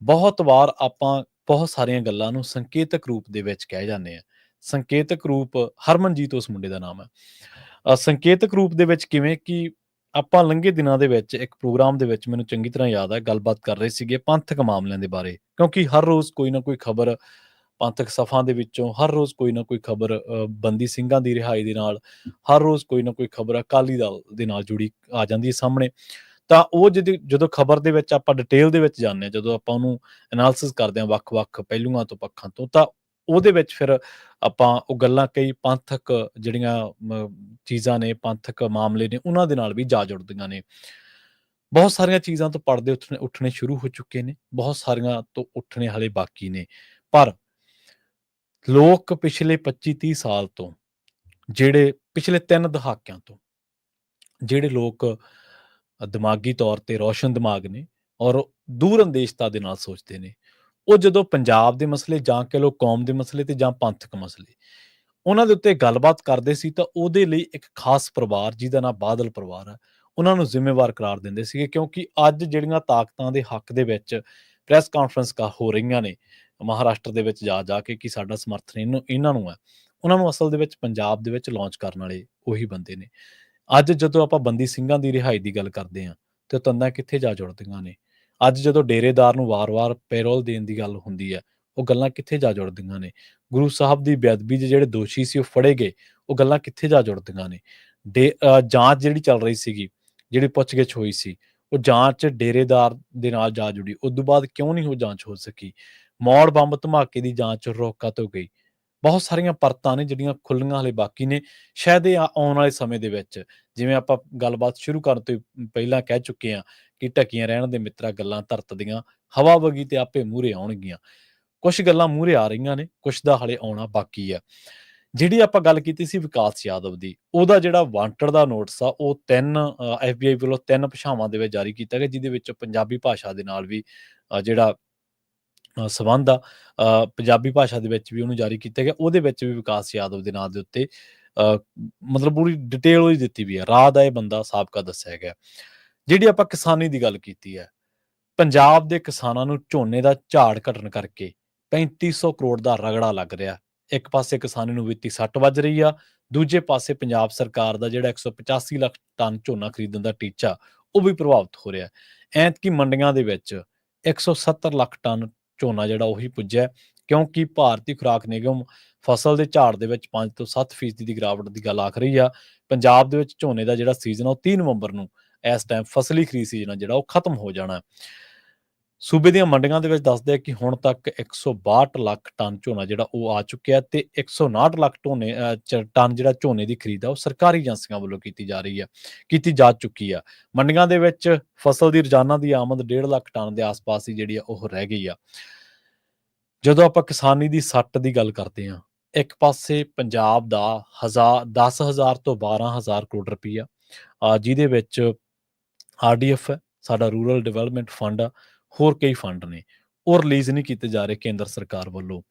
ਬਹੁਤ ਵਾਰ ਆਪਾਂ ਬਹੁਤ ਸਾਰੀਆਂ ਗੱਲਾਂ ਨੂੰ ਸੰਕੇਤਕ ਰੂਪ ਦੇ ਵਿੱਚ ਕਹਿ ਜਾਂਦੇ ਆ। ਸੰਕੇਤਕ ਰੂਪ, ਹਰਮਨਜੀਤ ਉਸ ਮੁੰਡੇ ਦਾ ਨਾਮ ਹੈ। ਸੰਕੇਤਕ ਰੂਪ ਦੇ ਵਿੱਚ ਕਿਵੇਂ ਕਿ ਆਪਾਂ ਲੰਘੇ ਦਿਨਾਂ ਦੇ ਵਿੱਚ ਇੱਕ ਪ੍ਰੋਗਰਾਮ ਦੇ ਵਿੱਚ, ਮੈਨੂੰ ਚੰਗੀ ਤਰ੍ਹਾਂ ਯਾਦ ਹੈ, ਗੱਲਬਾਤ ਕਰ ਰਹੇ ਸੀਗੇ ਪੰਥਕ ਮਾਮਲਿਆਂ ਦੇ ਬਾਰੇ, ਕਿਉਂਕਿ ਹਰ ਰੋਜ਼ ਕੋਈ ਨਾ ਕੋਈ ਖਬਰ ਪੰਥਕ ਸਫਾਂ ਦੇ ਵਿੱਚੋਂ, ਹਰ ਰੋਜ਼ ਕੋਈ ਨਾ ਕੋਈ ਖਬਰ ਬੰਦੀ ਸਿੰਘਾਂ ਦੀ ਰਿਹਾਈ ਦੇ ਨਾਲ, ਹਰ ਰੋਜ਼ ਕੋਈ ਨਾ ਕੋਈ ਖਬਰ ਅਕਾਲੀ ਦਲ ਦੇ ਨਾਲ ਜੁੜੀ ਆ ਜਾਂਦੀ ਹੈ ਸਾਹਮਣੇ। ਤਾਂ ਉਹ ਜਦੋਂ ਖਬਰ ਦੇ ਵਿੱਚ ਆਪਾਂ ਡਿਟੇਲ ਦੇ ਵਿੱਚ ਜਾਂਦੇ ਹਾਂ, ਜਦੋਂ ਆਪਾਂ ਉਹਨੂੰ ਐਨਾਲਿਸਿਸ ਕਰਦੇ ਹਾਂ ਵੱਖ-ਵੱਖ ਪਹਿਲੂਆਂ ਤੋਂ, ਪੱਖਾਂ ਤੋਂ, ਤਾਂ ਉਹਦੇ ਵਿੱਚ ਫਿਰ ਆਪਾਂ ਉਹ ਗੱਲਾਂ, ਕਈ ਪੰਥਕ ਜਿਹੜੀਆਂ ਚੀਜ਼ਾਂ ਨੇ, ਪੰਥਕ ਮਾਮਲੇ ਨੇ, ਉਹਨਾਂ ਦੇ ਨਾਲ ਵੀ ਜਾ ਜੁੜਦੀਆਂ ਨੇ। ਬਹੁਤ ਸਾਰੀਆਂ ਚੀਜ਼ਾਂ ਤੋਂ ਪਰਦੇ ਉੱਠਣੇ ਸ਼ੁਰੂ ਹੋ ਚੁੱਕੇ ਨੇ, ਬਹੁਤ ਸਾਰੀਆਂ ਤੋਂ ਉੱਠਣੇ ਹਾਲੇ ਬਾਕੀ ਨੇ। ਪਰ ਲੋਕ ਪਿਛਲੇ 25-30 ਸਾਲ ਤੋਂ, ਜਿਹੜੇ ਪਿਛਲੇ 3 ਦਹਾਕਿਆਂ ਤੋਂ, ਜਿਹੜੇ ਲੋਕ ਦਿਮਾਗੀ ਤੌਰ ਤੇ ਰੌਸ਼ਨ ਦਿਮਾਗ ਨੇ ਔਰ ਦੂਰ ਅੰਦੇਸ਼ਤਾ ਦੇ ਨਾਲ ਸੋਚਦੇ ਨੇ, ਉਹ ਜਦੋਂ ਪੰਜਾਬ ਦੇ ਮਸਲੇ, ਜਾਂ ਕਹਿ ਲਓ ਕੌਮ ਦੇ ਮਸਲੇ ਤੇ ਜਾਂ ਪੰਥਕ ਮਸਲੇ, ਉਹਨਾਂ ਦੇ ਉੱਤੇ ਗੱਲਬਾਤ ਕਰਦੇ ਸੀ, ਤਾਂ ਉਹਦੇ ਲਈ ਇੱਕ ਖਾਸ ਪਰਿਵਾਰ, ਜਿਹਦਾ ਨਾਮ ਬਾਦਲ ਪਰਿਵਾਰ ਹੈ, ਉਹਨਾਂ ਨੂੰ ਜ਼ਿੰਮੇਵਾਰ ਕਰਾਰ ਦਿੰਦੇ ਸੀਗੇ। ਕਿਉਂਕਿ ਅੱਜ ਜਿਹੜੀਆਂ ਤਾਕਤਾਂ ਦੇ ਹੱਕ ਦੇ ਵਿੱਚ ਪ੍ਰੈਸ ਕਾਨਫਰੰਸ ਹੋ ਰਹੀਆਂ ਨੇ ਮਹਾਰਾਸ਼ਟਰ ਦੇ ਵਿੱਚ ਜਾ ਕੇ, ਕਿ ਸਾਡਾ ਸਮਰਥਨ ਇਹਨਾਂ ਨੂੰ ਹੈ, ਉਹਨਾਂ ਨੂੰ ਅਸਲ ਦੇ ਵਿੱਚ ਪੰਜਾਬ ਦੇ ਵਿੱਚ ਲਾਂਚ ਕਰਨ ਵਾਲੇ ਉਹੀ ਬੰਦੇ ਨੇ। ਅੱਜ ਜਦੋਂ ਆਪਾਂ ਬੰਦੀ ਸਿੰਘਾਂ ਦੀ ਰਿਹਾਈ ਦੀ ਗੱਲ ਕਰਦੇ ਹਾਂ, ਤੇ ਉਹ ਤੰਦਾਂ ਕਿੱਥੇ ਜਾ ਜੁੜਦੀਆਂ ਨੇ। ਅੱਜ ਜਦੋਂ ਡੇਰੇਦਾਰ ਨੂੰ ਵਾਰ-ਵਾਰ ਪੈਰੋਲ ਦੇਣ ਦੀ ਗੱਲ ਹੁੰਦੀ ਹੈ, ਉਹ ਗੱਲਾਂ ਕਿੱਥੇ ਜਾ ਜੁੜਦੀਆਂ ਨੇ। ਗੁਰੂ ਸਾਹਿਬ ਦੀ ਬੇਅਦਬੀ ਦੇ ਜਿਹੜੇ ਦੋਸ਼ੀ ਸੀ ਉਹ ਫੜੇ ਗਏ, ਉਹ ਗੱਲਾਂ ਕਿੱਥੇ ਜਾ ਜੁੜਦੀਆਂ ਨੇ। ਜਾਂਚ ਜਿਹੜੀ ਚੱਲ ਰਹੀ ਸੀਗੀ, ਜਿਹੜੀ ਪੁੱਛਗਿੱਛ ਹੋਈ ਸੀ, ਉਹ ਜਾਂਚ ਡੇਰੇਦਾਰ ਦੇ ਨਾਲ ਜਾ ਜੁੜੀ। ਉਸ ਤੋਂ ਬਾਅਦ ਕਿਉਂ ਨਹੀਂ ਉਹ ਜਾਂਚ ਹੋ ਸਕੀ। ਮੌੜ ਬੰਬ ਧਮਾਕੇ ਦੀ ਜਾਂਚ ਰੋਕਾ ਤੋਂ ਗਈ। ਬਹੁਤ ਸਾਰੀਆਂ ਪਰਤਾਂ ਨੇ ਜਿਹੜੀਆਂ ਖੁੱਲ੍ਹਣੀਆਂ ਹਾਲੇ ਬਾਕੀ ਨੇ। ਸ਼ਾਇਦ ਇਹ ਆਉਣ ਵਾਲੇ ਸਮੇਂ ਦੇ ਵਿੱਚ, ਜਿਵੇਂ ਆਪਾਂ ਗੱਲਬਾਤ ਸ਼ੁਰੂ ਕਰਨ ਤੋਂ ਪਹਿਲਾਂ ਕਹਿ ਚੁੱਕੇ ਹਾਂ, ਕਿ ਢਕੀਆਂ ਰਹਿਣ ਦੇ ਮਿੱਤਰਾ ਗੱਲਾਂ ਧਰਤ ਦੀਆਂ, ਹਵਾ ਵਗੀ ਤੇ ਆਪੇ ਮੂਹਰੇ ਆਉਣਗੀਆਂ। ਕੁਛ ਗੱਲਾਂ ਮੂਹਰੇ ਆ ਰਹੀਆਂ ਨੇ, ਕੁਛ ਦਾ ਹਾਲੇ ਆਉਣਾ ਬਾਕੀ ਆ। ਜਿਹੜੀ ਆਪਾਂ ਗੱਲ ਕੀਤੀ ਸੀ ਵਿਕਾਸ ਯਾਦਵ ਦੀ, ਉਹਦਾ ਜਿਹੜਾ ਵਾਂਟਡ ਦਾ ਨੋਟਿਸ ਆ, ਉਹ 3 FBI ਵੱਲੋਂ 3 ਭਾਸ਼ਾਵਾਂ ਦੇ ਵਿੱਚ ਜਾਰੀ ਕੀਤਾ ਗਿਆ, ਜਿਹਦੇ ਵਿੱਚ ਪੰਜਾਬੀ ਭਾਸ਼ਾ ਦੇ ਨਾਲ ਵੀ ਜਿਹੜਾ ਸੰਬੰਧ ਆ, ਪੰਜਾਬੀ ਭਾਸ਼ਾ ਦੇ ਵਿੱਚ ਵੀ ਉਹਨੂੰ ਜਾਰੀ ਕੀਤਾ ਗਿਆ। ਉਹਦੇ ਵਿੱਚ ਵੀ ਵਿਕਾਸ ਯਾਦਵ ਦੇ ਨਾਂ ਦੇ ਉੱਤੇ ਮਤਲਬ ਪੂਰੀ ਡਿਟੇਲ ਉਹਦੀ ਦਿੱਤੀ ਵੀ ਹੈ। ਰਾਹ ਦਾ ਇਹ ਬੰਦਾ ਸਾਬਕਾ ਦੱਸਿਆ ਗਿਆ। ਜਿਹੜੀ ਆਪਾਂ ਕਿਸਾਨੀ ਦੀ ਗੱਲ ਕੀਤੀ ਹੈ, ਪੰਜਾਬ ਦੇ ਕਿਸਾਨਾਂ ਨੂੰ ਝੋਨੇ ਦਾ ਝਾੜ ਘਟਣ ਕਰਕੇ 3500 ਕਰੋੜ ਦਾ ਰਗੜਾ ਲੱਗ ਰਿਹਾ। ਇੱਕ ਪਾਸੇ ਕਿਸਾਨੀ ਨੂੰ ਵਿੱਤੀ ਸੱਟ ਵੱਜ ਰਹੀ ਆ, ਦੂਜੇ ਪਾਸੇ ਪੰਜਾਬ ਸਰਕਾਰ ਦਾ ਜਿਹੜਾ 185 ਲੱਖ ਟਨ ਝੋਨਾ ਖਰੀਦਣ ਦਾ ਟੀਚਾ, ਉਹ ਵੀ ਪ੍ਰਭਾਵਿਤ ਹੋ ਰਿਹਾ। ਐਤਕੀ ਮੰਡੀਆਂ ਦੇ ਵਿੱਚ 170 ਲੱਖ ਟਨ ਝੋਨਾ ਜਿਹੜਾ ਉਹੀ ਪੁੱਜਿਆ, ਕਿਉਂਕਿ ਭਾਰਤੀ ਖੁਰਾਕ ਨਿਗਮ ਫਸਲ ਦੇ ਝਾੜ ਦੇ ਵਿੱਚ 5 ਤੋਂ 7% ਦੀ ਗਿਰਾਵਟ ਦੀ ਗੱਲ ਆਖ ਰਹੀ ਆ। ਪੰਜਾਬ ਦੇ ਵਿੱਚ ਝੋਨੇ ਦਾ ਜਿਹੜਾ ਸੀਜ਼ਨ ਆ, ਉਹ 30 ਨਵੰਬਰ ਨੂੰ, ਇਸ ਟਾਈਮ ਫਸਲੀ ਖਰੀਦ ਸੀਜ਼ਨ ਆ ਜਿਹੜਾ, ਉਹ ਖਤਮ ਹੋ ਜਾਣਾ। ਸੂਬੇ ਦੀਆਂ ਮੰਡੀਆਂ ਦੇ ਵਿੱਚ ਦੱਸਦੇ ਆ ਕਿ ਹੁਣ ਤੱਕ 162 ਲੱਖ ਟਨ ਝੋਨਾ ਜਿਹੜਾ ਉਹ ਆ ਚੁੱਕਿਆ, ਤੇ 159 ਲੱਖ ਟਨ ਜਿਹੜਾ ਝੋਨੇ ਦੀ ਖਰੀਦ ਆ, ਉਹ ਸਰਕਾਰੀ ਏਜੰਸੀਆਂ ਵੱਲੋਂ ਕੀਤੀ ਜਾ ਚੁੱਕੀ ਆ। ਮੰਡੀਆਂ ਦੇ ਵਿੱਚ ਫਸਲ ਦੀ ਰੋਜ਼ਾਨਾ ਦੀ ਆਮਦ 1.5 ਲੱਖ ਟਨ ਦੇ ਆਸ-ਪਾਸ ਹੀ ਜਿਹੜੀ ਆ ਉਹ ਰਹਿ ਗਈ ਆ। ਜਦੋਂ ਆਪਾਂ ਕਿਸਾਨੀ ਦੀ ਸੱਟ ਦੀ ਗੱਲ ਕਰਦੇ ਹਾਂ, ਇੱਕ ਪਾਸੇ ਪੰਜਾਬ ਦਾ 10,000 ਤੋਂ 12,000 ਕਰੋੜ ਰੁਪਈਆ, ਜਿਹਦੇ ਵਿੱਚ RDF ਹੈ, ਸਾਡਾ ਰੂਰਲ ਡਿਵੈਲਪਮੈਂਟ ਫੰਡ ਆ, ਹੋਰ ਕਈ ਫੰਡ ਨੇ, ਉਹ ਰਿਲੀਜ਼ ਨਹੀਂ ਕੀਤੇ ਜਾ ਰਹੇ ਕੇਂਦਰ ਸਰਕਾਰ ਵੱਲੋਂ।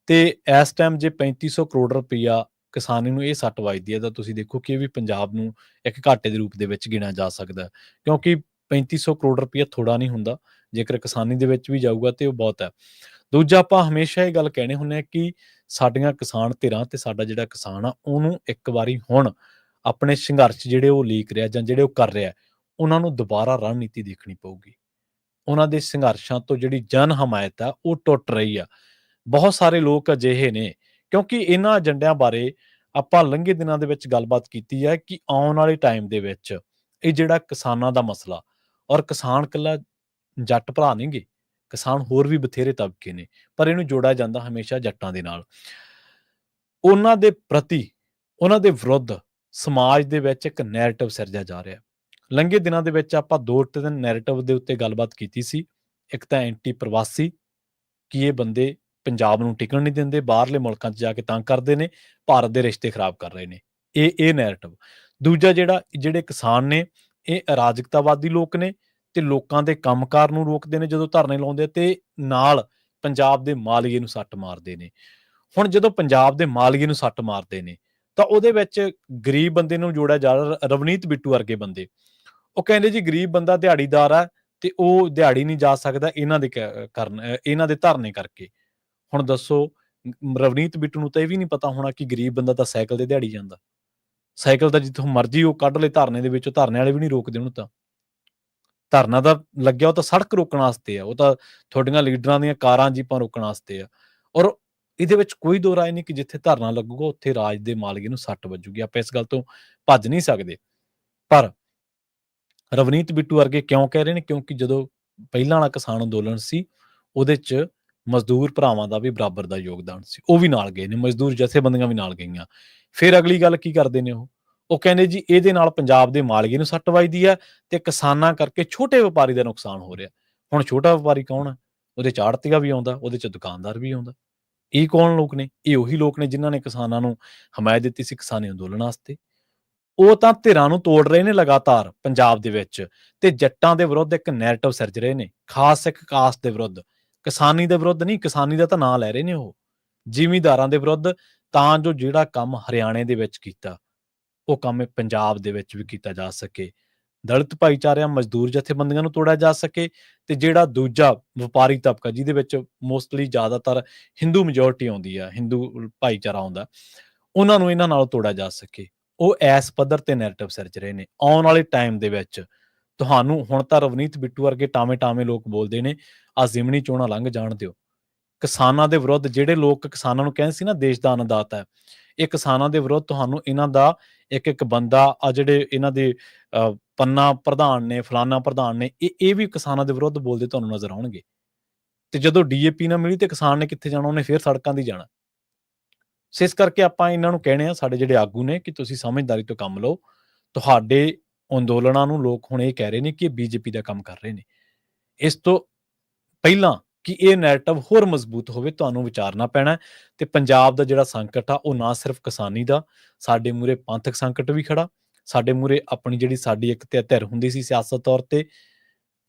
ਤੇ ਇਸ ਟਾਈਮ ਜੇ 3500 ਕਰੋੜ ਰੁਪਈਆ ਕਿਸਾਨੀ ਨੂੰ ਇਹ ਸੱਟ ਵੱਜਦੀ ਹੈ, ਤਾਂ ਤੁਸੀਂ ਦੇਖੋ ਕਿ ਇਹ ਵੀ ਪੰਜਾਬ ਨੂੰ ਇੱਕ ਘਾਟੇ ਦੇ ਰੂਪ ਦੇ ਵਿੱਚ ਗਿਣਿਆ ਜਾ ਸਕਦਾ, ਕਿਉਂਕਿ 3500 ਕਰੋੜ ਰੁਪਈਆ ਥੋੜ੍ਹਾ ਨਹੀਂ ਹੁੰਦਾ। ਜੇਕਰ ਕਿਸਾਨੀ ਦੇ ਵਿੱਚ ਵੀ ਜਾਊਗਾ ਤੇ ਉਹ ਬਹੁਤ ਹੈ। ਦੂਜਾ ਆਪਾਂ ਹਮੇਸ਼ਾ ਇਹ ਗੱਲ ਕਹਿਣੇ ਹੁੰਦੇ ਆ ਕਿ ਸਾਡੀਆਂ ਕਿਸਾਨ ਧਿਰਾਂ ਤੇ ਸਾਡਾ ਜਿਹੜਾ ਕਿਸਾਨ ਆ ਉਹਨੂੰ ਇੱਕ ਵਾਰੀ ਹੁਣ ਆਪਣੇ ਸੰਘਰਸ਼ ਜਿਹੜੇ ਉਹ ਲੀਕ ਰਿਹਾ ਜਾਂ ਜਿਹੜੇ ਉਹ ਕਰ ਰਿਹਾ ਉਹਨਾਂ ਨੂੰ ਦੁਬਾਰਾ ਰਣਨੀਤੀ ਦੇਖਣੀ ਪਊਗੀ। ਉਹਨਾਂ ਦੇ ਸੰਘਰਸ਼ਾਂ ਤੋਂ ਜਿਹੜੀ ਜਨ ਹਮਾਇਤ ਆ ਉਹ ਟੁੱਟ ਰਹੀ ਆ। ਬਹੁਤ ਸਾਰੇ ਲੋਕ ਅਜਿਹੇ ਨੇ, ਕਿਉਂਕਿ ਇਹਨਾਂ ਏਜੰਡਿਆਂ ਬਾਰੇ ਆਪਾਂ ਲੰਘੇ ਦਿਨਾਂ ਦੇ ਵਿੱਚ ਗੱਲਬਾਤ ਕੀਤੀ ਹੈ ਕਿ ਆਉਣ ਵਾਲੇ ਟਾਈਮ ਦੇ ਵਿੱਚ ਇਹ ਜਿਹੜਾ ਕਿਸਾਨਾਂ ਦਾ ਮਸਲਾ, ਔਰ ਕਿਸਾਨ ਇਕੱਲਾ ਜੱਟ ਭਰਾ ਨਹੀਂ ਗੇ, ਕਿਸਾਨ ਹੋਰ ਵੀ ਬਥੇਰੇ ਤਬਕੇ ਨੇ, ਪਰ ਇਹਨੂੰ ਜੋੜਿਆ ਜਾਂਦਾ ਹਮੇਸ਼ਾ ਜੱਟਾਂ ਦੇ ਨਾਲ। ਉਹਨਾਂ ਦੇ ਪ੍ਰਤੀ, ਉਹਨਾਂ ਦੇ ਵਿਰੁੱਧ ਸਮਾਜ ਦੇ ਵਿੱਚ ਇੱਕ ਨੈਰੇਟਿਵ ਸਿਰਜਿਆ ਜਾ ਰਿਹਾ। ਲੰਘੇ ਦਿਨਾਂ ਦੇ ਵਿੱਚ ਆਪਾਂ 2-3 ਨੈਰੇਟਿਵ ਦੇ ਉੱਤੇ ਗੱਲਬਾਤ ਕੀਤੀ ਸੀ। ਇੱਕ ਤਾਂ ਐਂਟੀ ਪ੍ਰਵਾਸੀ, ਕਿ ਇਹ ਬੰਦੇ ਪੰਜਾਬ ਨੂੰ ਟਿਕਣ ਨਹੀਂ ਦਿੰਦੇ, ਬਾਹਰਲੇ ਮੁਲਕਾਂ 'ਚ ਜਾ ਕੇ ਤੰਗ ਕਰਦੇ ਨੇ, ਭਾਰਤ ਦੇ ਰਿਸ਼ਤੇ ਖਰਾਬ ਕਰ ਰਹੇ ਨੇ, ਇਹ ਨੈਰੇਟਿਵ। ਦੂਜਾ ਜਿਹੜੇ ਕਿਸਾਨ ਨੇ ਇਹ ਅਰਾਜਕਤਾਵਾਦੀ ਲੋਕ ਨੇ ਤੇ ਲੋਕਾਂ ਦੇ ਕੰਮਕਾਰ ਨੂੰ ਰੋਕਦੇ ਨੇ ਜਦੋਂ ਧਰਨੇ ਲਾਉਂਦੇ, ਤੇ ਨਾਲ ਪੰਜਾਬ ਦੇ ਮਾਲੀਏ ਨੂੰ ਸੱਟ ਮਾਰਦੇ ਨੇ। ਹੁਣ ਜਦੋਂ ਪੰਜਾਬ ਦੇ ਮਾਲੀਏ ਨੂੰ ਸੱਟ ਮਾਰਦੇ ਨੇ ਤਾਂ ਉਹਦੇ ਵਿੱਚ ਗਰੀਬ ਬੰਦੇ ਨੂੰ ਜੋੜਿਆ ਜਾ ਰਿਹਾ। ਰਵਨੀਤ ਬਿੱਟੂ ਵਰਗੇ ਬੰਦੇ, ਉਹ ਕਹਿੰਦੇ ਜੀ ਗਰੀਬ ਬੰਦਾ ਦਿਹਾੜੀਦਾਰ ਆ ਤੇ ਉਹ ਦਿਹਾੜੀ ਨਹੀਂ ਜਾ ਸਕਦਾ ਇਹਨਾਂ ਦੇ ਧਰਨੇ ਕਰਕੇ। ਹੁਣ ਦੱਸੋ, ਰਵਨੀਤ ਬਿੱਟੂ ਨੂੰ ਤਾਂ ਇਹ ਵੀ ਨਹੀਂ ਪਤਾ ਹੋਣਾ ਕਿ ਗਰੀਬ ਬੰਦਾ ਤਾਂ ਸਾਈਕਲ ਤੇ ਦਿਹਾੜੀ ਜਾਂਦਾ, ਸਾਈਕਲ ਤਾਂ ਜਿੱਥੋਂ ਮਰਜ਼ੀ ਉਹ ਕੱਢ ਲਏ ਧਰਨੇ ਦੇ ਵਿੱਚੋਂ, ਧਰਨੇ ਵਾਲੇ ਵੀ ਨਹੀਂ ਰੋਕਦੇ ਉਹਨੂੰ। ਤਾਂ ਧਰਨਾ ਤਾਂ ਲੱਗਿਆ ਉਹ ਤਾਂ ਸੜਕ ਰੋਕਣ ਵਾਸਤੇ ਆ, ਉਹ ਤਾਂ ਤੁਹਾਡੀਆਂ ਲੀਡਰਾਂ ਦੀਆਂ ਕਾਰਾਂ ਜੀਪਾਂ ਰੋਕਣ ਵਾਸਤੇ ਆ। ਔਰ ਇਹਦੇ ਵਿੱਚ ਕੋਈ ਦੋ ਰਾਏ ਨਹੀਂ ਕਿ ਜਿੱਥੇ ਧਰਨਾ ਲੱਗੂਗਾ ਉੱਥੇ ਰਾਜ ਦੇ ਮਾਲਗੇ ਨੂੰ ਸੱਟ ਵੱਜੂਗੀ। ਆਪਾਂ ਇਸ ਗੱਲ ਤੋਂ ਭੱਜ ਨਹੀਂ ਸਕਦੇ। ਪਰ ਰਵਨੀਤ ਬਿੱਟੂ ਵਰਗੇ ਕਿਉਂ ਕਹਿ ਰਹੇ ਨੇ? ਕਿਉਂਕਿ ਜਦੋਂ ਪਹਿਲਾਂ ਵਾਲਾ ਕਿਸਾਨ ਅੰਦੋਲਨ ਸੀ ਉਹਦੇ 'ਚ ਮਜ਼ਦੂਰ ਭਰਾਵਾਂ ਦਾ ਵੀ ਬਰਾਬਰ ਦਾ ਯੋਗਦਾਨ ਸੀ, ਉਹ ਵੀ ਨਾਲ ਗਏ ਨੇ, ਮਜ਼ਦੂਰ ਜਥੇਬੰਦੀਆਂ ਵੀ ਨਾਲ ਗਈਆਂ। ਫਿਰ ਅਗਲੀ ਗੱਲ ਕੀ ਕਰਦੇ ਨੇ ਉਹ ਕਹਿੰਦੇ ਜੀ ਇਹਦੇ ਨਾਲ ਪੰਜਾਬ ਦੇ ਮਾਲਗੇ ਨੂੰ ਸੱਟ ਵੱਜਦੀ ਹੈ ਤੇ ਕਿਸਾਨਾਂ ਕਰਕੇ ਛੋਟੇ ਵਪਾਰੀ ਦਾ ਨੁਕਸਾਨ ਹੋ ਰਿਹਾ। ਹੁਣ ਛੋਟਾ ਵਪਾਰੀ ਕੌਣ ਹੈ? ਉਹਦੇ 'ਚ ਆੜ੍ਹਤੀਆ ਵੀ ਆਉਂਦਾ, ਉਹਦੇ 'ਚ ਦੁਕਾਨਦਾਰ ਵੀ ਆਉਂਦਾ। ਇਹ ਕੌਣ ਲੋਕ ਨੇ? ਇਹ ਉਹੀ ਲੋਕ ਨੇ ਜਿਨ੍ਹਾਂ ਨੇ ਕਿਸਾਨਾਂ ਨੂੰ ਹਮਾਇਤ ਦਿੱਤੀ ਸੀ ਕਿਸਾਨੀ ਅੰਦੋਲਨ ਵਾਸਤੇ। ਉਹ ਤਾਂ ਧਿਰਾਂ ਨੂੰ ਤੋੜ ਰਹੇ ਨੇ ਲਗਾਤਾਰ ਪੰਜਾਬ ਦੇ ਵਿੱਚ, ਤੇ ਜੱਟਾਂ ਦੇ ਵਿਰੁੱਧ ਇੱਕ ਨੈਰੇਟਿਵ ਸਿਰਜ ਰਹੇ ਨੇ, ਖਾਸ ਇੱਕ ਕਾਸਟ ਦੇ ਵਿਰੁੱਧ। ਕਿਸਾਨੀ ਦੇ ਵਿਰੁੱਧ ਨਹੀਂ, ਕਿਸਾਨੀ ਦਾ ਤਾਂ ਨਾਂ ਲੈ ਰਹੇ ਨੇ ਉਹ, ਜ਼ਿਮੀਂਦਾਰਾਂ ਦੇ ਵਿਰੁੱਧ, ਤਾਂ ਜੋ ਜਿਹੜਾ ਕੰਮ ਹਰਿਆਣੇ ਦੇ ਵਿੱਚ ਕੀਤਾ ਉਹ ਕੰਮ ਪੰਜਾਬ ਦੇ ਵਿੱਚ ਵੀ ਕੀਤਾ ਜਾ ਸਕੇ। ਦਲਿਤ ਭਾਈਚਾਰਿਆਂ, ਮਜ਼ਦੂਰ ਜਥੇਬੰਦੀਆਂ ਨੂੰ ਤੋੜਿਆ ਜਾ ਸਕੇ, ਤੇ ਜਿਹੜਾ ਦੂਜਾ ਵਪਾਰੀ ਤਬਕਾ ਜਿਹਦੇ ਵਿੱਚ ਮੋਸਟਲੀ ਜ਼ਿਆਦਾਤਰ ਹਿੰਦੂ ਮੈਜੋਰਟੀ ਆਉਂਦੀ ਆ, ਹਿੰਦੂ ਭਾਈਚਾਰਾ ਆਉਂਦਾ, ਉਹਨਾਂ ਨੂੰ ਇਹਨਾਂ ਨਾਲ ਤੋੜਿਆ ਜਾ ਸਕੇ। ਉਹ ਇਸ ਪੱਧਰ ਤੇ ਨੈਰੇਟਿਵ ਸਿਰਜ ਰਹੇ ਨੇ। ਆਉਣ ਵਾਲੇ ਟਾਈਮ ਦੇ ਵਿੱਚ ਤੁਹਾਨੂੰ, ਹੁਣ ਤਾਂ ਰਵਨੀਤ ਬਿੱਟੂ ਵਰਗੇ ਟਾਵੇਂ ਲੋਕ ਬੋਲਦੇ ਨੇ ਆ ਜ਼ਿਮਨੀ ਚੋਣਾਂ ਲੰਘ ਜਾਣ ਦਿਓ। ਕਿਸਾਨਾਂ ਦੇ ਵਿਰੁੱਧ ਜਿਹੜੇ ਲੋਕ ਕਿਸਾਨਾਂ ਨੂੰ ਕਹਿੰਦੇ ਸੀ ਨਾ ਦੇਸ਼ ਦਾ ਅੰਨਦਾਤਾ ਹੈ, ਇਹ ਕਿਸਾਨਾਂ ਦੇ ਵਿਰੁੱਧ ਤੁਹਾਨੂੰ ਇਹਨਾਂ ਦਾ ਇੱਕ ਬੰਦਾ ਆ, ਜਿਹੜੇ ਇਹਨਾਂ ਦੇ ਪੰਨਾ ਪ੍ਰਧਾਨ ਨੇ, ਫਲਾਨਾ ਪ੍ਰਧਾਨ ਨੇ, ਇਹ ਵੀ ਕਿਸਾਨਾਂ ਦੇ ਵਿਰੁੱਧ ਬੋਲਦੇ ਤੁਹਾਨੂੰ ਨਜ਼ਰ ਆਉਣਗੇ। ਤੇ ਜਦੋਂ DAP ਨਾ ਮਿਲੀ ਤੇ ਕਿਸਾਨ ਨੇ ਕਿੱਥੇ ਜਾਣਾ? ਉਹਨੇ ਫਿਰ ਸੜਕਾਂ ਦੀ ਜਾਣਾ। ਸੋ ਇਸ ਕਰਕੇ ਆਪਾਂ ਇਹਨਾਂ ਨੂੰ ਕਹਿਣੇ ਆ, ਸਾਡੇ ਜਿਹੜੇ ਆਗੂ ਨੇ, ਕਿ ਤੁਸੀਂ ਸਮਝਦਾਰੀ ਤੋਂ ਕੰਮ ਲਓ। ਤੁਹਾਡੇ ਅੰਦੋਲਨਾਂ ਨੂੰ ਲੋਕ ਹੁਣ ਇਹ ਕਹਿ ਰਹੇ ਨੇ ਕਿ BJP ਦਾ ਕੰਮ ਕਰ ਰਹੇ ਨੇ। ਇਸ ਤੋਂ ਪਹਿਲਾਂ ਕਿ ਇਹ ਨੈਰੇਟਿਵ ਹੋਰ ਮਜ਼ਬੂਤ ਹੋਵੇ, ਤੁਹਾਨੂੰ ਵਿਚਾਰਨਾ ਪੈਣਾ। ਤੇ ਪੰਜਾਬ ਦਾ ਜਿਹੜਾ ਸੰਕਟ ਆ ਉਹ ਨਾ ਸਿਰਫ ਕਿਸਾਨੀ ਦਾ, ਸਾਡੇ ਮੂਹਰੇ ਪੰਥਕ ਸੰਕਟ ਵੀ ਖੜਾ, ਸਾਡੇ ਮੂਹਰੇ ਆਪਣੀ ਜਿਹੜੀ ਸਾਡੀ ਇੱਕ ਧਿਰ ਹੁੰਦੀ ਸੀ ਸਿਆਸਤ ਤੌਰ ਤੇ,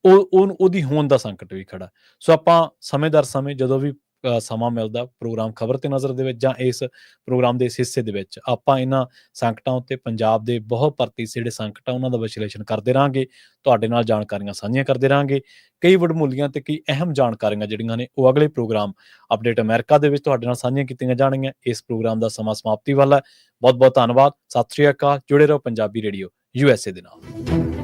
ਉਹਦੀ ਹੋਂਦ ਦਾ ਸੰਕਟ ਵੀ ਖੜਾ। ਸੋ ਆਪਾਂ ਸਮੇਂ ਜਦੋਂ ਵੀ ਸਮਾਂ ਮਿਲਦਾ, ਪ੍ਰੋਗਰਾਮ ਖਬਰ ਤੇ ਨਜ਼ਰ ਦੇ ਵਿੱਚ ਜਾਂ ਇਸ ਪ੍ਰੋਗਰਾਮ ਦੇ ਇਸ ਹਿੱਸੇ ਦੇ ਵਿੱਚ, ਆਪਾਂ ਇਹਨਾਂ ਸੰਕਟਾਂ ਉੱਤੇ, ਪੰਜਾਬ ਦੇ ਬਹੁਤ ਭਰਤੀ ਜਿਹੜੇ ਸੰਕਟ ਆ ਉਹਨਾਂ ਦਾ ਵਿਸ਼ਲੇਸ਼ਣ ਕਰਦੇ ਰਹਾਂਗੇ, ਤੁਹਾਡੇ ਨਾਲ ਜਾਣਕਾਰੀਆਂ ਸਾਂਝੀਆਂ ਕਰਦੇ ਰਹਾਂਗੇ। ਕਈ ਵਡਮੁੱਲੀਆਂ ਤੇ ਕਈ ਅਹਿਮ ਜਾਣਕਾਰੀਆਂ ਜਿਹੜੀਆਂ ਨੇ ਉਹ ਅਗਲੇ ਪ੍ਰੋਗਰਾਮ ਅਪਡੇਟ ਅਮਰੀਕਾ ਦੇ ਵਿੱਚ ਤੁਹਾਡੇ ਨਾਲ ਸਾਂਝੀਆਂ ਕੀਤੀਆਂ ਜਾਣਗੀਆਂ। ਇਸ ਪ੍ਰੋਗਰਾਮ ਦਾ ਸਮਾਂ ਸਮਾਪਤੀ ਵਾਲਾ ਹੈ। ਬਹੁਤ ਬਹੁਤ ਧੰਨਵਾਦ। ਸਤਿ ਸ਼੍ਰੀ ਅਕਾਲ। ਜੁੜੇ ਰਹੋ ਪੰਜਾਬੀ ਰੇਡੀਓ USA ਦੇ ਨਾਲ।